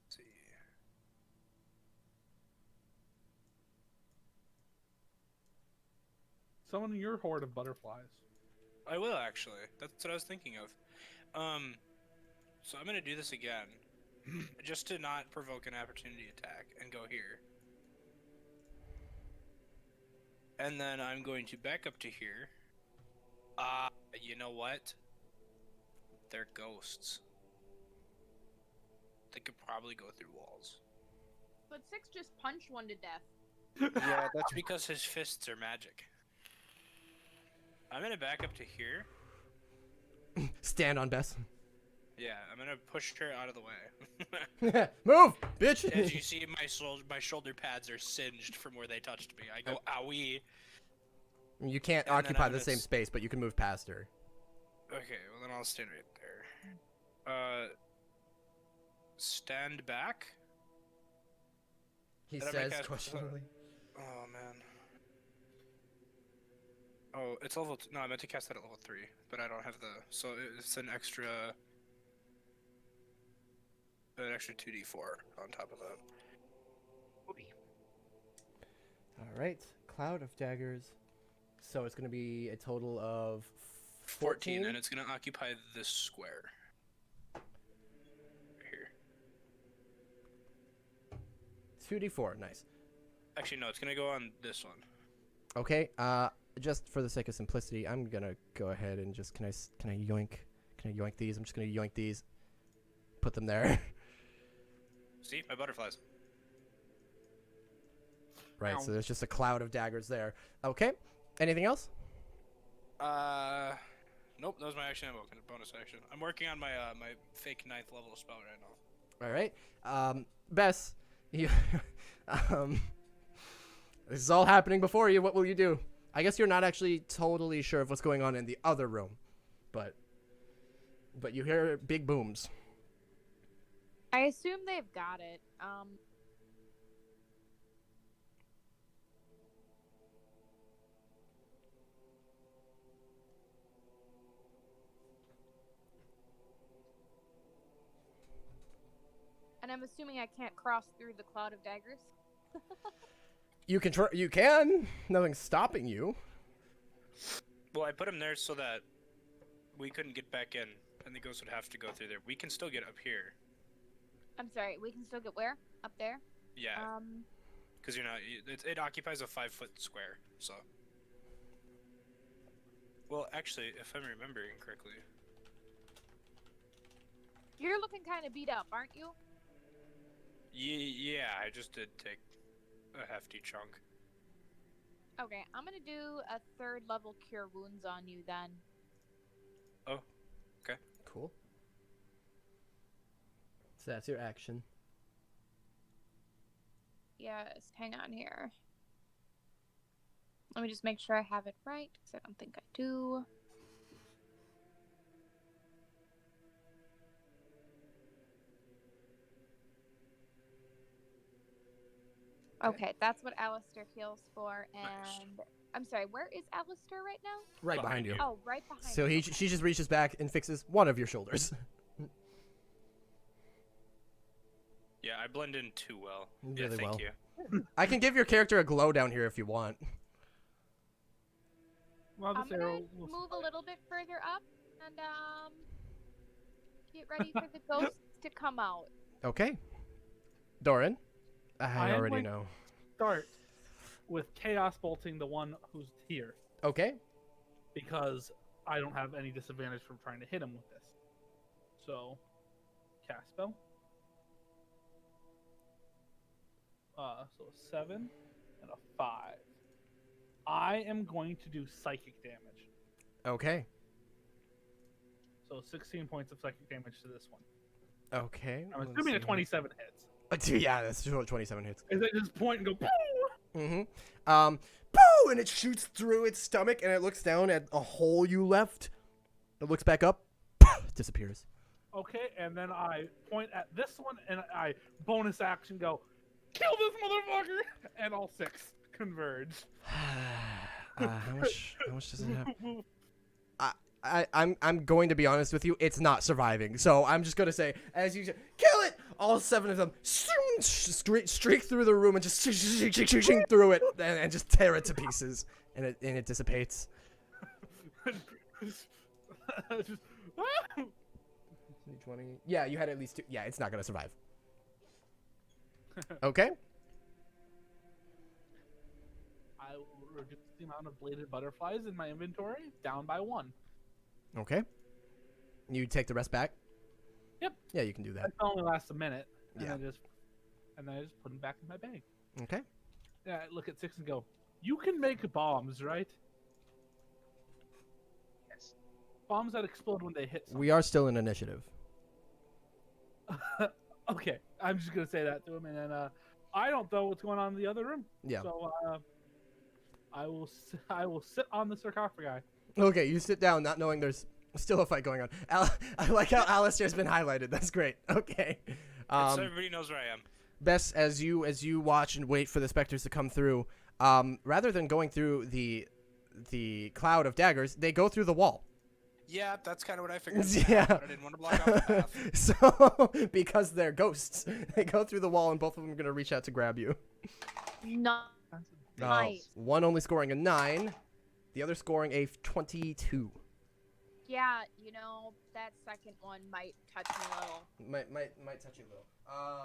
Speaker 4: See.
Speaker 2: Summon your horde of butterflies.
Speaker 4: I will actually. That's what I was thinking of. So I'm gonna do this again, just to not provoke an opportunity attack and go here. And then I'm going to back up to here. You know what? They're ghosts. They could probably go through walls.
Speaker 3: But 6 just punched one to death.
Speaker 4: Yeah, that's because his fists are magic. I'm gonna back up to here.
Speaker 1: Stand on Bess.
Speaker 4: Yeah, I'm gonna push her out of the way.
Speaker 1: Move, bitch.
Speaker 4: As you see, my shoulder pads are singed from where they touched me. I go, owie.
Speaker 1: You can't
Speaker 4: And then
Speaker 1: occupy
Speaker 4: I'm
Speaker 1: the
Speaker 4: gonna
Speaker 1: same space, but you can move past her.
Speaker 4: Okay, well then I'll stand right there. Stand back?
Speaker 1: He
Speaker 4: Did I
Speaker 1: says
Speaker 4: make that-
Speaker 1: questioningly.
Speaker 4: Oh, man. Oh, it's level... No, I meant to cast that at level 3, but I don't have the... So it's an extra... An extra 2d4 on top of that.
Speaker 1: All right, cloud of daggers. So it's going to be a total of
Speaker 4: 14, and it's going to occupy this square. Right here.
Speaker 1: 2d4, nice.
Speaker 4: Actually, no, it's going to go on this one.
Speaker 1: Okay, just for the sake of simplicity, I'm going to go ahead and just, can I yoink these? I'm just going to yoink these. Put them there.
Speaker 4: See? My butterflies.
Speaker 1: Right,
Speaker 2: Ow.
Speaker 1: so there's just a cloud of daggers there. Okay, anything else?
Speaker 4: Nope, that was my action ammo, bonus action. I'm working on my my fake 9th level spell right now.
Speaker 1: All right, Bess, you, this is all happening before you. What will you do? I guess you're not actually totally sure of what's going on in the other room, but you hear big booms.
Speaker 3: I assume they've got it. And I'm assuming I can't cross through the cloud of daggers.
Speaker 1: You can you can. Nothing's stopping you.
Speaker 4: Well, I put him there so that we couldn't get back in, and the ghost would have to go through there. We can still get up here.
Speaker 3: I'm sorry. We can still get where? Up there.
Speaker 4: Yeah, because you're not. It occupies a 5-foot square. So. Well, actually, if I'm remembering correctly.
Speaker 3: You're looking kind of beat up, aren't you?
Speaker 4: Yeah, I just did take a hefty chunk.
Speaker 3: Okay, I'm gonna do a 3rd level cure wounds on you then.
Speaker 4: Oh, okay.
Speaker 1: Cool. So that's your action.
Speaker 3: Yes, hang on here. Let me just make sure I have it right, because I don't think I do. Okay, that's what Alistair heals for, and
Speaker 4: Nice.
Speaker 3: I'm sorry, where is Alistair right now?
Speaker 1: Right behind you.
Speaker 3: Oh, right behind
Speaker 1: So
Speaker 3: me.
Speaker 1: she just reaches back and fixes one of your shoulders.
Speaker 4: Yeah, I blend in too well. Yeah,
Speaker 1: Really
Speaker 4: thank
Speaker 1: well.
Speaker 4: you.
Speaker 1: I can give your character a glow down here if you want.
Speaker 2: Well,
Speaker 3: I'm
Speaker 2: this
Speaker 3: gonna
Speaker 2: arrow will
Speaker 3: move a little bit further up and get ready for the ghosts to come out.
Speaker 1: Okay. Doran, I
Speaker 2: am
Speaker 1: already
Speaker 2: going
Speaker 1: know.
Speaker 2: to start with chaos bolting the one who's here
Speaker 1: Okay.
Speaker 2: because I don't have any disadvantage from trying to hit him with this. So, cast spell. So a 7 and a 5. I am going to do psychic damage.
Speaker 1: Okay.
Speaker 2: So 16 points of psychic damage to this one.
Speaker 1: Okay.
Speaker 2: I'm
Speaker 1: let's
Speaker 2: assuming a
Speaker 1: see.
Speaker 2: 27 hits.
Speaker 1: Yeah, that's 27 hits.
Speaker 2: Is I just point and go, "Pooh!"
Speaker 1: Mm-hmm. Boo! And it shoots through its stomach, and it looks down at a hole you left. It looks back up, disappears.
Speaker 2: Okay, and then I point at this one, and I bonus action go, kill this motherfucker! And all 6 converge.
Speaker 1: How much does it have? I'm going to be honest with you. It's not surviving. So I'm just gonna say, as you say, kill it. All 7 of them streak through the room and just through it and just tear it to pieces, and it dissipates.
Speaker 2: Just,
Speaker 1: 20. Yeah, you had at least 2. Yeah, it's not gonna survive. Okay.
Speaker 2: I will reduce the amount of bladed butterflies in my inventory down by 1.
Speaker 1: Okay. You take the rest back?
Speaker 2: Yep.
Speaker 1: Yeah, you can do that.
Speaker 2: That only lasts a minute, and
Speaker 1: Yeah.
Speaker 2: then I just put them back in my bag.
Speaker 1: Okay.
Speaker 2: Yeah, I look at 6 and go, you can make bombs, right?
Speaker 5: Yes.
Speaker 2: Bombs that explode when they hit something.
Speaker 1: We are still in initiative.
Speaker 2: Okay, I'm just gonna say that to him, and then I don't know what's going on in the other room.
Speaker 1: Yeah.
Speaker 2: So I will sit on the sarcophagi.
Speaker 1: Okay, you sit down not knowing there's still a fight going on. I like how Alistair's been highlighted. That's great. Okay.
Speaker 4: So everybody knows where I am.
Speaker 1: Bess, as you watch and wait for the specters to come through, rather than going through the cloud of daggers, they go through the wall.
Speaker 4: Yeah, that's kind of what I figured.
Speaker 1: Yeah.
Speaker 4: But I didn't want to block off the path.
Speaker 1: So, because they're ghosts, they go through the wall, and both of them are going to reach out to grab you.
Speaker 3: Nice.
Speaker 1: One only scoring a 9, the other scoring a 22.
Speaker 3: Yeah, that second one might touch me a little.
Speaker 1: Might touch you a little.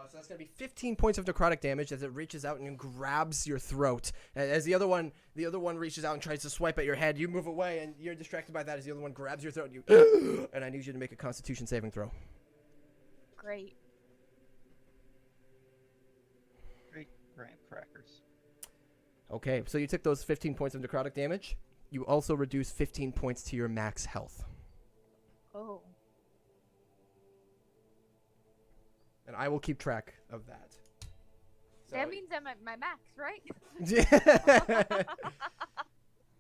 Speaker 1: So that's gonna be 15 points of necrotic damage as it reaches out and grabs your throat. As the other one reaches out and tries to swipe at your head, you move away and you're distracted by that. As the other one grabs your throat, and you and I need you to make a Constitution saving throw.
Speaker 3: Great.
Speaker 5: Great graham crackers.
Speaker 1: Okay, so you took those 15 points of necrotic damage. You also reduce 15 points to your max health.
Speaker 3: Oh.
Speaker 1: And I will keep track of that.
Speaker 3: That means I'm at my max, right?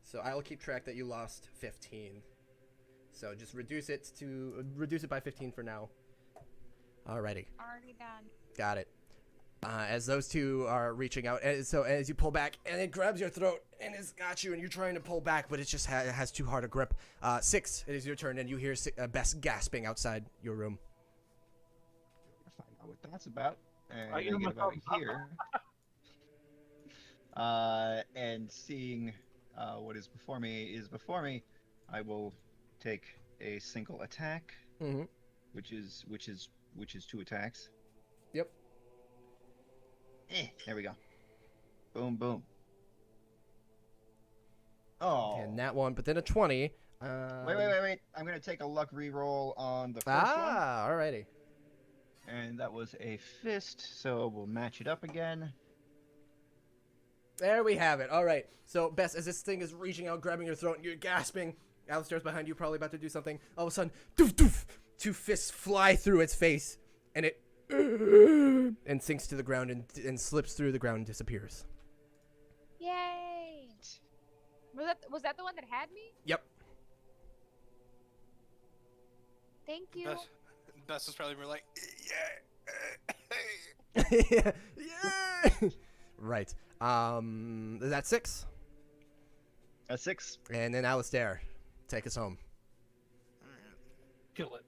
Speaker 1: So I will keep track that you lost 15. So just reduce it by 15 for now. Alrighty.
Speaker 3: Already done.
Speaker 1: Got it. As those two are reaching out, and so as you pull back, and it grabs your throat, and it's got you, and you're trying to pull back, but it just has too hard a grip. 6, it is your turn, and you hear Bess gasping outside your room.
Speaker 5: I'll find out what that's about. And
Speaker 2: I
Speaker 5: I
Speaker 2: give
Speaker 5: get about
Speaker 2: myself-
Speaker 5: here. And seeing what is before me, I will take a single attack,
Speaker 1: Mm-hmm.
Speaker 5: which is 2 attacks.
Speaker 1: Yep.
Speaker 5: There we go. Boom, boom. Oh.
Speaker 1: And that one, but then a 20.
Speaker 5: Wait. I'm going to take a luck reroll on the first one.
Speaker 1: Alrighty.
Speaker 5: And that was a fist, so we'll match it up again.
Speaker 1: There we have it. All right. So, Bess, as this thing is reaching out, grabbing your throat, and you're gasping, Alistair's behind you, probably about to do something. All of a sudden, doof, doof, 2 fists fly through its face, and it and sinks to the ground and slips through the ground and disappears.
Speaker 3: Yay! Was that the one that had me?
Speaker 1: Yep.
Speaker 3: Thank you.
Speaker 4: Bess is probably more like,
Speaker 1: Yeah. Right. Is that 6?
Speaker 5: A 6.
Speaker 1: And then Alistair, take us home.
Speaker 2: Kill it.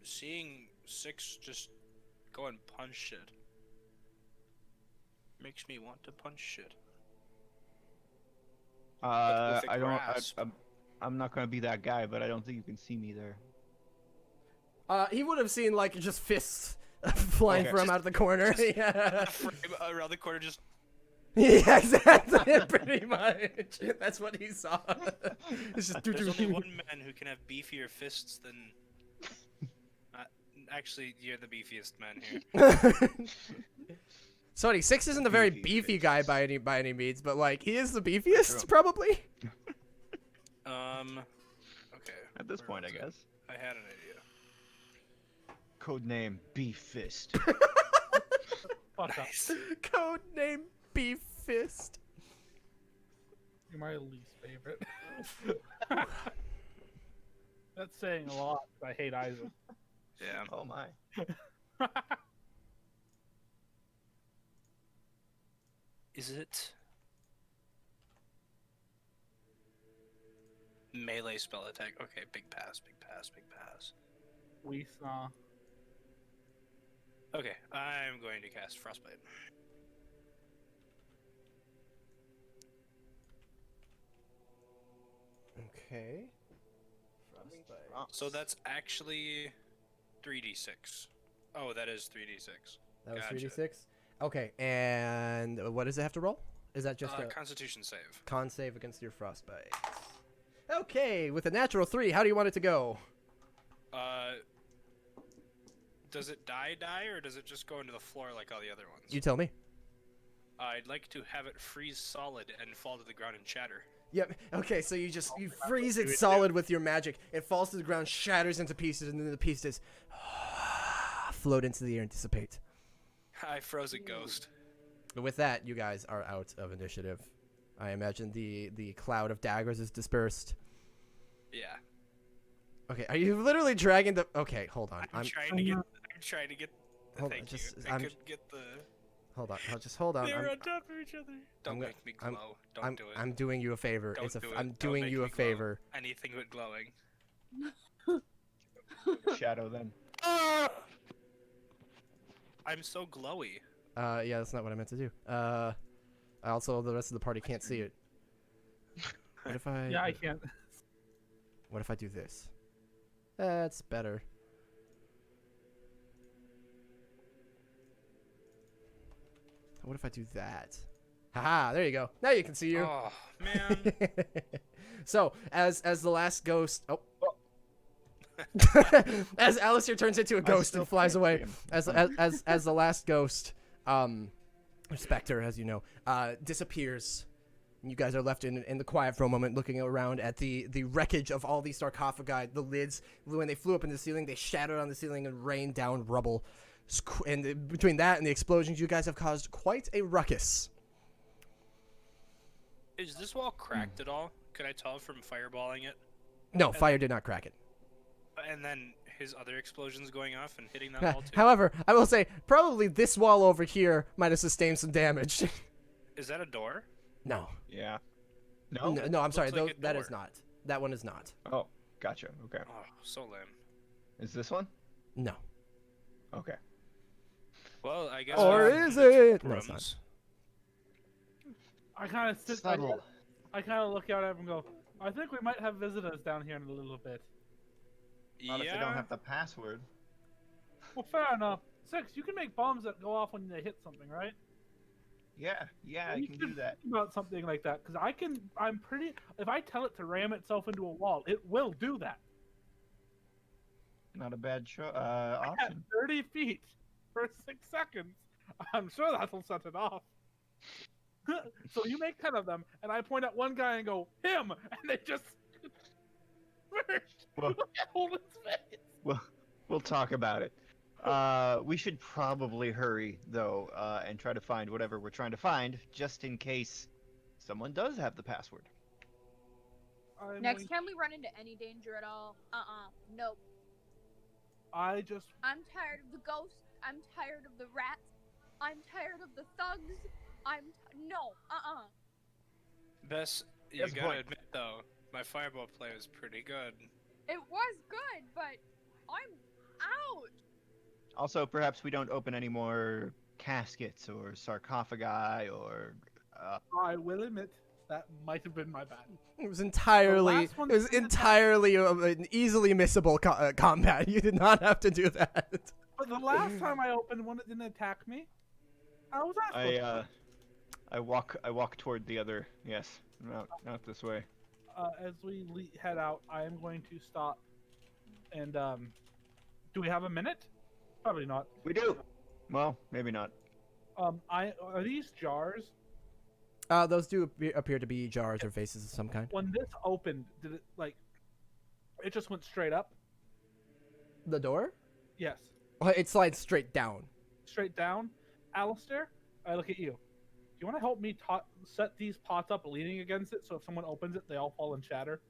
Speaker 4: Seeing 6 just go and punch shit makes me want to punch shit. With a
Speaker 5: I don't.
Speaker 4: grasp.
Speaker 5: I'm not gonna be that guy, but I don't think you can see me there.
Speaker 1: He would have seen like just fists flying
Speaker 5: Okay.
Speaker 1: from out of the corner. Yeah.
Speaker 4: Frame around the corner, just
Speaker 1: Yeah, exactly. Pretty much. That's what he saw. It's just
Speaker 4: there's only one man who can have beefier fists than. Actually, you're the beefiest man here.
Speaker 1: Sorry, 6 isn't a very
Speaker 5: Beefy
Speaker 1: beefy guy
Speaker 5: fists.
Speaker 1: by any means, but like he is the beefiest
Speaker 5: True.
Speaker 1: probably.
Speaker 4: Okay.
Speaker 5: At this
Speaker 4: where
Speaker 5: point, I
Speaker 4: was it?
Speaker 5: guess.
Speaker 4: I had an idea.
Speaker 5: Codename Beef Fist.
Speaker 2: Fuck up.
Speaker 4: Nice.
Speaker 1: Code name Beef Fist.
Speaker 2: You're my least favorite. That's saying a lot. I hate Isaac.
Speaker 4: Yeah.
Speaker 5: Oh my.
Speaker 4: Is it melee spell attack? Okay, big pass, big pass, big pass.
Speaker 2: We saw.
Speaker 4: Okay, I'm going to cast Frostbite.
Speaker 1: Okay.
Speaker 4: So that's actually 3d6. Oh, that is 3d6.
Speaker 1: That was
Speaker 4: Gotcha.
Speaker 1: 3d6. Okay, and what does it have to roll? Is that just a
Speaker 4: Constitution save.
Speaker 1: con save against your frostbite? Okay, with a natural 3, how do you want it to go?
Speaker 4: Does it die, or does it just go into the floor like all the other ones?
Speaker 1: You tell me.
Speaker 4: I'd like to have it freeze solid and fall to the ground and shatter.
Speaker 1: Yep. Okay, so you freeze it
Speaker 2: do it
Speaker 1: solid with your magic. It falls to the ground, shatters into pieces, and then the pieces float into the air and dissipate.
Speaker 4: I froze a ghost.
Speaker 1: With that, you guys are out of initiative. I imagine the cloud of daggers is dispersed.
Speaker 4: Yeah.
Speaker 1: Okay, are you literally dragging the? Okay, hold on.
Speaker 4: I'm trying to get.
Speaker 1: Hold on,
Speaker 4: Thank
Speaker 1: just-
Speaker 4: you. I
Speaker 1: I'm-
Speaker 4: could get the.
Speaker 1: Hold on. Just hold on.
Speaker 4: They're
Speaker 1: I'm,
Speaker 4: on top of each other. Don't
Speaker 1: gonna-
Speaker 4: make me glow. Don't
Speaker 1: I'm,
Speaker 4: do it.
Speaker 1: I'm doing you a favor.
Speaker 4: Don't do it.
Speaker 1: I'm
Speaker 4: Don't
Speaker 1: doing
Speaker 4: make
Speaker 1: you
Speaker 4: me
Speaker 1: a
Speaker 4: glow.
Speaker 1: favor.
Speaker 4: Anything but glowing.
Speaker 5: Shadow then.
Speaker 4: I'm so glowy.
Speaker 1: Yeah, that's not what I meant to do. Also, the rest of the party can't see it. What if I?
Speaker 2: Yeah, I can't.
Speaker 1: What if I do this? That's better. What if I do that? Haha, there you go. Now you can see you.
Speaker 4: Oh man.
Speaker 1: So, as the last ghost, as Alistair turns into a ghost
Speaker 5: still
Speaker 1: and flies
Speaker 5: can't
Speaker 1: away,
Speaker 5: see him.
Speaker 1: as the last ghost, or specter, as you know, disappears. And you guys are left in the quiet for a moment, looking around at the wreckage of all these sarcophagi. The lids, when they flew up into the ceiling, they shattered on the ceiling and rained down rubble. And between that and the explosions, you guys have caused quite a ruckus.
Speaker 4: Is this wall cracked at all? Could I tell from fireballing it?
Speaker 1: No, fire did not crack it.
Speaker 4: And then his other explosions going off and hitting that wall too?
Speaker 1: However, I will say, probably this wall over here might have sustained some damage.
Speaker 4: Is that a door?
Speaker 1: No.
Speaker 5: Yeah. No?
Speaker 1: No, I'm sorry.
Speaker 4: looks like a
Speaker 1: That is
Speaker 4: door.
Speaker 1: not. That one is not.
Speaker 5: Oh, gotcha. Okay.
Speaker 4: Oh, so lame.
Speaker 5: Is this one?
Speaker 1: No.
Speaker 5: Okay.
Speaker 4: Well, I guess.
Speaker 1: Or
Speaker 4: we'll
Speaker 1: is
Speaker 4: move to
Speaker 1: it? No, it's
Speaker 4: rooms.
Speaker 2: I kind of sit.
Speaker 5: Snuggle.
Speaker 2: I kind of look out at him and go, I think we might have visitors down here in a little bit.
Speaker 5: Not if they
Speaker 4: Yeah.
Speaker 5: don't have the password.
Speaker 2: Well, fair enough. Six, you can make bombs that go off when they hit something, right?
Speaker 5: Yeah, I
Speaker 2: We
Speaker 5: can
Speaker 2: should
Speaker 5: do that.
Speaker 2: think about something like that, because I'm pretty. If I tell it to ram itself into a wall, it will do that.
Speaker 5: Not a bad
Speaker 2: At
Speaker 5: option.
Speaker 2: 30 feet for 6 seconds. I'm sure that'll set it off. So you make 10 of them, and I point at one guy and go, him! And they just.
Speaker 5: Well,
Speaker 2: Hold his face.
Speaker 5: we'll talk about it. We should probably hurry though, and try to find whatever we're trying to find, just in case someone does have the password.
Speaker 3: Next time we run into any danger at all, nope.
Speaker 2: I just.
Speaker 3: I'm tired of the ghosts. I'm tired of the rats. I'm tired of the thugs. No.
Speaker 4: Bess, you
Speaker 5: Yes,
Speaker 4: gotta
Speaker 5: point.
Speaker 4: admit though, my fireball play was pretty good.
Speaker 3: It was good, but I'm out.
Speaker 5: Also, perhaps we don't open any more caskets or sarcophagi or.
Speaker 2: I will admit that might have been my bad.
Speaker 1: It was entirely,
Speaker 2: last one
Speaker 1: it was
Speaker 2: didn't attack-
Speaker 1: entirely an easily missable combat. You did not have to do that.
Speaker 2: But the last time I opened one, it didn't attack me. How was that?
Speaker 5: I walk toward the other. Yes, not this way.
Speaker 2: As we head out, I am going to stop. And do we have a minute? Probably not.
Speaker 5: We do. Well, maybe not.
Speaker 2: Are these jars?
Speaker 1: Those do appear to be jars or vases of some kind.
Speaker 2: When this opened, did it like? It just went straight up.
Speaker 1: The door?
Speaker 2: Yes,
Speaker 1: It slides straight down.
Speaker 2: straight down. Alistair, I look at you. Do you want to help me set these pots up leaning against it, so if someone opens it, they all fall and shatter?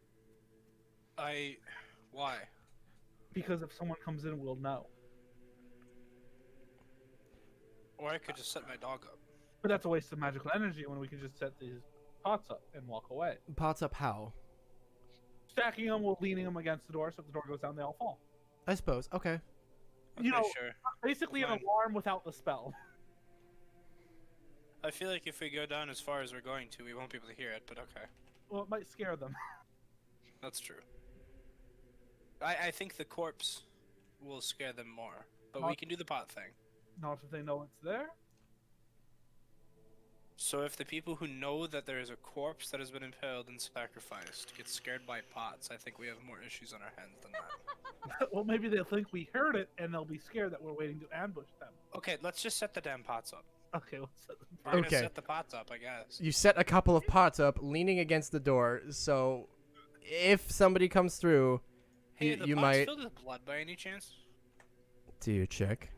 Speaker 4: Why?
Speaker 2: Because if someone comes in, we'll know.
Speaker 4: Or I could just set my dog up.
Speaker 2: But that's a waste of magical energy when we can just set these pots up and walk away.
Speaker 1: Pots up how?
Speaker 2: Stacking them while leaning them against the door, so if the door goes down, they all fall.
Speaker 1: I suppose. Okay.
Speaker 4: Okay,
Speaker 2: You know,
Speaker 4: sure.
Speaker 2: basically an
Speaker 4: Fine.
Speaker 2: alarm without the spell.
Speaker 4: I feel like if we go down as far as we're going to, we won't be able to hear it, but okay.
Speaker 2: Well, it might scare them.
Speaker 4: That's true. I think the corpse will scare them more, but we can do the pot thing.
Speaker 2: Not if they know it's there.
Speaker 4: So if the people who know that there is a corpse that has been impaled and sacrificed get scared by pots, I think we have more issues on our hands than that.
Speaker 2: Well, maybe they'll think we heard it, and they'll be scared that we're waiting to ambush them.
Speaker 4: Okay, let's just set the damn pots up.
Speaker 2: Okay, let's set them.
Speaker 4: We're gonna
Speaker 1: Okay.
Speaker 4: set the pots up, I guess.
Speaker 1: You set a couple of pots up leaning against the door, so if somebody comes through,
Speaker 4: Hey, the
Speaker 1: you
Speaker 4: pots
Speaker 1: might...
Speaker 4: filled with blood by any chance?
Speaker 1: Do you check?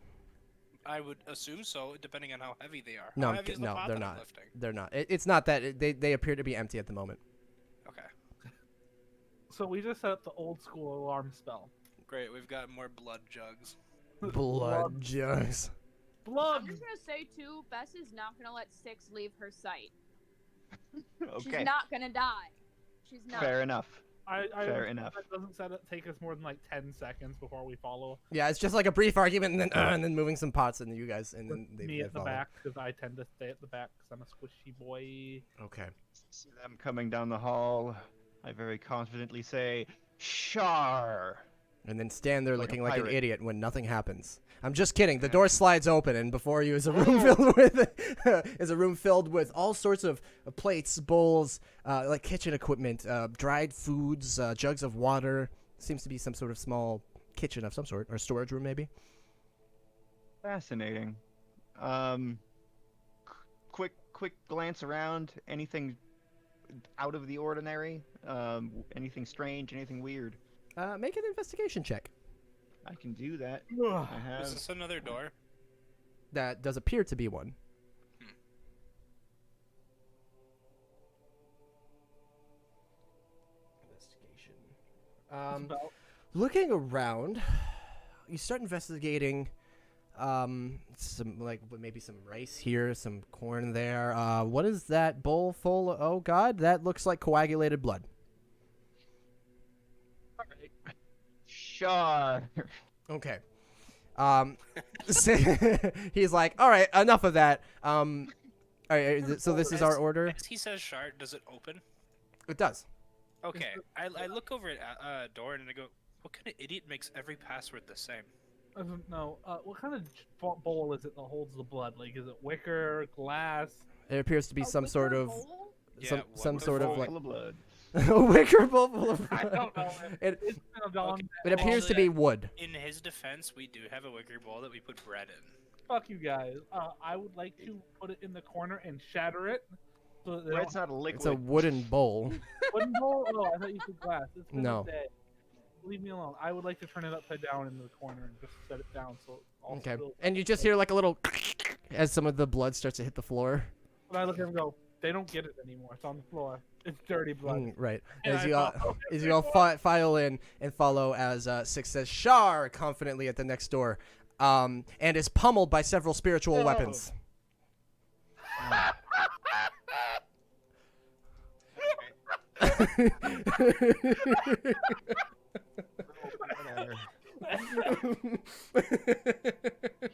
Speaker 4: I would assume so, depending on how heavy they are.
Speaker 1: No,
Speaker 4: How heavy is the
Speaker 1: no,
Speaker 4: pot
Speaker 1: they're
Speaker 4: that I'm
Speaker 1: not.
Speaker 4: lifting?
Speaker 1: They're not. It's not that. They appear to be empty at the moment.
Speaker 4: Okay,
Speaker 2: So we just set up the old school alarm spell.
Speaker 4: great. We've got more blood jugs.
Speaker 1: Blood jugs.
Speaker 2: Blood!
Speaker 3: I'm just gonna say too, Bess is not gonna let Six leave her sight.
Speaker 5: Okay.
Speaker 3: She's not gonna die. She's not.
Speaker 5: Fair enough.
Speaker 2: Fair
Speaker 5: enough.
Speaker 2: That doesn't take us more than like 10 seconds before we follow.
Speaker 1: Yeah, it's just like a brief argument, and then moving some pots, and you guys, and then
Speaker 2: With
Speaker 1: they
Speaker 2: me at the
Speaker 1: follow.
Speaker 2: back, because I tend to stay at the back because I'm a squishy boy.
Speaker 1: Okay.
Speaker 5: See them coming down the hall. I very confidently say, Shar.
Speaker 1: And then stand there
Speaker 5: Like a
Speaker 1: looking like an
Speaker 5: pirate.
Speaker 1: idiot when nothing happens. I'm just kidding. The door slides open, and before you is a room filled with all sorts of plates, bowls, like kitchen equipment, dried foods, jugs of water. Seems to be some sort of small kitchen of some sort, or storage room maybe.
Speaker 5: Fascinating. Quick glance around. Anything out of the ordinary? Anything strange? Anything weird?
Speaker 1: Make an investigation check.
Speaker 5: I can do that.
Speaker 2: Ugh.
Speaker 5: I have.
Speaker 4: Is this another door?
Speaker 1: That does appear to be one. Investigation.
Speaker 2: About-
Speaker 1: Looking around, you start investigating some like maybe some rice here, some corn there. What is that bowl full of? Oh god, that looks like coagulated blood.
Speaker 5: Shar.
Speaker 1: Okay. He's like, all right, enough of that. All right, so this is our order.
Speaker 4: As he says shard, does it open?
Speaker 1: It does.
Speaker 4: Okay, I look over at a door and I go, what kind of idiot makes every password the same?
Speaker 2: I don't know. What kind of bowl is it that holds the blood? Like, is it wicker, glass?
Speaker 1: It appears to be
Speaker 3: A
Speaker 1: some sort
Speaker 3: wicker
Speaker 1: of
Speaker 3: bowl?
Speaker 4: Yeah,
Speaker 1: some
Speaker 4: what
Speaker 1: sort of
Speaker 5: Bowl
Speaker 1: like
Speaker 5: full of blood.
Speaker 1: a wicker bowl full of
Speaker 2: I
Speaker 1: blood.
Speaker 2: don't know.
Speaker 1: It,
Speaker 2: It's been a long.
Speaker 1: it appears to be wood.
Speaker 4: In his defense, we do have a wicker bowl that we put bread in.
Speaker 2: Fuck you guys. I would like to put it in the corner and shatter it. So that they
Speaker 5: Bread's
Speaker 2: don't...
Speaker 5: not a liquid.
Speaker 1: It's a wooden bowl.
Speaker 2: Wooden bowl? Oh, I thought you said glass. It's been
Speaker 1: No.
Speaker 2: a day. Leave me alone. I would like to turn it upside down into the corner and just set it down so it all
Speaker 1: Okay.
Speaker 2: spills.
Speaker 1: And you just hear like a little as some of the blood starts to hit the floor.
Speaker 2: But I look at him and go, they don't get it anymore. It's on the floor. It's dirty blood.
Speaker 1: Right.
Speaker 2: And
Speaker 1: As
Speaker 2: I
Speaker 1: you all,
Speaker 2: follow.
Speaker 1: as you all file in and follow as Six says Shar confidently at the next door, and is pummeled by several spiritual
Speaker 2: Oh.
Speaker 1: weapons.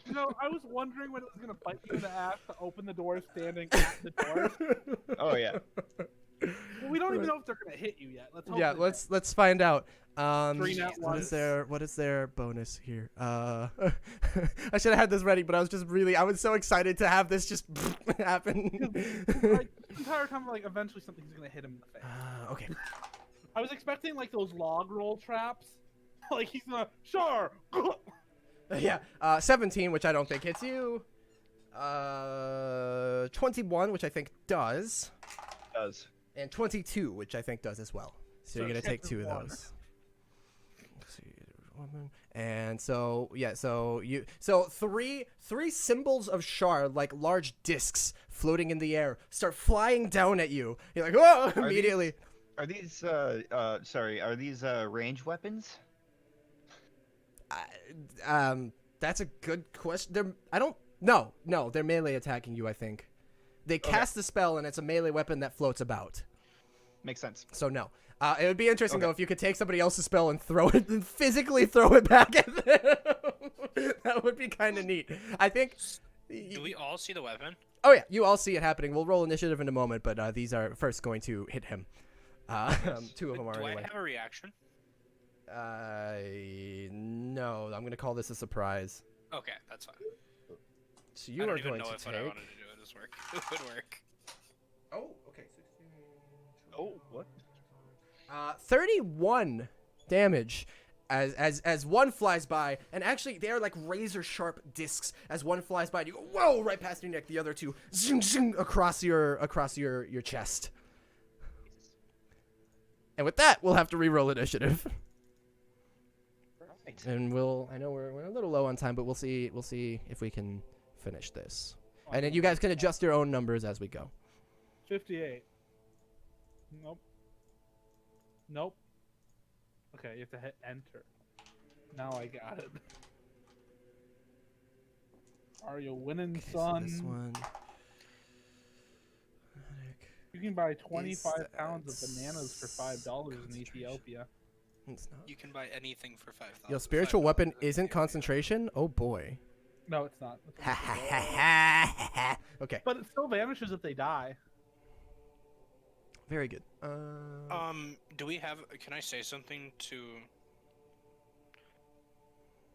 Speaker 2: You know, I was wondering when it was gonna bite you in the ass to open the door standing at the door.
Speaker 5: Oh yeah.
Speaker 2: Well, we don't even know if they're gonna hit you yet. Let's hope
Speaker 1: Yeah,
Speaker 2: they
Speaker 1: let's find out.
Speaker 2: Three nat
Speaker 1: What is
Speaker 2: ones.
Speaker 1: what is their bonus here? I should have had this ready, but I was so excited to have this just happen.
Speaker 2: don't. Like, the entire time, like, eventually something's gonna hit him in the face.
Speaker 1: Okay.
Speaker 2: I was expecting like those log roll traps. Like he's gonna Shar.
Speaker 1: Yeah. 17, which I don't think hits you. 21, which I think does.
Speaker 5: Does.
Speaker 1: And 22, which I think does as well. So you're
Speaker 2: So
Speaker 1: gonna take
Speaker 2: check
Speaker 1: 2 of
Speaker 2: one.
Speaker 1: those. Let's see, and so yeah, so three symbols of Shar, like large discs floating in the air, start flying down at you. You're like, whoa! Immediately.
Speaker 5: Are these range weapons?
Speaker 1: That's a good question. No, they're melee attacking you. I think they cast the spell, and it's a melee weapon that floats about.
Speaker 5: Makes sense.
Speaker 1: So no. It would be interesting
Speaker 5: Okay.
Speaker 1: though if you could take somebody else's spell and throw it, and physically throw it back at them. That would be kind of neat. I think.
Speaker 4: Do we all see the weapon?
Speaker 1: Oh yeah, you all see it happening. We'll roll initiative in a moment, but these are first going to hit him. 2 of them are
Speaker 4: Do I
Speaker 1: anyway.
Speaker 4: have a reaction?
Speaker 1: No, I'm gonna call this a surprise.
Speaker 4: Okay, that's fine.
Speaker 1: So
Speaker 4: I
Speaker 1: you
Speaker 4: don't
Speaker 1: are
Speaker 4: even
Speaker 1: going
Speaker 4: know
Speaker 1: to
Speaker 4: if what I
Speaker 1: take.
Speaker 4: wanted to do this work. It would work.
Speaker 1: Oh, okay. 16,
Speaker 5: Oh, what?
Speaker 1: 31 damage as one flies by, and actually they are like razor sharp discs. As one flies by, and you go whoa right past your neck. The other two zing, zing, across your chest. And with that, we'll have to re-roll initiative.
Speaker 5: Right.
Speaker 1: And I know we're a little low on time, but we'll see if we can finish this. And then you guys can adjust your own numbers as we go.
Speaker 2: 58. Nope. Okay, you have to hit enter. Now I got it. Are you winning,
Speaker 1: Okay, so
Speaker 2: son?
Speaker 1: this one.
Speaker 2: You can buy 25
Speaker 1: Is
Speaker 2: pounds of bananas for $5 in
Speaker 1: concentration.
Speaker 2: Ethiopia.
Speaker 1: It's not.
Speaker 4: You can buy anything for 5,000.
Speaker 1: Your spiritual weapon isn't concentration? Oh boy.
Speaker 2: No, it's not. It's
Speaker 1: Ha
Speaker 2: only
Speaker 1: ha
Speaker 2: for gold.
Speaker 1: ha ha ha. Okay,
Speaker 2: But it still vanishes if they die.
Speaker 1: very good.
Speaker 4: Do we have? Can I say something to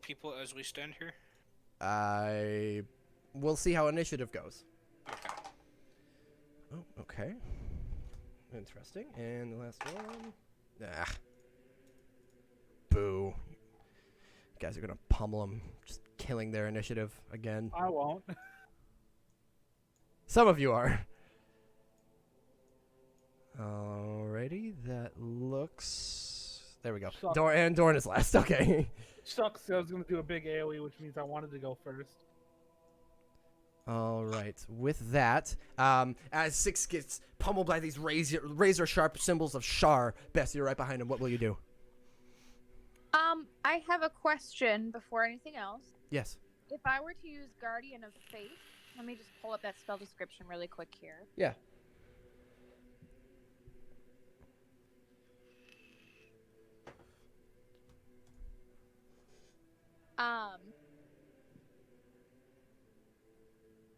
Speaker 4: people as we stand here?
Speaker 1: We'll see how initiative goes.
Speaker 4: Okay.
Speaker 1: Oh, okay. Interesting. And the last one. Boo. You guys are gonna pummel them, just killing their initiative again.
Speaker 2: I won't.
Speaker 1: Some of you are. Alrighty, that looks. There we go.
Speaker 2: Suck.
Speaker 1: Dorn is last. Okay.
Speaker 2: Sucks. I was gonna do a big AOE, which means I wanted to go first.
Speaker 1: All right. With that, as Six gets pummeled by these razor sharp symbols of Shar, Bess, you're right behind him. What will you do?
Speaker 3: I have a question before anything else.
Speaker 1: Yes.
Speaker 3: If I were to use Guardian of Faith, let me just pull up that spell description really quick here.
Speaker 1: Yeah.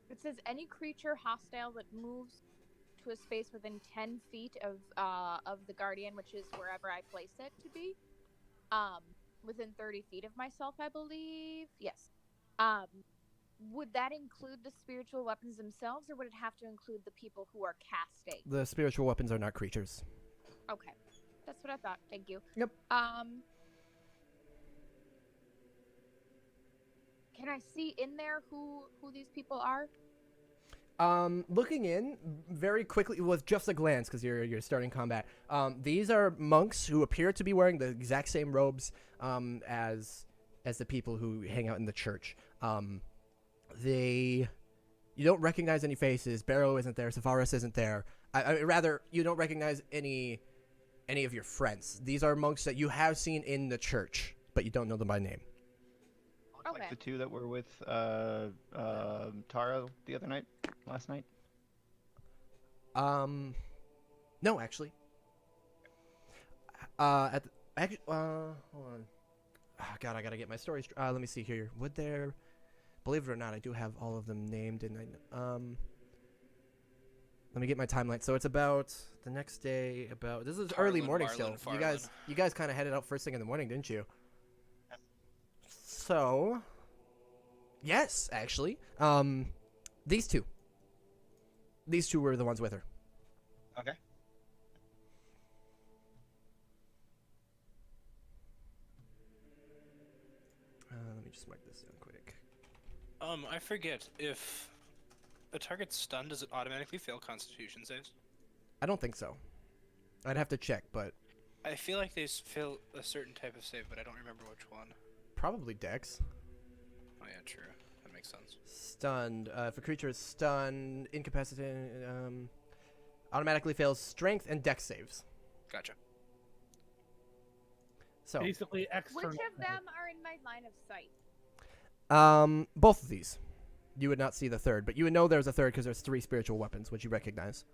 Speaker 3: It says any creature hostile that moves to a space within 10 feet of the Guardian, which is wherever I place it to be, within 30 feet of myself, I believe. Yes. Would that include the spiritual weapons themselves, or would it have to include the people who are casting?
Speaker 1: The spiritual weapons are not creatures.
Speaker 3: Okay, that's what I thought. Thank you.
Speaker 1: Yep.
Speaker 3: Can I see in there who these people are?
Speaker 1: Looking in very quickly with just a glance, because you're starting combat. These are monks who appear to be wearing the exact same robes as the people who hang out in the church. You don't recognize any faces. Barrow isn't there. Savaris isn't there. Rather, you don't recognize any of your friends. These are monks that you have seen in the church, but you don't know them by name.
Speaker 3: Okay.
Speaker 5: Like the two that were with Tara last night.
Speaker 1: No, actually. Hold on. Oh, God, I gotta get my story. Let me see here. Would there? Believe it or not, I do have all of them named, and let me get my timeline. So it's about the next day. This is early
Speaker 4: Harlan,
Speaker 1: morning
Speaker 4: Marlon,
Speaker 1: still.
Speaker 4: Farlan.
Speaker 1: You guys kind of headed out first thing in the morning, didn't you? So, yes, actually, these two were the ones with her.
Speaker 5: Okay.
Speaker 1: Let me just mark this down quick.
Speaker 4: I forget, if a target's stunned, does it automatically fail Constitution saves?
Speaker 1: I don't think so. I'd have to check, but
Speaker 4: I feel like they fail a certain type of save, but I don't remember which one.
Speaker 1: probably Dex.
Speaker 4: Oh yeah, true. That makes sense.
Speaker 1: Stunned. If a creature is stunned, incapacitated, automatically fails Strength and Dex saves.
Speaker 4: Gotcha.
Speaker 1: So,
Speaker 2: Basically,
Speaker 3: Which
Speaker 2: external.
Speaker 3: of them are in my line of sight?
Speaker 1: both of these. You would not see the third, but you would know there's a third because there's 3 spiritual weapons, which you recognize.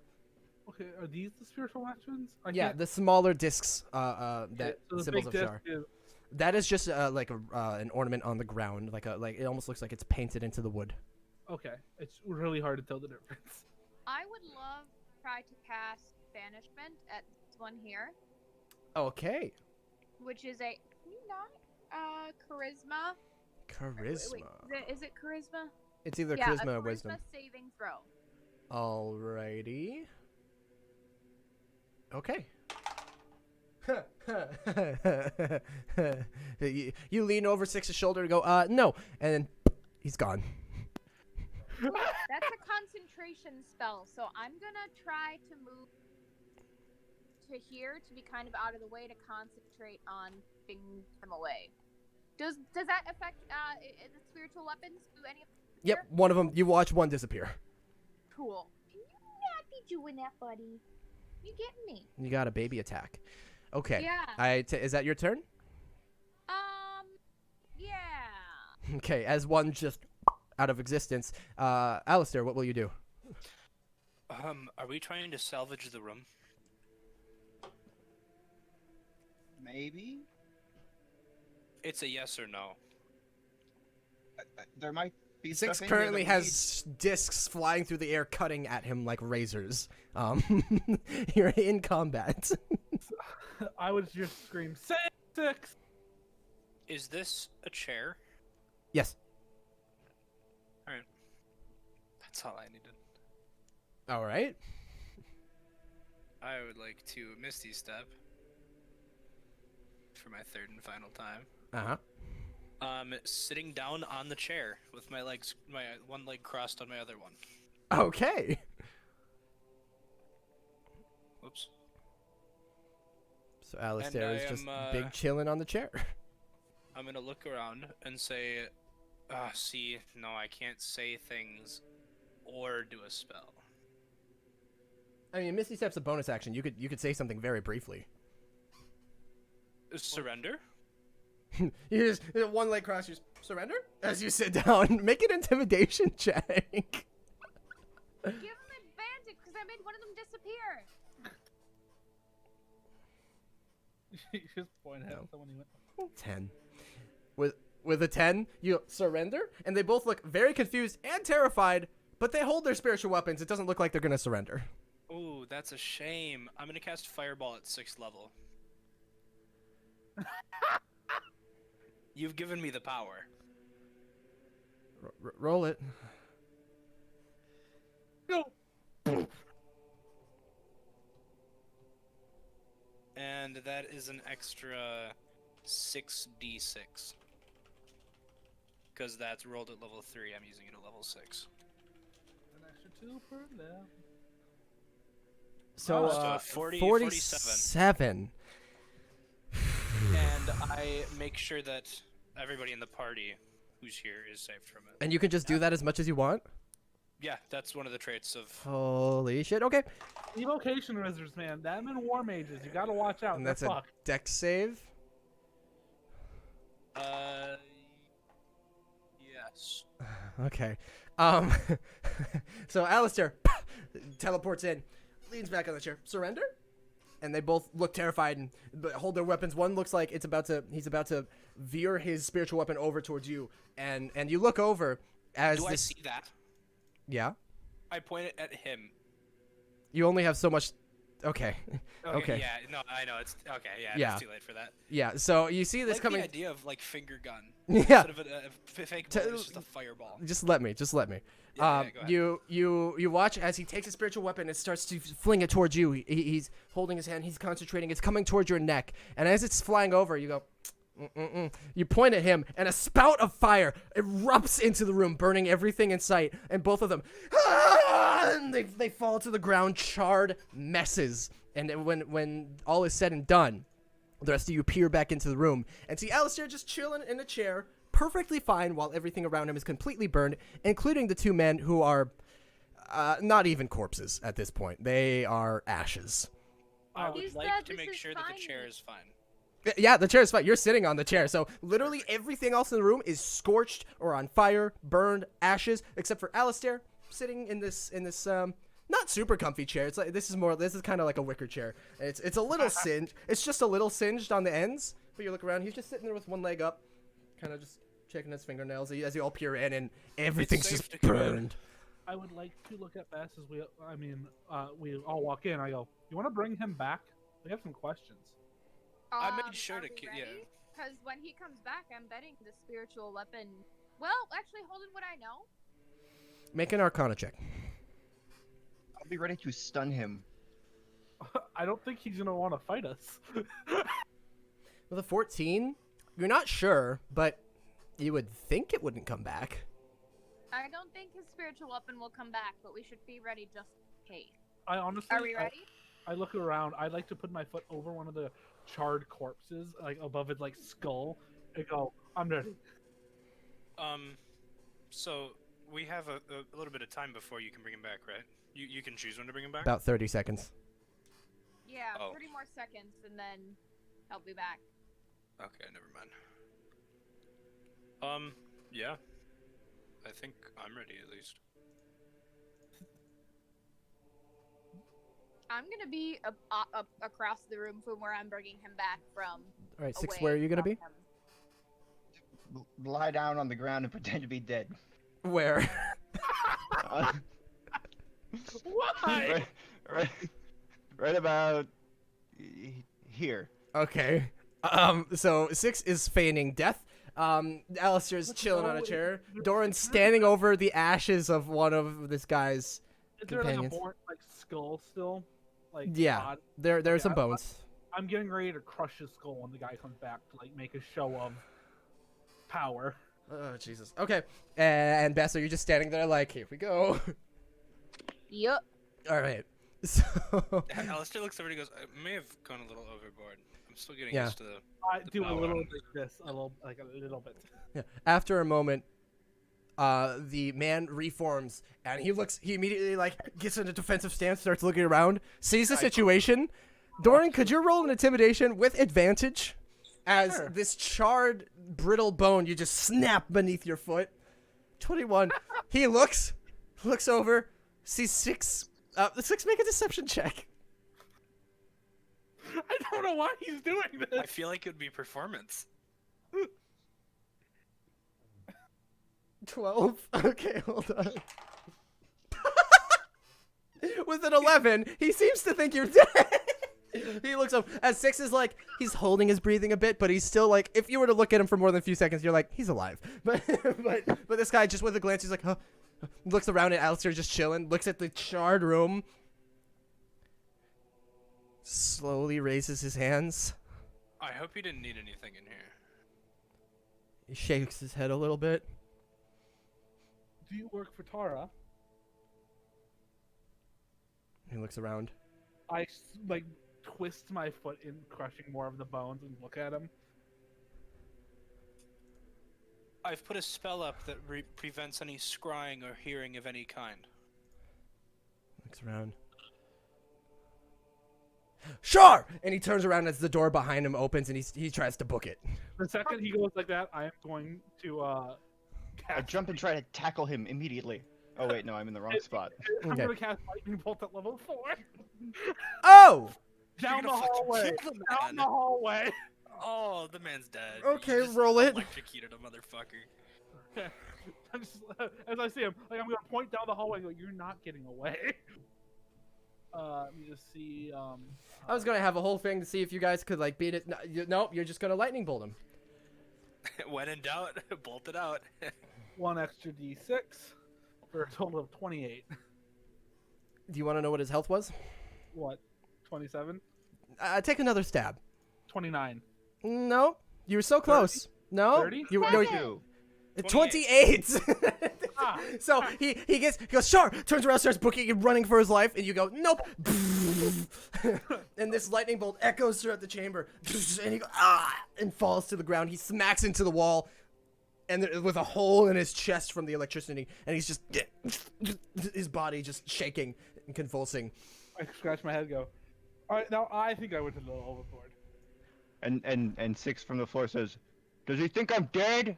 Speaker 2: Okay, are these the spiritual weapons?
Speaker 1: Yeah, the smaller discs, that
Speaker 2: so the
Speaker 1: symbols
Speaker 2: big
Speaker 1: of
Speaker 2: disc
Speaker 1: Shar.
Speaker 2: is-
Speaker 1: That is just like an ornament on the ground, like it almost looks like it's painted into the wood.
Speaker 2: Okay, it's really hard to tell the difference.
Speaker 3: I would love to try to cast Banishment at this one here,
Speaker 1: Okay.
Speaker 3: which is a can you not charisma.
Speaker 1: Charisma.
Speaker 3: Wait, is it charisma?
Speaker 1: It's either
Speaker 3: Yeah,
Speaker 1: charisma
Speaker 3: a
Speaker 1: or wisdom.
Speaker 3: charisma saving throw.
Speaker 1: Alrighty. Okay. you lean over Six's shoulder and go, no. And then he's gone.
Speaker 3: That's a concentration spell, so I'm gonna try to move to here to be kind of out of the way to concentrate on getting him away. Does that affect the spiritual weapons? Do any of them
Speaker 1: Yep,
Speaker 3: disappear?
Speaker 1: one of them. You watch one disappear.
Speaker 3: Cool. Can you not be doing that, buddy? You getting me?
Speaker 1: You got a baby attack. Okay.
Speaker 3: Yeah.
Speaker 1: Is that your turn?
Speaker 3: Yeah.
Speaker 1: Okay, as one just out of existence. Alistair, what will you do?
Speaker 4: Are we trying to salvage the room?
Speaker 5: Maybe.
Speaker 4: It's a yes or no.
Speaker 5: There might be
Speaker 1: Six
Speaker 5: stuff in here
Speaker 1: currently
Speaker 5: that we
Speaker 1: has discs flying through the air, cutting at him like razors. You're in combat.
Speaker 2: I would just scream 6.
Speaker 4: Is this a chair?
Speaker 1: Yes.
Speaker 4: That's all I needed.
Speaker 1: All right.
Speaker 4: I would like to Misty Step for my third and final time.
Speaker 1: Uh-huh.
Speaker 4: Sitting down on the chair with my one leg crossed on my other one.
Speaker 1: Okay.
Speaker 4: Whoops.
Speaker 1: So Alistair
Speaker 4: And
Speaker 1: is
Speaker 4: I
Speaker 1: just
Speaker 4: am,
Speaker 1: big chilling on the chair.
Speaker 4: I'm gonna look around and say, see, no, I can't say things or do a spell.
Speaker 1: I mean, Misty Step's a bonus action. You could say something very briefly.
Speaker 4: Surrender?
Speaker 1: You just one leg cross. You just surrender as you sit down. Make an intimidation check.
Speaker 3: Give him advantage because I made one of them disappear.
Speaker 2: You just point at
Speaker 1: No.
Speaker 2: someone you went.
Speaker 1: 10. With a 10, you surrender, and they both look very confused and terrified. But they hold their spiritual weapons. It doesn't look like they're gonna surrender.
Speaker 4: Ooh, that's a shame. I'm gonna cast Fireball at 6th level. You've given me the power.
Speaker 1: Roll it.
Speaker 2: Go.
Speaker 4: And that is an extra 6d6. Because that's rolled at level 3, I'm using it at level 6.
Speaker 2: An extra 2 per level.
Speaker 1: So,
Speaker 4: So 47.
Speaker 1: 47.
Speaker 4: And I make sure that everybody in the party who's here is saved from it.
Speaker 1: And you can just do that as much as you want?
Speaker 4: Yeah, that's one of the traits of...
Speaker 1: Holy shit, okay.
Speaker 2: Evocation wizards, man. Them and war mages. You gotta watch out.
Speaker 1: And
Speaker 2: They're
Speaker 1: that's a
Speaker 2: fucked.
Speaker 1: dex save?
Speaker 4: Yes.
Speaker 1: Okay. So Alistair teleports in, leans back on the chair. Surrender? And they both look terrified and hold their weapons. One looks like he's about to veer his spiritual weapon over towards you. And you look over as
Speaker 4: Do I
Speaker 1: this...
Speaker 4: see that?
Speaker 1: Yeah?
Speaker 4: I point it at him.
Speaker 1: You only have so much... Okay. Okay.
Speaker 4: Yeah, no, I know. It's okay. Yeah,
Speaker 1: Yeah.
Speaker 4: it's too late for that.
Speaker 1: Yeah, so you see this
Speaker 4: Like
Speaker 1: coming...
Speaker 4: the idea of like finger gun.
Speaker 1: Yeah.
Speaker 4: Instead of a fake
Speaker 1: To-
Speaker 4: bullet, it's just a fireball.
Speaker 1: Just let me.
Speaker 4: Yeah, go ahead.
Speaker 1: You watch as he takes a spiritual weapon and starts to fling it towards you. He's holding his hand. He's concentrating. It's coming towards your neck. And as it's flying over, you go... You point at him, and a spout of fire erupts into the room, burning everything in sight. And both of them, and they fall to the ground, charred messes. And then when all is said and done, the rest of you peer back into the room and see Alistair just chilling in a chair, perfectly fine, while everything around him is completely burned, including the two men who are not even corpses at this point. They are ashes.
Speaker 4: I
Speaker 3: He
Speaker 4: would like
Speaker 3: said
Speaker 4: to
Speaker 3: this
Speaker 4: make
Speaker 3: is
Speaker 4: sure that the
Speaker 3: fine.
Speaker 4: chair is fine.
Speaker 1: Yeah, the chair is fine. You're sitting on the chair. So literally everything else in the room is scorched or on fire, burned, ashes, except for Alistair sitting in this not super comfy chair. It's like this is kind of like a wicker chair. It's a little singed. It's just a little singed on the ends. But you look around, he's just sitting there with one leg up, kind of just checking his fingernails as you all peer in, and everything's
Speaker 4: safe
Speaker 1: just
Speaker 4: to come in.
Speaker 1: burned.
Speaker 2: I would like to look at Bess as we all walk in. I go, you want to bring him back? We have some questions.
Speaker 4: I made sure
Speaker 3: are
Speaker 4: to
Speaker 3: we
Speaker 4: yeah.
Speaker 3: ready? Because when he comes back, I'm betting the spiritual weapon. Well, actually, Holden, would I know?
Speaker 1: Make an Arcana check.
Speaker 5: I'll be ready to stun him.
Speaker 2: I don't think he's gonna want to fight us.
Speaker 1: With a 14, you're not sure, but you would think it wouldn't come back.
Speaker 3: I don't think his spiritual weapon will come back, but we should be ready just in case.
Speaker 2: I honestly,
Speaker 3: Are we ready?
Speaker 2: I look around. I'd like to put my foot over one of the charred corpses, like above its like skull, and go, I'm ready.
Speaker 4: So we have a little bit of time before you can bring him back, right? You can choose when to bring him back.
Speaker 1: About 30 seconds.
Speaker 3: Yeah,
Speaker 4: Oh.
Speaker 3: 30 more seconds, and then I'll be back.
Speaker 4: Okay, never mind. Yeah. I think I'm ready at least.
Speaker 3: I'm gonna be up across the room from where I'm bringing him back from.
Speaker 1: All right, 6,
Speaker 3: away
Speaker 1: where are you going to
Speaker 3: from
Speaker 1: be?
Speaker 3: him.
Speaker 5: Lie down on the ground and pretend to be dead.
Speaker 1: Where?
Speaker 5: Uh,
Speaker 2: Why?
Speaker 5: right about here.
Speaker 1: Okay. So 6 is feigning death. Alistair's
Speaker 2: Let's
Speaker 1: chilling
Speaker 2: go
Speaker 1: on a
Speaker 2: with-
Speaker 1: chair. Doran's standing over the ashes of one of this guy's
Speaker 2: Is there like a
Speaker 1: companions.
Speaker 2: born like skull still? Like
Speaker 1: Yeah.
Speaker 2: body?
Speaker 1: There are
Speaker 2: Okay,
Speaker 1: some
Speaker 2: I-
Speaker 1: bones.
Speaker 2: I'm getting ready to crush his skull when the guy comes back to like make a show of power.
Speaker 1: Oh, Jesus. Okay. And Bess, are you just standing there like, here we go?
Speaker 3: Yup.
Speaker 1: All right. So,
Speaker 4: Alistair looks over and he goes, I may have gone a little overboard. I'm still getting
Speaker 1: Yeah.
Speaker 4: used to the...
Speaker 2: I do a
Speaker 4: power
Speaker 2: little
Speaker 4: on.
Speaker 2: bit this, a little bit.
Speaker 1: yeah. After a moment, the man reforms, and he immediately, like, gets in a defensive stance, starts looking around, sees the situation. Doran, could you roll an intimidation with advantage? As
Speaker 2: Sure.
Speaker 1: this charred, brittle bone, you just snap beneath your foot. 21. He looks over, sees 6. The 6 make a deception check.
Speaker 2: I don't know why he's doing this.
Speaker 4: I feel like it would be performance.
Speaker 1: 12. Okay, hold on. With an 11, he seems to think you're dead. He looks up as Six is like he's holding his breathing a bit, but he's still like if you were to look at him for more than a few seconds, you're like he's alive. But this guy just with a glance, he's like, huh? Looks around at Alistair just chilling. Looks at the charred room. Slowly raises his hands.
Speaker 4: I hope you didn't need anything in here.
Speaker 1: He shakes his head a little bit.
Speaker 2: Do you work for Tara?
Speaker 1: He looks around.
Speaker 2: I twist my foot in crushing more of the bones and look at him.
Speaker 4: I've put a spell up that prevents any scrying or hearing of any kind.
Speaker 1: Looks around. Shar! And he turns around as the door behind him opens and he tries to book it.
Speaker 2: The second he goes like that, I am going to
Speaker 5: I
Speaker 2: cast.
Speaker 5: jump and try to tackle him immediately. Oh wait, no, I'm in the wrong spot.
Speaker 2: I'm
Speaker 1: Okay.
Speaker 2: gonna cast lightning bolt at level 4.
Speaker 1: Oh!
Speaker 2: Down the
Speaker 4: You're gonna fucking
Speaker 2: hallway.
Speaker 4: kill the
Speaker 2: Down
Speaker 4: man.
Speaker 2: the hallway.
Speaker 4: Oh, the man's dead.
Speaker 1: Okay,
Speaker 4: You just
Speaker 1: roll it.
Speaker 4: Electrocuted a motherfucker.
Speaker 2: I'm just, as I see him, like I'm gonna point down the hallway and go, "You're not getting away." Let me just see.
Speaker 1: I was gonna have a whole thing to see if you guys could like beat it. No, nope, you're just gonna lightning bolt him.
Speaker 4: When in doubt, bolt it out.
Speaker 2: 1 extra d6 for a total of 28.
Speaker 1: Do you want to know what his health was?
Speaker 2: What? 27?
Speaker 1: Take another stab.
Speaker 2: 29.
Speaker 1: No, you were so close. No,
Speaker 2: 30?
Speaker 1: you no,
Speaker 5: 22.
Speaker 1: 28.
Speaker 2: Ah,
Speaker 1: So he goes, Shar, turns around, starts booking and running for his life, and you go, nope. And this lightning bolt echoes throughout the chamber, and he goes, and falls to the ground. He smacks into the wall, and with a hole in his chest from the electricity, and he's just, his body just shaking and convulsing.
Speaker 2: I scratch my head and go, all right, now I think I went a little overboard.
Speaker 5: And Six from the floor says, "Does he think I'm dead?"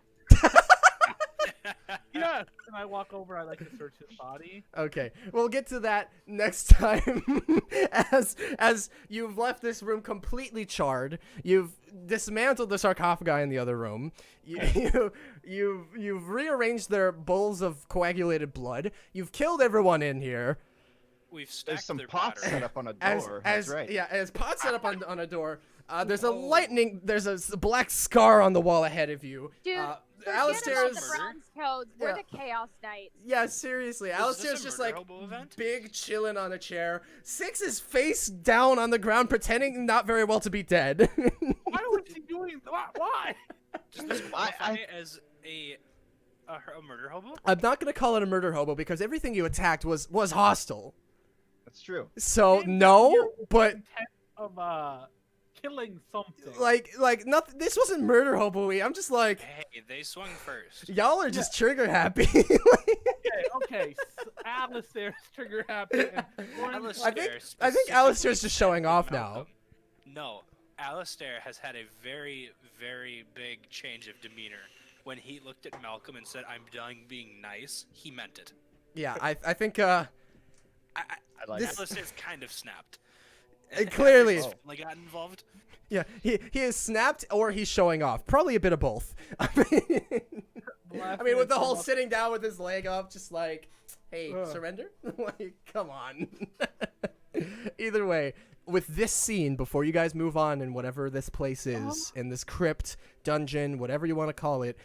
Speaker 2: Yes! And I walk over, I like to search his body.
Speaker 1: Okay, we'll get to that next time. as you've left this room completely charred, you've dismantled the sarcophagi in the other room. You've rearranged their bowls of coagulated blood. You've killed everyone in here.
Speaker 4: We've stacked
Speaker 5: There's some
Speaker 4: their
Speaker 5: pots
Speaker 4: powder.
Speaker 5: set up on a door. That's right.
Speaker 1: Yeah, as pots set up on a door. There's a black scar on the wall ahead of you.
Speaker 3: Dude, forget
Speaker 1: Alistair's.
Speaker 3: about the bronze toads. We're
Speaker 1: Yeah.
Speaker 3: the Chaos Knights.
Speaker 1: Yeah, seriously. Alistair's
Speaker 4: a
Speaker 1: just
Speaker 4: murder
Speaker 1: like
Speaker 4: hobo event?
Speaker 1: big chilling on a chair. Six is face down on the ground, pretending not very well to be dead.
Speaker 2: Why was he doing that? Why?
Speaker 4: Does this qualify as a murder hobo?
Speaker 1: I'm not gonna call it a murder hobo because everything you attacked was hostile.
Speaker 5: That's true.
Speaker 1: So
Speaker 2: Maybe
Speaker 1: no,
Speaker 2: you're
Speaker 1: but
Speaker 2: intent of killing something.
Speaker 1: like nothing. This wasn't murder hobo-y. I'm just like
Speaker 4: Hey, they swung first.
Speaker 1: y'all are just trigger happy.
Speaker 2: Okay, Alistair's trigger happy. And
Speaker 4: Alistair
Speaker 1: I think Alistair's just showing off now.
Speaker 4: Malcolm. No, Alistair has had a very, very big change of demeanor. When he looked at Malcolm and said, "I'm done being nice," he meant it.
Speaker 1: Yeah, I think
Speaker 5: I like
Speaker 1: This-
Speaker 5: it.
Speaker 4: Alistair's kind of snapped.
Speaker 1: clearly.
Speaker 4: He's finally got involved.
Speaker 1: yeah, he is snapped or he's showing off. Probably a bit of both. I mean, with the whole sitting down with his leg up, just like, hey, surrender? Like, come on. Either way, with this scene, before you guys move on in whatever this place is, in this crypt, dungeon, whatever you want to call it,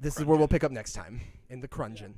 Speaker 1: this is where we'll pick up next time, in the Crungeon.